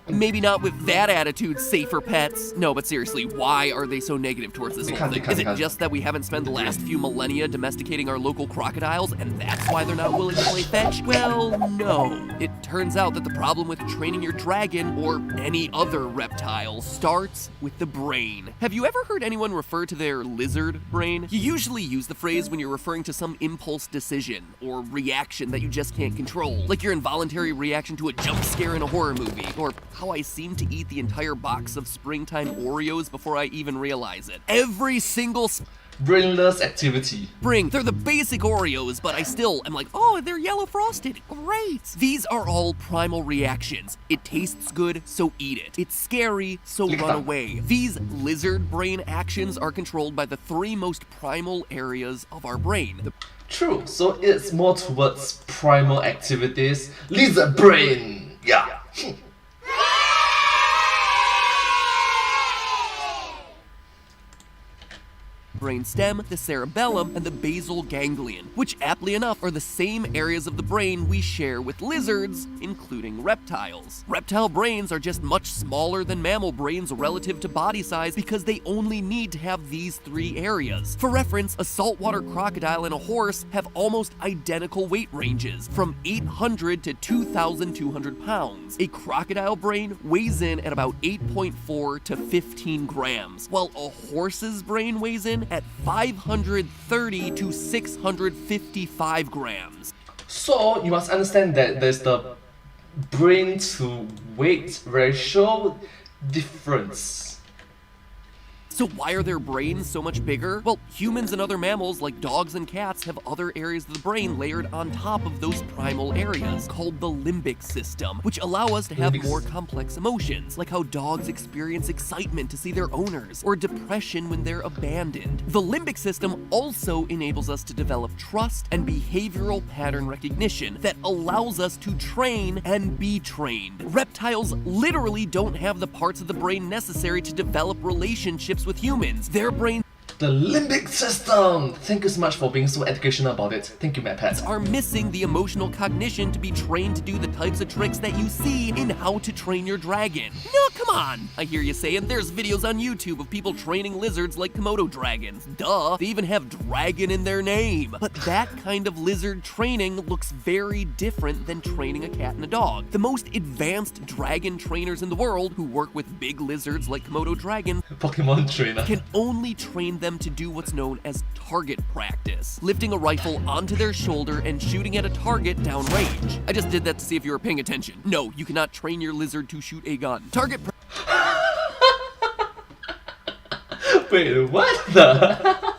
Maybe not with that attitude, safer pets. No, but seriously, why are they so negative towards this whole thing? Is it just that we haven't spent the last few millennia domesticating our local crocodiles, and that's why they're not willing to play fetch? Well, no. It turns out that the problem with training your dragon, or any other reptile, starts with the brain. Have you ever heard anyone refer to their lizard brain? You usually use the phrase when you're referring to some impulse decision, or reaction that you just can't control, like your involuntary reaction to a jump scare in a horror movie, or how I seem to eat the entire box of springtime Oreos before I even realize it. Every single brainless activity. They're the basic Oreos, but I still am like, oh, they're yellow frosted. Great. These are all primal reactions. It tastes good, so eat it. It's scary, so run away. These lizard brain actions are controlled by the three most primal areas of our brain. True, so it's more towards primal activities. Lizard brain! Yeah! Brainstem, the cerebellum, and the basal ganglion, which aptly enough are the same areas of the brain we share with lizards, including reptiles. Reptile brains are just much smaller than mammal brains relative to body size because they only need to have these three areas. For reference, a saltwater crocodile and a horse have almost identical weight ranges, from 800 to 2,200 pounds. A crocodile brain weighs in at about 8.4 to 15 grams, while a horse's brain weighs in at 530 to 655 grams. So you must understand that there's the brain to weight ratio difference. So why are their brains so much bigger? Well, humans and other mammals like dogs and cats have other areas of the brain layered on top of those primal areas, called the limbic system, which allow us to have more complex emotions, like how dogs experience excitement to see their owners, or depression when they're abandoned. The limbic system also enables us to develop trust and behavioral pattern recognition that allows us to train and be trained. Reptiles literally don't have the parts of the brain necessary to develop relationships with humans. Their brain The limbic system! Thank you so much for being so educational about it. Thank you, my pet. Are missing the emotional cognition to be trained to do the types of tricks that you see in How to Train Your Dragon. No, come on! I hear you saying there's videos on YouTube of people training lizards like Komodo dragons. Duh, they even have dragon in their name. But that kind of lizard training looks very different than training a cat and a dog. The most advanced dragon trainers in the world, who work with big lizards like Komodo dragon, Pokemon trainer, can only train them to do what's known as target practice, lifting a rifle onto their shoulder and shooting at a target downrange. I just did that to see if you were paying attention. No, you cannot train your lizard to shoot a gun. Wait, what the?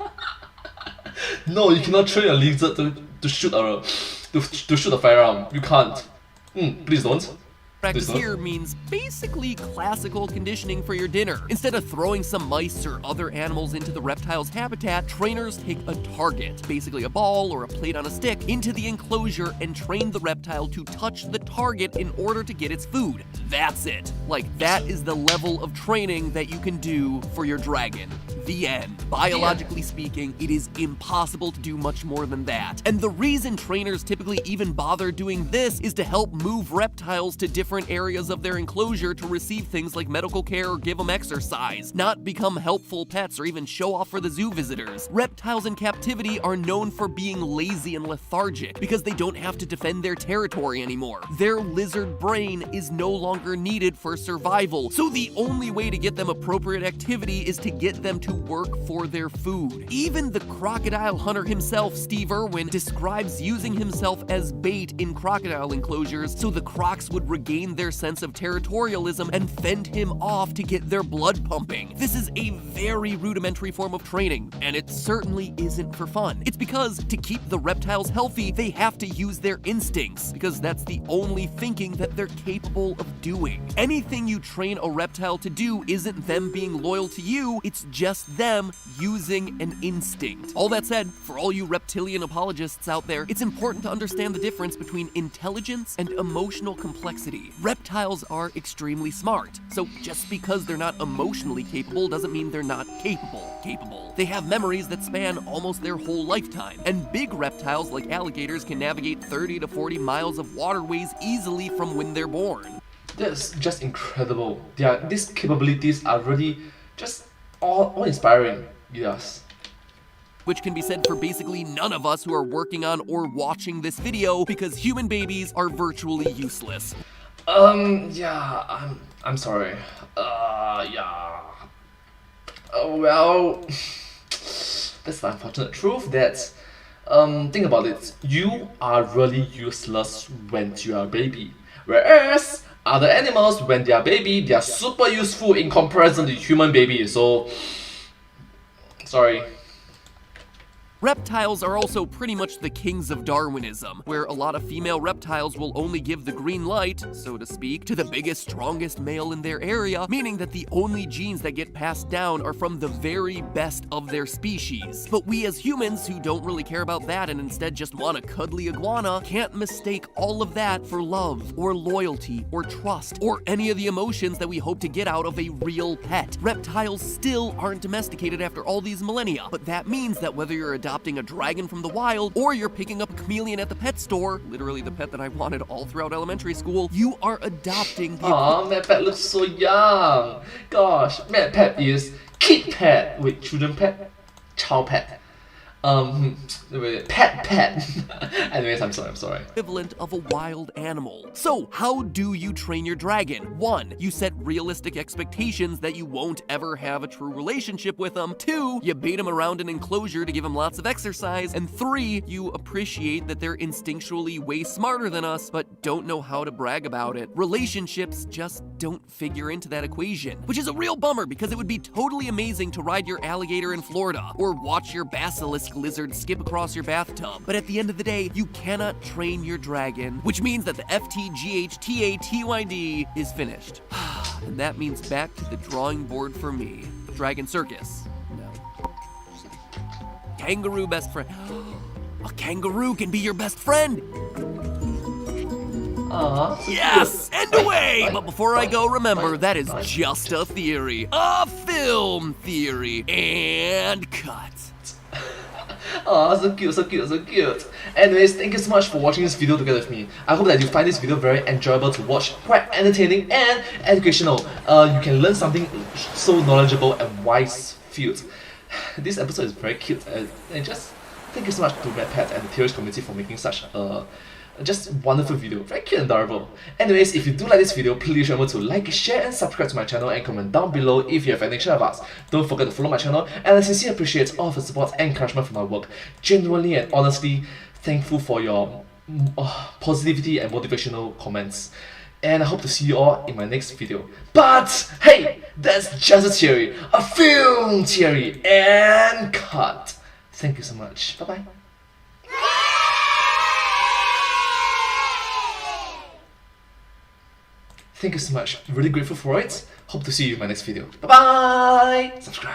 No, you cannot train a lizard to shoot a firearm. You can't. Please don't. Practice here means basically classical conditioning for your dinner. Instead of throwing some mice or other animals into the reptile's habitat, trainers take a target, basically a ball or a plate on a stick, into the enclosure and train the reptile to touch the target in order to get its food. That's it. Like, that is the level of training that you can do for your dragon. The end. Biologically speaking, it is impossible to do much more than that. And the reason trainers typically even bother doing this is to help move reptiles to different areas of their enclosure to receive things like medical care or give them exercise, not become helpful pets or even show off for the zoo visitors. Reptiles in captivity are known for being lazy and lethargic because they don't have to defend their territory anymore. Their lizard brain is no longer needed for survival, so the only way to get them appropriate activity is to get them to work for their food. Even the crocodile hunter himself, Steve Irwin, describes using himself as bait in crocodile enclosures so the crocs would regain their sense of territorialism and fend him off to get their blood pumping. This is a very rudimentary form of training, and it certainly isn't for fun. It's because to keep the reptiles healthy, they have to use their instincts, because that's the only thinking that they're capable of doing. Anything you train a reptile to do isn't them being loyal to you, it's just them using an instinct. All that said, for all you reptilian apologists out there, it's important to understand the difference between intelligence and emotional complexity. Reptiles are extremely smart, so just because they're not emotionally capable doesn't mean they're not capable. They have memories that span almost their whole lifetime, and big reptiles like alligators can navigate 30 to 40 miles of waterways easily from when they're born. That's just incredible. These capabilities are really just all inspiring. Yes. Which can be said for basically none of us who are working on or watching this video, because human babies are virtually useless. Yeah, I'm sorry. Yeah. Well, that's the unfortunate truth that, think about it. You are really useless when you are a baby. Whereas other animals, when they are baby, they are super useful in comparison to human babies. So, sorry. Reptiles are also pretty much the kings of Darwinism, where a lot of female reptiles will only give the green light, so to speak, to the biggest, strongest male in their area, meaning that the only genes that get passed down are from the very best of their species. But we as humans, who don't really care about that and instead just want a cuddly iguana, can't mistake all of that for love, or loyalty, or trust, or any of the emotions that we hope to get out of a real pet. Reptiles still aren't domesticated after all these millennia, but that means that whether you're adopting a dragon from the wild, or you're picking up a chameleon at the pet store, literally the pet that I wanted all throughout elementary school, you are adopting the... Aww, my pet looks so young. Gosh, my pet is kid pet. Wait, children pet? Child pet. Pet. Anyways, I'm sorry. Equivalent of a wild animal. So, how do you train your dragon? 1, you set realistic expectations that you won't ever have a true relationship with them. 2, you bait them around an enclosure to give them lots of exercise. And 3, you appreciate that they're instinctually way smarter than us, but don't know how to brag about it. Relationships just don't figure into that equation, which is a real bummer because it would be totally amazing to ride your alligator in Florida, or watch your basilisk lizard skip across your bathtub. But at the end of the day, you cannot train your dragon, which means that the FTGHTATYD is finished. And that means back to the drawing board for me. Dragon circus. No. Kangaroo best friend. A kangaroo can be your best friend! Yes! And away! But before I go, remember, that is just a theory. A film theory. And cut. Oh, so cute. Anyways, thank you so much for watching this video together with me. I hope that you find this video very enjoyable to watch, quite entertaining and educational. You can learn something so knowledgeable and wise field. This episode is very cute, and just thank you so much to Red Pet and the Theorists community for making such a just wonderful video, very cute and adorable. Anyways, if you do like this video, please remember to like, share and subscribe to my channel, and comment down below if you have any share of us. Don't forget to follow my channel, and I sincerely appreciate all of the support and encouragement for my work. Genuinely and honestly thankful for your positivity and motivational comments. And I hope to see you all in my next video. But hey, that's just a theory, a film theory, and cut. Thank you so much. Bye bye. Thank you so much. Really grateful for it. Hope to see you in my next video. Bye bye. Subscribe.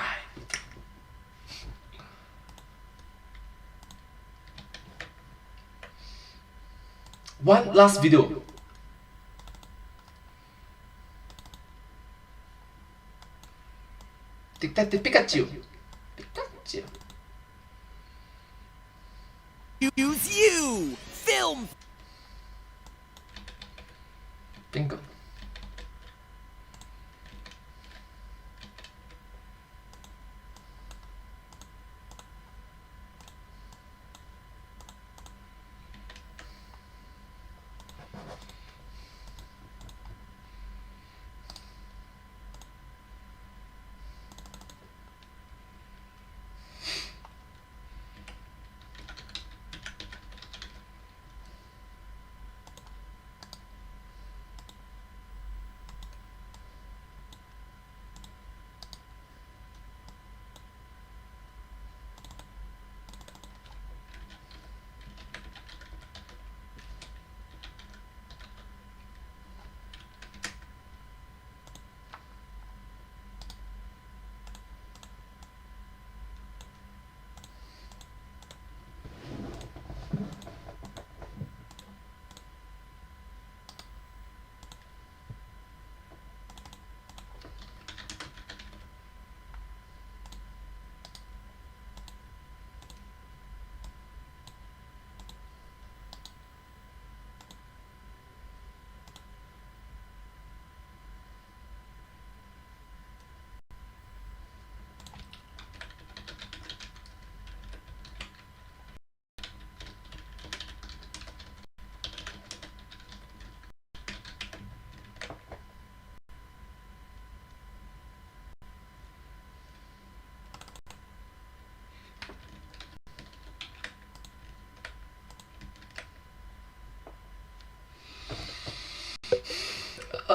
One last video. Detective Pikachu. Pikachu. Use you! Film! Bingo.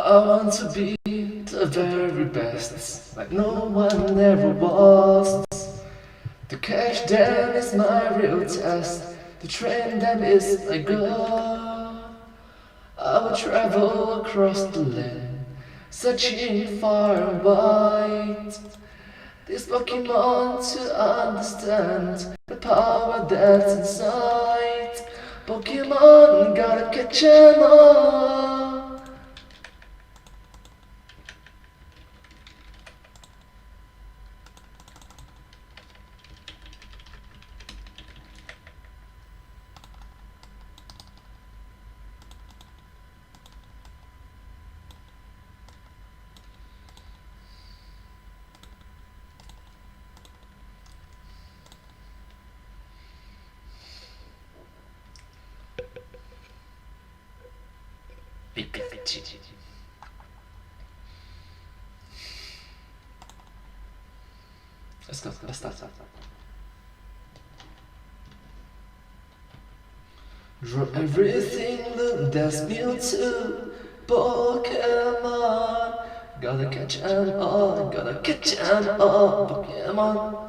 I want to be the very best, like no one ever was. To catch them is my real test, to train them is my goal. I will travel across the land, searching far and wide. This Pokemon to understand the power that's inside. Pokemon, gotta catch 'em all. Let's go, let's start. Draw everything, look, that's Mewtwo, Pokemon. Gotta catch 'em all, gotta catch 'em all, Pokemon.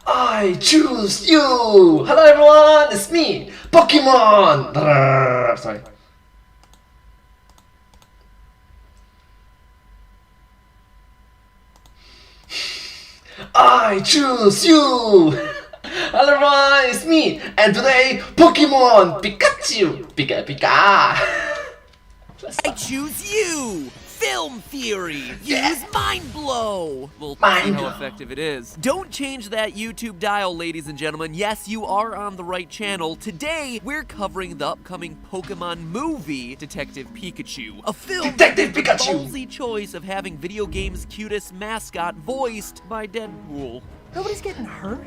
I choose you! Hello everyone, it's me, Pokemon! Sorry. I choose you! Hello everyone, it's me, and today, Pokemon Pikachu! Pika Pika! I choose you! Film theory! Use Mind Blow! We'll see how effective it is. Don't change that YouTube dial, ladies and gentlemen. Yes, you are on the right channel. Today, we're covering the upcoming Pokemon movie, Detective Pikachu. A film Detective with Pikachu! the ballsy choice of having video game's cutest mascot voiced by Deadpool. Nobody's getting hurt.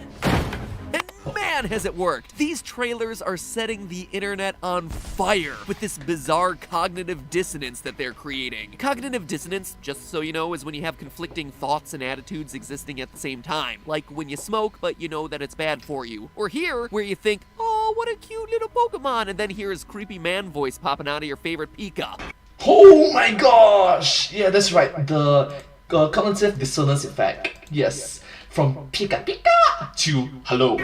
And man, has it worked! These trailers are setting the internet on fire with this bizarre cognitive dissonance that they're creating. Cognitive dissonance, just so you know, is when you have conflicting thoughts and attitudes existing at the same time. Like when you smoke, but you know that it's bad for you. Or here, where you think, oh, what a cute little Pokemon, and then hear his creepy man voice popping out of your favorite Pika. Oh my gosh! Yeah, that's right, the cognitive dissonance effect. Yes, from Pika Pika to hello.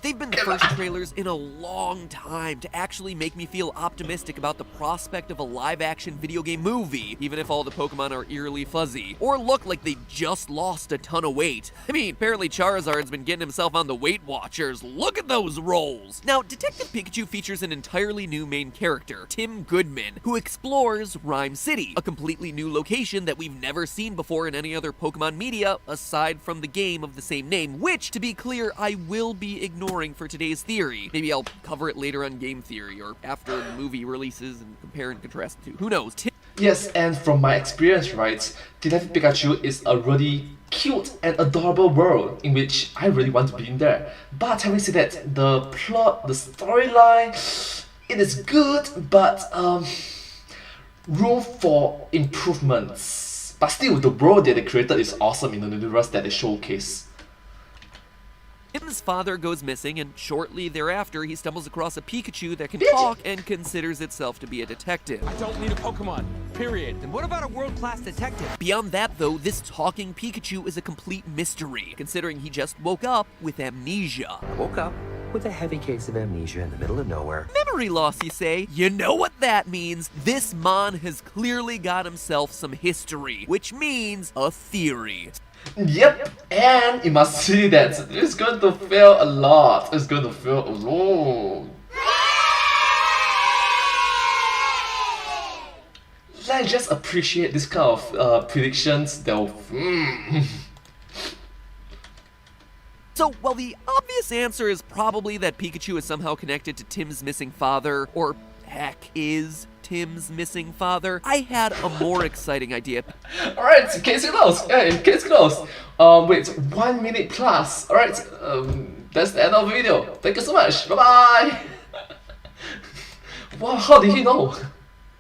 They've been the first trailers in a long time to actually make me feel optimistic about the prospect of a live-action video game movie, even if all the Pokemon are eerily fuzzy, or look like they just lost a ton of weight. I mean, apparently Charizard's been getting himself on the Weight Watchers. Look at those rolls! Now, Detective Pikachu features an entirely new main character, Tim Goodman, who explores Rhyme City, a completely new location that we've never seen before in any other Pokemon media, aside from the game of the same name, which, to be clear, I will be ignoring for today's theory. Maybe I'll cover it later on Game Theory, or after the movie releases and compare and contrast the two. Who knows? Yes, and from my experience, right, Detective Pikachu is a really cute and adorable world in which I really want to be in there. But having said that, the plot, the storyline, it is good, but room for improvements. But still, the world that they created is awesome in the universe that they showcase. Tim's father goes missing, and shortly thereafter, he stumbles across a Pikachu that can talk and considers itself to be a detective. I don't need a Pokemon, period. And what about a world-class detective? Beyond that, though, this talking Pikachu is a complete mystery, considering he just woke up with amnesia. I woke up with a heavy case of amnesia in the middle of nowhere. Memory loss, you say? You know what that means. This Mon has clearly got himself some history, which means a theory. Yep, and you must see that it's going to fail a lot. It's going to fail a lot. Let's just appreciate this kind of predictions that will... So, while the obvious answer is probably that Pikachu is somehow connected to Tim's missing father, or heck, is Tim's missing father, I had a more exciting idea. Alright, case closed. Yeah, case closed. Wait, 1 minute plus. Alright, that's the end of the video. Thank you so much. Bye bye. Wow, how did he know?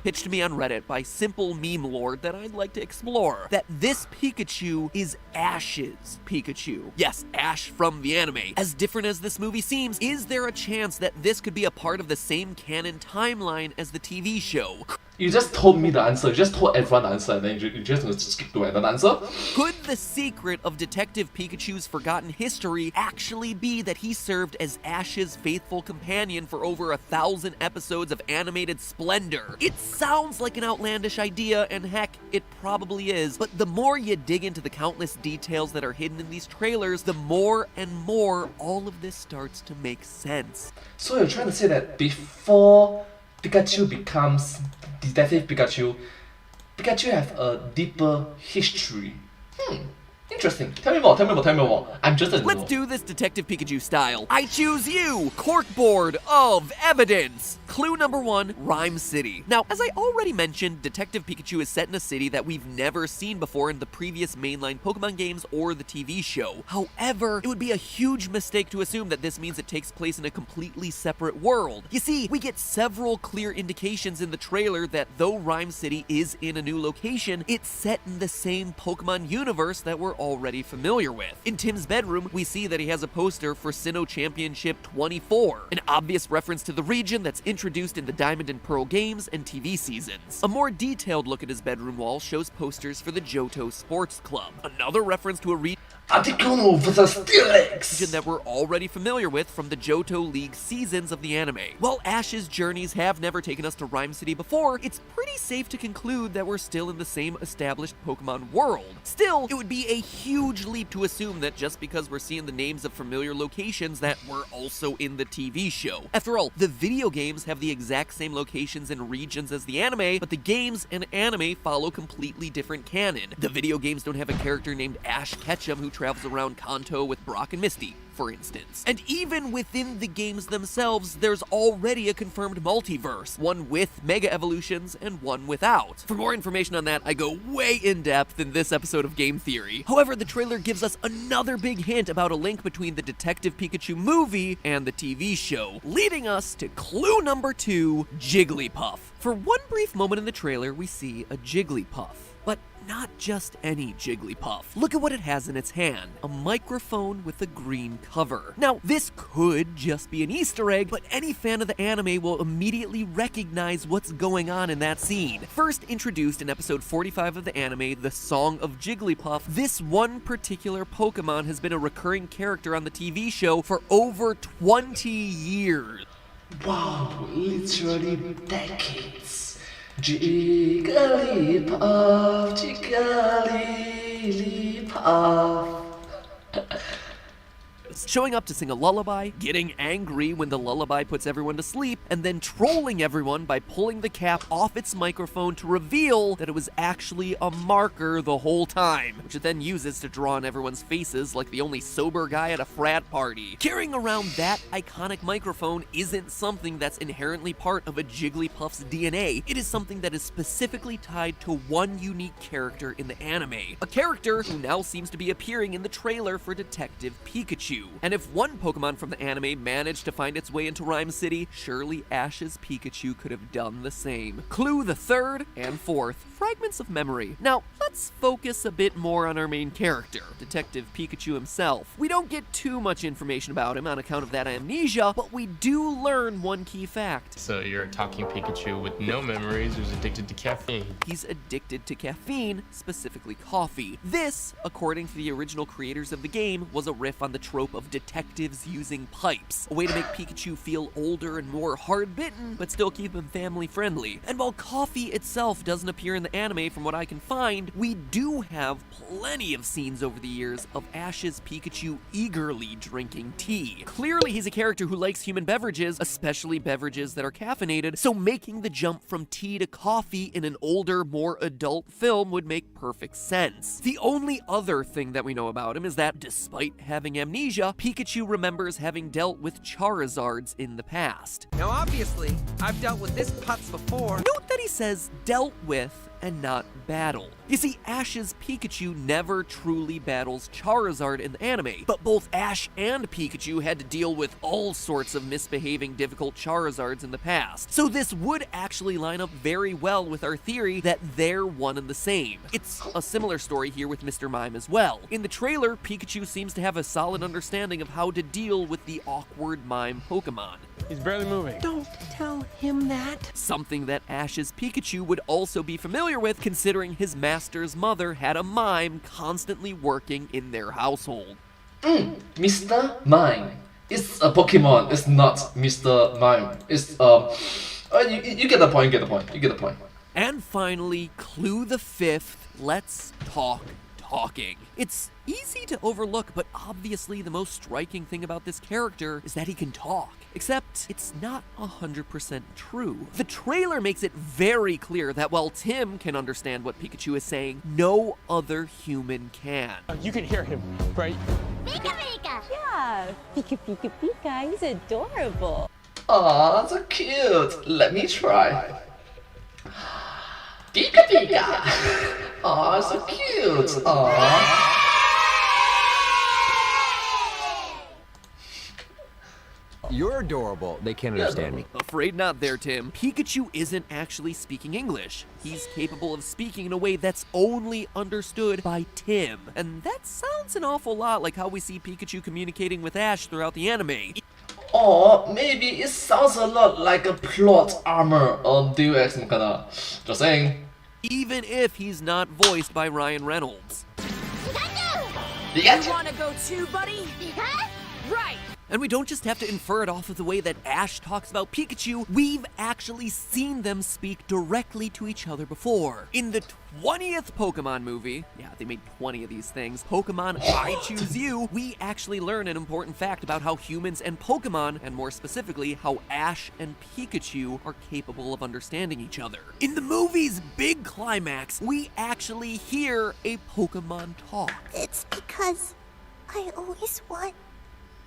Pitched to me on Reddit by Simple Meme Lord that I'd like to explore. That this Pikachu is Ash's Pikachu. Yes, Ash from the anime. As different as this movie seems, is there a chance that this could be a part of the same canon timeline as the TV show? You just told me the answer. You just told everyone the answer, and then you just going to skip to another answer? Could the secret of Detective Pikachu's forgotten history actually be that he served as Ash's faithful companion for over 1,000 episodes of animated splendor? It sounds like an outlandish idea, and heck, it probably is, but the more you dig into the countless details that are hidden in these trailers, the more and more all of this starts to make sense. So you're trying to say that before Pikachu becomes Detective Pikachu, Pikachu have a deeper history. Interesting. Tell me more, tell me more, tell me more. I'm just Let's do this Detective Pikachu style. I choose you! Corkboard of evidence! Clue number 1, Rhyme City. Now, as I already mentioned, Detective Pikachu is set in a city that we've never seen before in the previous mainline Pokemon games or the TV show. However, it would be a huge mistake to assume that this means it takes place in a completely separate world. You see, we get several clear indications in the trailer that though Rhyme City is in a new location, it's set in the same Pokemon universe that we're already familiar with. In Tim's bedroom, we see that he has a poster for Sinnoh Championship 24, an obvious reference to the region that's introduced in the Diamond and Pearl games and TV seasons. A more detailed look at his bedroom wall shows posters for the Johto Sports Club, another reference to a region that we're already familiar with from the Johto League seasons of the anime. While Ash's journeys have never taken us to Rhyme City before, it's pretty safe to conclude that we're still in the same established Pokemon world. Still, it would be a huge leap to assume that just because we're seeing the names of familiar locations that we're also in the TV show. After all, the video games have the exact same locations and regions as the anime, but the games and anime follow completely different canon. The video games don't have a character named Ash Ketchum who travels around Kanto with Brock and Misty, for instance. And even within the games themselves, there's already a confirmed multiverse, one with Mega Evolutions and one without. For more information on that, I go way in depth in this episode of Game Theory. However, the trailer gives us another big hint about a link between the Detective Pikachu movie and the TV show, leading us to clue number 2, Jigglypuff. For one brief moment in the trailer, we see a Jigglypuff. But not just any Jigglypuff. Look at what it has in its hand, a microphone with a green cover. Now, this could just be an Easter egg, but any fan of the anime will immediately recognize what's going on in that scene. First introduced in episode 45 of the anime, The Song of Jigglypuff, this one particular Pokemon has been a recurring character on the TV show for over 20 years. Wow, literally decades. Jigglypuff, Jigglypuff. Showing up to sing a lullaby, getting angry when the lullaby puts everyone to sleep, and then trolling everyone by pulling the cap off its microphone to reveal that it was actually a marker the whole time, which it then uses to draw on everyone's faces like the only sober guy at a frat party. Carrying around that iconic microphone isn't something that's inherently part of a Jigglypuff's DNA. It is something that is specifically tied to one unique character in the anime, a character who now seems to be appearing in the trailer for Detective Pikachu. And if one Pokemon from the anime managed to find its way into Rhyme City, surely Ash's Pikachu could have done the same. Clue the 3rd and 4th, fragments of memory. Now, let's focus a bit more on our main character, Detective Pikachu himself. We don't get too much information about him on account of that amnesia, but we do learn one key fact. So you're a talking Pikachu with no memories who's addicted to caffeine. He's addicted to caffeine, specifically coffee. This, according to the original creators of the game, was a riff on the trope of detectives using pipes, a way to make Pikachu feel older and more hard-bitten, but still keep him family-friendly. And while coffee itself doesn't appear in the anime from what I can find, we do have plenty of scenes over the years of Ash's Pikachu eagerly drinking tea. Clearly he's a character who likes human beverages, especially beverages that are caffeinated, so making the jump from tea to coffee in an older, more adult film would make perfect sense. The only other thing that we know about him is that, despite having amnesia, Pikachu remembers having dealt with Charizards in the past. Now obviously, I've dealt with this putz before. Note that he says dealt with and not battle. You see, Ash's Pikachu never truly battles Charizard in the anime, but both Ash and Pikachu had to deal with all sorts of misbehaving, difficult Charizards in the past. So this would actually line up very well with our theory that they're one and the same. It's a similar story here with Mr. Mime as well. In the trailer, Pikachu seems to have a solid understanding of how to deal with the awkward Mime Pokemon. He's barely moving. Don't tell him that. Something that Ash's Pikachu would also be familiar with, considering his master's mother had a mime constantly working in their household. Mr. Mime. It's a Pokemon, it's not Mr. Mime. It's, you get the point, you get the point. And finally, clue the fifth, let's talk talking. It's easy to overlook, but obviously the most striking thing about this character is that he can talk. Except, it's not 100% true. The trailer makes it very clear that while Tim can understand what Pikachu is saying, no other human can. You can hear him, right? Pika Pika! Yeah, Pika Pika Pika, he's adorable. Aw, so cute. Let me try. Pika Pika! Aw, so cute. Aw. You're adorable. They can't understand me. Afraid not there, Tim. Pikachu isn't actually speaking English. He's capable of speaking in a way that's only understood by Tim. And that sounds an awful lot like how we see Pikachu communicating with Ash throughout the anime. Or maybe it sounds a lot like a plot armor on Deus Ex Machina. Just saying. Even if he's not voiced by Ryan Reynolds. You wanna go too, buddy? Right! And we don't just have to infer it off of the way that Ash talks about Pikachu, we've actually seen them speak directly to each other before. In the 20th Pokemon movie, yeah, they made 20 of these things, Pokemon I Choose You, we actually learn an important fact about how humans and Pokemon, and more specifically, how Ash and Pikachu are capable of understanding each other. In the movie's big climax, we actually hear a Pokemon talk. It's because I always want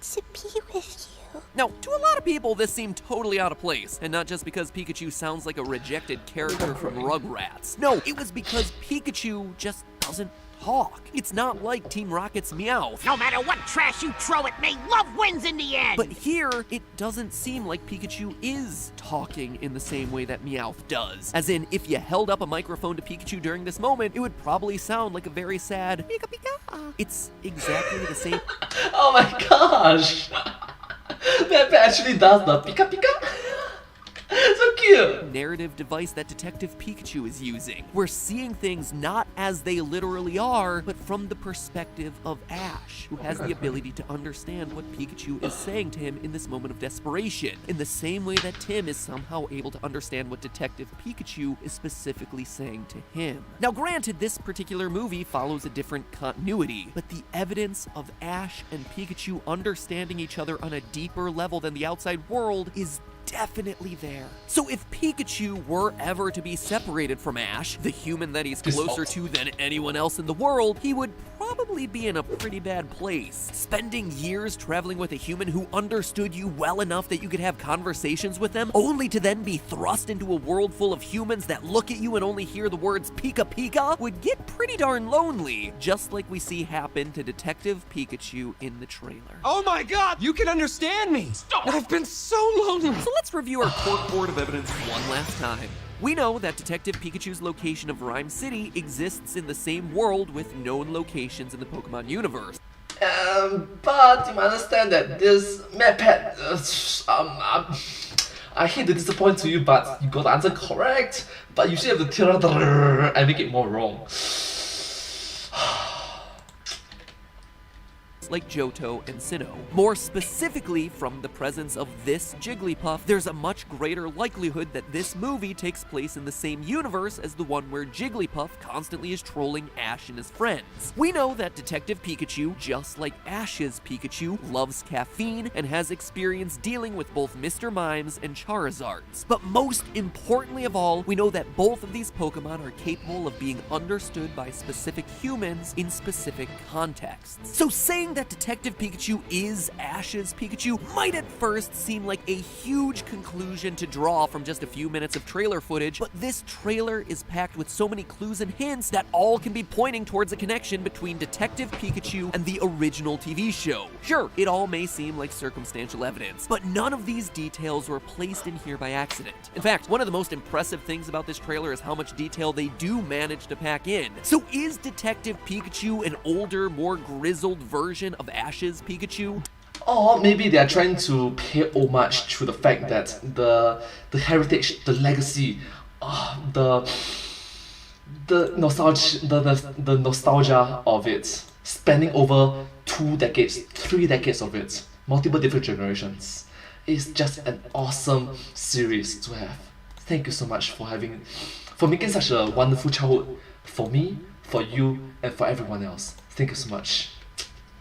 to be with you. Now, to a lot of people, this seemed totally out of place, and not just because Pikachu sounds like a rejected character from Rugrats. No, it was because Pikachu just doesn't talk. It's not like Team Rocket's Meowth. No matter what trash you throw at me, love wins in the end! But here, it doesn't seem like Pikachu is talking in the same way that Meowth does. As in, if you held up a microphone to Pikachu during this moment, it would probably sound like a very sad Pika Pika. It's exactly the same. Oh my gosh! That actually does the Pika Pika. So cute! Narrative device that Detective Pikachu is using. We're seeing things not as they literally are, but from the perspective of Ash, who has the ability to understand what Pikachu is saying to him in this moment of desperation, in the same way that Tim is somehow able to understand what Detective Pikachu is specifically saying to him. Now granted, this particular movie follows a different continuity, but the evidence of Ash and Pikachu understanding each other on a deeper level than the outside world is definitely there. So if Pikachu were ever to be separated from Ash, the human that he's closer to than anyone else in the world, he would probably be in a pretty bad place. Spending years traveling with a human who understood you well enough that you could have conversations with them, only to then be thrust into a world full of humans that look at you and only hear the words Pika Pika, would get pretty darn lonely, just like we see happen to Detective Pikachu in the trailer. Oh my god, you can understand me! Stop! I've been so lonely! So let's review our corkboard of evidence one last time. We know that Detective Pikachu's location of Rhyme City exists in the same world with known locations in the Pokemon universe. But you understand that this map pad, I hate to disappoint you, but you got the answer correct, but you still have to tell her and make it more wrong. Like Johto and Sinnoh. More specifically, from the presence of this Jigglypuff, there's a much greater likelihood that this movie takes place in the same universe as the one where Jigglypuff constantly is trolling Ash and his friends. We know that Detective Pikachu, just like Ash's Pikachu, loves caffeine and has experience dealing with both Mr. Mimes and Charizards. But most importantly of all, we know that both of these Pokemon are capable of being understood by specific humans in specific contexts. So saying that Detective Pikachu is Ash's Pikachu might at first seem like a huge conclusion to draw from just a few minutes of trailer footage, but this trailer is packed with so many clues and hints that all can be pointing towards a connection between Detective Pikachu and the original TV show. Sure, it all may seem like circumstantial evidence, but none of these details were placed in here by accident. In fact, one of the most impressive things about this trailer is how much detail they do manage to pack in. So is Detective Pikachu an older, more grizzled version of Ash's Pikachu? Or maybe they are trying to pay homage to the fact that the heritage, the legacy, the nostalgia of it, spanning over 2 decades, 3 decades of it, multiple different generations. It's just an awesome series to have. Thank you so much for making such a wonderful childhood for me, for you, and for everyone else. Thank you so much.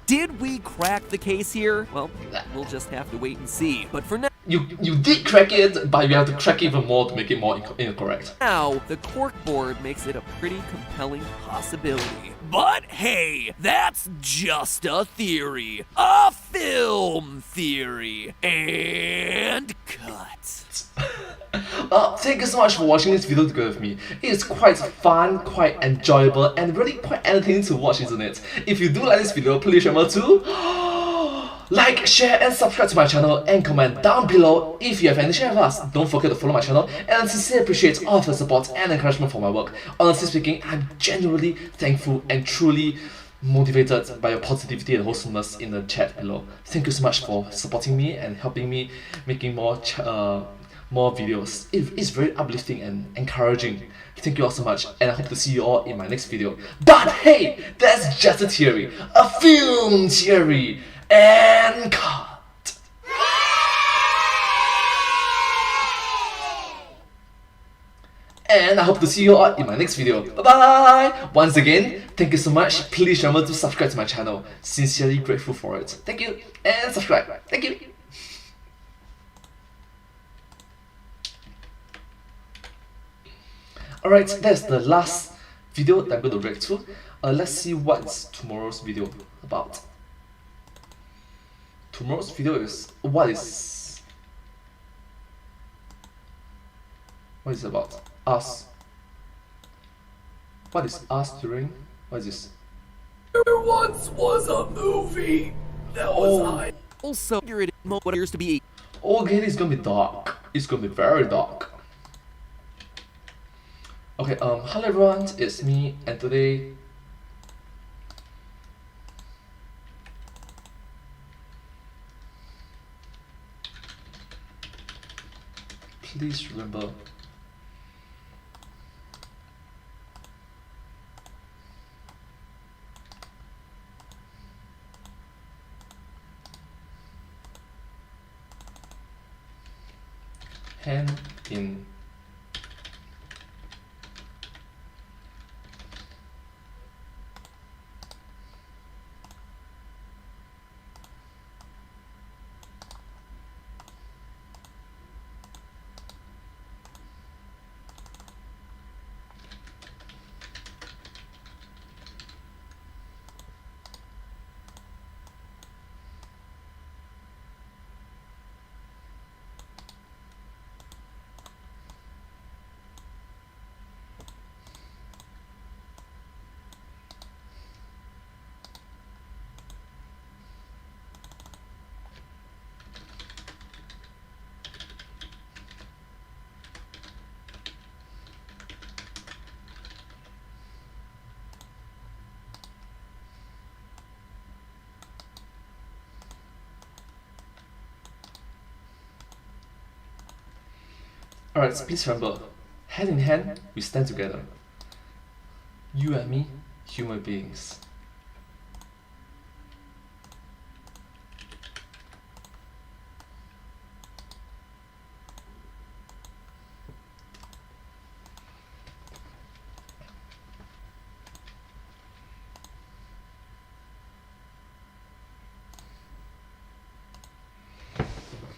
Did we crack the case here? Well, we'll just have to wait and see. But for now, you did crack it, but you have to crack it even more to make it more incorrect. Now, the corkboard makes it a pretty compelling possibility. But hey, that's just a theory. A film theory. And cut. Thank you so much for watching this video together with me. It is quite fun, quite enjoyable, and really quite entertaining to watch, isn't it? If you do like this video, please remember to like, share, and subscribe to my channel, and comment down below if you have any share with us. Don't forget to follow my channel, and I sincerely appreciate all of the support and encouragement for my work. Honestly speaking, I'm genuinely thankful and truly motivated by your positivity and wholesomeness in the chat below. Thank you so much for supporting me and helping me making more videos. It's very uplifting and encouraging. Thank you all so much, and I hope to see you all in my next video. But hey, that's just a theory, a film theory, and cut. And I hope to see you all in my next video. Bye bye! Once again, thank you so much. Please remember to subscribe to my channel. Sincerely grateful for it. Thank you, and subscribe. Thank you. Alright, that's the last video that I'm going to react to. Let's see what's tomorrow's video about. Tomorrow's video is what is it about? Us. What is us during? What is this? There once was a movie that was I. Also, it appears to be. Okay, it's gonna be dark. It's gonna be very dark. Okay, hello everyone, it's me, and today please remember hand in Alright, so please remember, hand in hand, we stand together. You and me, human beings.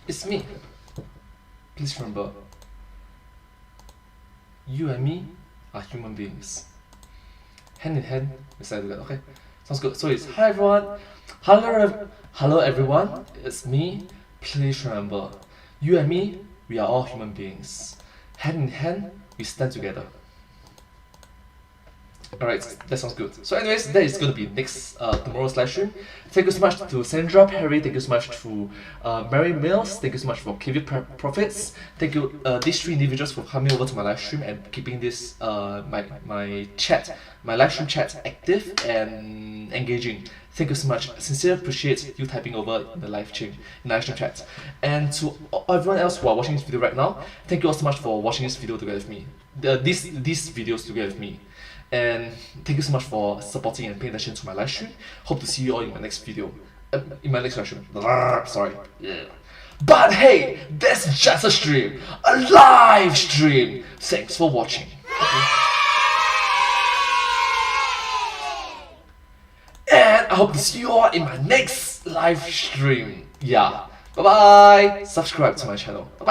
It's me. Please remember, you and me are human beings. Hand in hand, we stand together, okay? Sounds good. So it's, hi everyone, Hello everyone, it's me. Please remember, you and me, we are all human beings. Hand in hand, we stand together. Alright, that sounds good. So anyways, that is going to be next tomorrow's live stream. Thank you so much to Sandra Perry, thank you so much to Mary Mills, thank you so much for KV Profits. Thank you these 3 individuals for coming over to my live stream and keeping this my live stream chat active and engaging. Thank you so much. I sincerely appreciate you typing over in the live stream chat. And to everyone else who are watching this video right now, thank you all so much for watching this video together with me. These videos together with me. And thank you so much for supporting and paying attention to my live stream. Hope to see you all in my next video. In my next live stream. Sorry. Yeah. But hey, that's just a stream. A live stream. Thanks for watching. And I hope to see you all in my next live stream. Yeah. Bye bye. Subscribe to my channel. Bye bye.